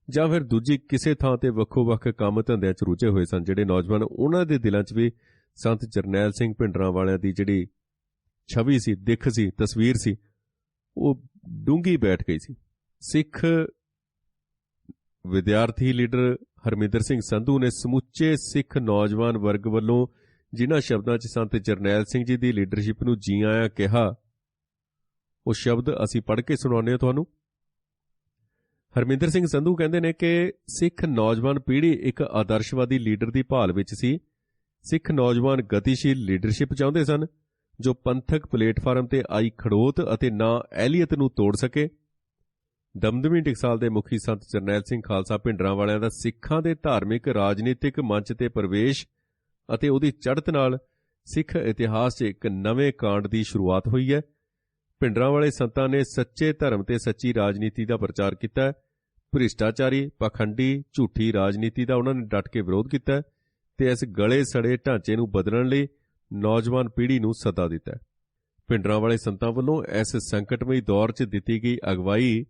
ਜਾਂ ਫਿਰ ਦੂਜੀ ਕਿਸੇ ਥਾਂ ਤੇ ਵੱਖੋ-ਵੱਖ ਕੰਮ ਧੰਦਿਆਂ 'ਚ ਰੁੱਝੇ ਹੋਏ ਸਨ, ਜਿਹੜੇ ਨੌਜਵਾਨ, ਉਹਨਾਂ ਦੇ ਦਿਲਾਂ 'ਚ ਵੀ ਸੰਤ ਜਰਨੈਲ ਸਿੰਘ ਭਿੰਡਰਾਂਵਾਲਿਆਂ ਦੀ ਜਿਹੜੀ ਛਵੀ ਸੀ, ਦਿੱਖ ਸੀ, ਤਸਵੀਰ ਸੀ, ਉਹ ਡੂੰਘੀ ਬੈਠ ਗਈ ਸੀ। ਸਿੱਖ ਵਿਦਿਆਰਥੀ ਲੀਡਰ ਹਰਮਿੰਦਰ ਸਿੰਘ ਸੰਧੂ ਨੇ ਸਮੁੱਚੇ ਸਿੱਖ ਨੌਜਵਾਨ ਵਰਗ ਵੱਲੋਂ ਜਿਨ੍ਹਾਂ ਸ਼ਬਦਾਂ 'ਚ ਸੰਤ ਜਰਨੈਲ ਸਿੰਘ ਜੀ ਦੀ ਲੀਡਰਸ਼ਿਪ ਨੂੰ ਜੀ ਆਇਆਂ ਕਿਹਾ, ਉਹ ਸ਼ਬਦ ਅਸੀਂ ਪੜ੍ਹ ਕੇ ਸੁਣਾਉਂਦੇ ਹਾਂ ਤੁਹਾਨੂੰ। ਹਰਮਿੰਦਰ ਸਿੰਘ ਸੰਧੂ ਕਹਿੰਦੇ ਨੇ ਕਿ ਸਿੱਖ ਨੌਜਵਾਨ ਪੀੜ੍ਹੀ ਇੱਕ ਆਦਰਸ਼ਵਾਦੀ ਲੀਡਰ ਦੀ ਭਾਲ ਵਿੱਚ ਸੀ। ਸਿੱਖ ਨੌਜਵਾਨ ਗਤੀਸ਼ੀਲ ਲੀਡਰਸ਼ਿਪ ਚਾਹੁੰਦੇ ਸਨ, ਜੋ ਪੰਥਕ ਪਲੇਟਫਾਰਮ ਤੇ ਆਈ ਖੜੋਤ ਅਤੇ ਨਾ ਅਹਿਲੀਅਤ ਨੂੰ ਤੋੜ ਸਕੇ। ਦਮਦਮੀ ਟਕਸਾਲ ਦੇ ਮੁਖੀ ਸੰਤ ਜਰਨੈਲ ਸਿੰਘ ਖਾਲਸਾ ਭਿੰਡਰਾਂਵਾਲਿਆਂ ਦਾ ਸਿੱਖਾਂ ਦੇ ਧਾਰਮਿਕ ਰਾਜਨੀਤਿਕ ਮੰਚ ਤੇ ਪ੍ਰਵੇਸ਼ ਅਤੇ ਉਹਦੀ ਚੜ੍ਹਤ ਨਾਲ ਸਿੱਖ ਇਤਿਹਾਸ 'ਚ ਇੱਕ ਨਵੇਂ ਕਾਂਡ ਦੀ ਸ਼ੁਰੂਆਤ ਹੋਈ ਹੈ। ਭਿੰਡਰਾਂਵਾਲੇ ਸੰਤਾਂ ਨੇ ਸੱਚੇ ਧਰਮ ਤੇ ਸੱਚੀ ਰਾਜਨੀਤੀ ਦਾ ਪ੍ਰਚਾਰ ਕੀਤਾ। ਭ੍ਰਿਸ਼ਟਾਚਾਰੀ, ਪਖੰਡੀ, ਝੂਠੀ ਰਾਜਨੀਤੀ ਦਾ ਉਹਨਾਂ ਨੇ ਡਟ ਕੇ ਵਿਰੋਧ ਕੀਤਾ ਤੇ ਇਸ ਗਲੇ ਸੜੇ ਢਾਂਚੇ ਨੂੰ ਬਦਲਣ ਲਈ ਨੌਜਵਾਨ ਪੀੜ੍ਹੀ ਨੂੰ ਸੱਦਾ ਦਿੱਤਾ। ਭਿੰਡਰਾਂਵਾਲੇ ਸੰਤਾਂ ਵੱਲੋਂ ਇਸ ਸੰਕਟਮਈ ਦੌਰ 'ਚ ਦਿੱਤੀ ਗਈ ਅਗਵਾਈ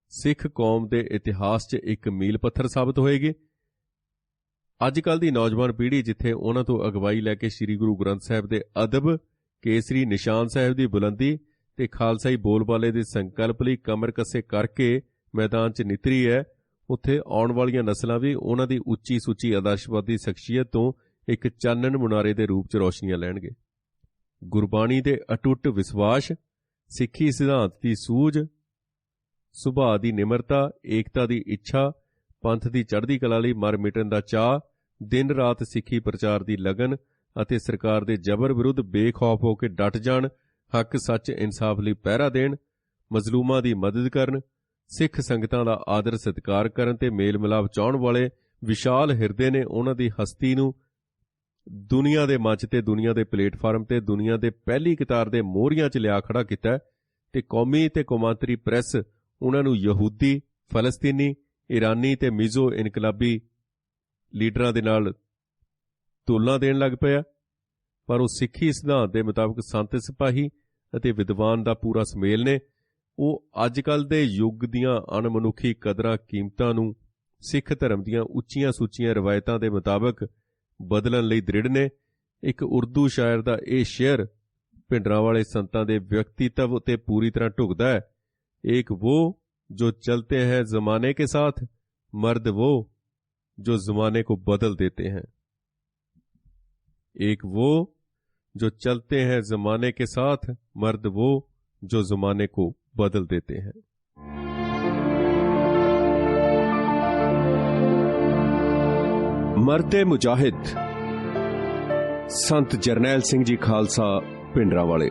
ਸਿੱਖ ਕੌਮ ਦੇ ਇਤਿਹਾਸ 'ਚ ਇੱਕ ਮੀਲ ਪੱਥਰ ਸਾਬਤ ਹੋਏਗੀ। ਅੱਜ ਕੱਲ੍ਹ ਦੀ ਨੌਜਵਾਨ ਪੀੜ੍ਹੀ ਜਿੱਥੇ ਉਹਨਾਂ ਤੋਂ ਅਗਵਾਈ ਲੈ ਕੇ ਸ੍ਰੀ ਗੁਰੂ ਗ੍ਰੰਥ ਸਾਹਿਬ ਦੇ ਅਦਬ, ਕੇਸਰੀ ਨਿਸ਼ਾਨ ਸਾਹਿਬ ਦੀ ਬੁਲੰਦੀ ਤੇ ਖਾਲਸਾਈ ਬੋਲਬਾਲੇ ਦੇ ਸੰਕਲਪ ਲਈ ਕਮਰ ਕੱਸੇ ਕਰਕੇ ਮੈਦਾਨ 'ਚ ਨਿਤਰੀ ਹੈ, ਉੱਥੇ ਆਉਣ ਵਾਲੀਆਂ ਨਸਲਾਂ ਵੀ ਉਹਨਾਂ ਦੀ ਉੱਚੀ ਸੁੱਚੀ ਆਦਰਸ਼ਵਾਦੀ ਸ਼ਖਸੀਅਤ ਤੋਂ ਇੱਕ ਚਾਨਣ ਮੁਨਾਰੇ ਦੇ ਰੂਪ 'ਚ ਰੌਸ਼ਨੀਆਂ ਲੈਣਗੇ। ਗੁਰਬਾਣੀ ਦੇ ਅਟੁੱਟ ਵਿਸ਼ਵਾਸ, ਸਿੱਖੀ ਸਿਧਾਂਤ ਦੀ ਸੂਝ, ਸੁਭਾਅ ਦੀ ਨਿਮਰਤਾ, ਏਕਤਾ ਦੀ ਇੱਛਾ, ਪੰਥ ਦੀ ਚੜ੍ਹਦੀ ਕਲਾ ਲਈ ਮਰ ਮਿਟਣ ਦਾ ਚਾਅ, ਦਿਨ ਰਾਤ ਸਿੱਖੀ ਪ੍ਰਚਾਰ ਦੀ ਲਗਨ ਅਤੇ ਸਰਕਾਰ ਦੇ ਜ਼ਬਰ ਵਿਰੁੱਧ ਬੇਖੌਫ ਹੋ ਕੇ ਡਟ ਜਾਣ, ਹੱਕ ਸੱਚ ਇਨਸਾਫ ਲਈ ਪਹਿਰਾ ਦੇਣ, ਮਜ਼ਲੂਮਾਂ ਦੀ ਮਦਦ ਕਰਨ, ਸਿੱਖ ਸੰਗਤਾਂ ਦਾ ਆਦਰ ਸਤਿਕਾਰ ਕਰਨ ਤੇ ਮੇਲ ਮਿਲਾਪ ਚਾਹੁਣ ਵਾਲੇ ਵਿਸ਼ਾਲ ਹਿਰਦੇ ਨੇ ਉਹਨਾਂ ਦੀ ਹਸਤੀ ਨੂੰ ਦੁਨੀਆ ਦੇ ਮੰਚ ਤੇ, ਦੁਨੀਆ ਦੇ ਪਲੇਟਫਾਰਮ ਤੇ, ਦੁਨੀਆ ਦੇ ਪਹਿਲੀ ਕਤਾਰ ਦੇ ਮੋਹਰੀਆਂ 'ਚ ਲਿਆ ਖੜਾ ਕੀਤਾ ਤੇ ਕੌਮੀ ਤੇ ਕੌਮਾਂਤਰੀ ਪ੍ਰੈਸ ਉਹਨਾਂ ਨੂੰ ਯਹੂਦੀ, ਫਲਸਤੀਨੀ, ਇਰਾਨੀ ਤੇ ਮਿਜ਼ੋ ਇਨਕਲਾਬੀ ਲੀਡਰਾਂ ਦੇ ਨਾਲ ਤੁਲਨਾ ਦੇਣ ਲੱਗ ਪਿਆ। ਪਰ ਉਹ ਸਿੱਖੀ ਸਿਧਾਂਤ ਦੇ ਮੁਤਾਬਕ ਸੰਤ ਸਿਪਾਹੀ ਅਤੇ ਵਿਦਵਾਨ ਦਾ ਪੂਰਾ ਸਮੇਲ ਨੇ। ਉਹ ਅੱਜ ਕੱਲ੍ਹ ਦੇ ਯੁੱਗ ਦੀਆਂ ਅਣਮਨੁੱਖੀ ਕਦਰਾਂ ਕੀਮਤਾਂ ਨੂੰ ਸਿੱਖ ਧਰਮ ਦੀਆਂ ਉੱਚੀਆਂ ਸੁੱਚੀਆਂ ਰਵਾਇਤਾਂ ਦੇ ਮੁਤਾਬਕ ਬਦਲਣ ਲਈ ਦ੍ਰਿੜ ਨੇ। ਇੱਕ ਉਰਦੂ ਸ਼ਾਇਰ ਦਾ ਇਹ ਸ਼ੇਅਰ ਭਿੰਡਰਾਂਵਾਲੇ ਸੰਤਾਂ ਦੇ ਵਿਅਕਤੀਤਵ ਉੱਤੇ ਪੂਰੀ ਤਰ੍ਹਾਂ ਢੁਕਦਾ ਹੈ। ਏਕ वो जो चलते हैं जमाने के साथ, मर्द वो जो जमाने को बदल देते हैं। एक वो जो चलते हैं जमाने के साथ, मर्द वो जो जमाने को बदल देते हैं। ਮਰਦੇ ਮੁਜਾਹਿਦ ਸੰਤ ਜਰਨੈਲ ਸਿੰਘ ਜੀ ਖਾਲਸਾ ਭਿੰਡਰਾਂਵਾਲੇ।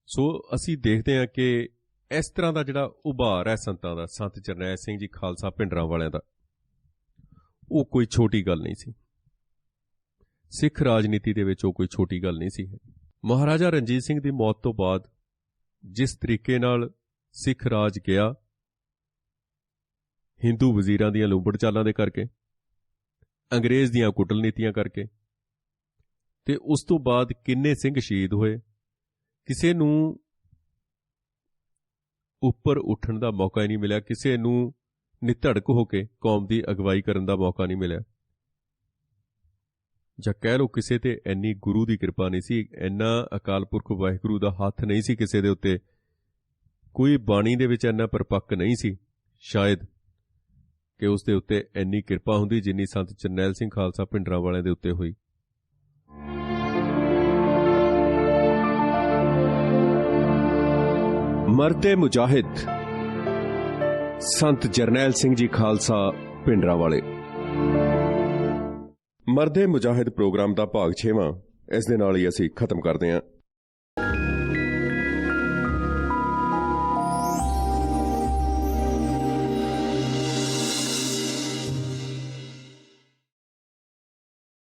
ਸੋ ਅਸੀਂ ਦੇਖਦੇ ਹਾਂ ਕਿ ਇਸ ਤਰ੍ਹਾਂ ਦਾ ਜਿਹੜਾ ਉਭਾਰ ਹੈ ਸੰਤਾਂ ਦਾ, ਸੰਤ ਜਰਨੈਲ ਸਿੰਘ ਜੀ ਖਾਲਸਾ ਭਿੰਡਰਾਂਵਾਲਿਆਂ ਦਾ, ਉਹ ਕੋਈ ਛੋਟੀ ਗੱਲ ਨਹੀਂ ਸੀ। ਸਿੱਖ ਰਾਜਨੀਤੀ ਦੇ ਵਿੱਚ ਉਹ ਕੋਈ ਛੋਟੀ ਗੱਲ ਨਹੀਂ ਸੀ। ਮਹਾਰਾਜਾ ਰਣਜੀਤ ਸਿੰਘ ਦੀ ਮੌਤ ਤੋਂ ਬਾਅਦ ਜਿਸ ਤਰੀਕੇ ਨਾਲ ਸਿੱਖ ਰਾਜ ਗਿਆ, ਹਿੰਦੂ ਵਜ਼ੀਰਾਂ ਦੀਆਂ ਲੁੰਬੜ ਚਾਲਾਂ ਦੇ ਕਰਕੇ, ਅੰਗਰੇਜ਼ ਦੀਆਂ ਕੁਟਲਨੀਤੀਆਂ ਕਰਕੇ, ਤੇ ਉਸ ਤੋਂ ਬਾਅਦ ਕਿੰਨੇ ਸਿੰਘ ਸ਼ਹੀਦ ਹੋਏ, ਕਿਸੇ ਨੂੰ ਉੱਪਰ ਉੱਠਣ ਦਾ ਮੌਕਾ ਹੀ ਨਹੀਂ ਮਿਲਿਆ, ਕਿਸੇ ਨੂੰ ਨਿਧੜਕ ਹੋ ਕੇ ਕੌਮ ਦੀ ਅਗਵਾਈ ਕਰਨ ਦਾ ਮੌਕਾ ਨਹੀਂ ਮਿਲਿਆ, ਜਾਂ ਕਹਿ ਲਓ ਕਿਸੇ ਤੇ ਇੰਨੀ ਗੁਰੂ ਦੀ ਕਿਰਪਾ ਨਹੀਂ ਸੀ, ਇੰਨਾ ਅਕਾਲ ਪੁਰਖ ਵਾਹਿਗੁਰੂ ਦਾ ਹੱਥ ਨਹੀਂ ਸੀ ਕਿਸੇ ਦੇ ਉੱਤੇ, ਕੋਈ ਬਾਣੀ ਦੇ ਵਿੱਚ ਇੰਨਾ ਪਰਪੱਕ ਨਹੀਂ ਸੀ ਸ਼ਾਇਦ ਕਿ ਉਸ ਦੇ ਉੱਤੇ ਇੰਨੀ ਕਿਰਪਾ ਹੁੰਦੀ ਜਿੰਨੀ ਸੰਤ ਜਰਨੈਲ ਸਿੰਘ ਖਾਲਸਾ ਭਿੰਡਰਾਂਵਾਲਿਆਂ ਦੇ ਉੱਤੇ ਹੋਈ। ਮਰਦੇ ਮੁਜਾਹਿਦ ਸੰਤ ਜਰਨੈਲ ਸਿੰਘ ਜੀ ਖਾਲਸਾ ਭਿੰਡਰਾਂਵਾਲੇ। ਮਰਦੇ ਮੁਜਾਹਿਦ ਪ੍ਰੋਗਰਾਮ ਦਾ ਭਾਗ 6ਵਾਂ ਇਸ ਦੇ ਨਾਲ ਹੀ ਅਸੀਂ ਖਤਮ ਕਰਦੇ ਹਾਂ।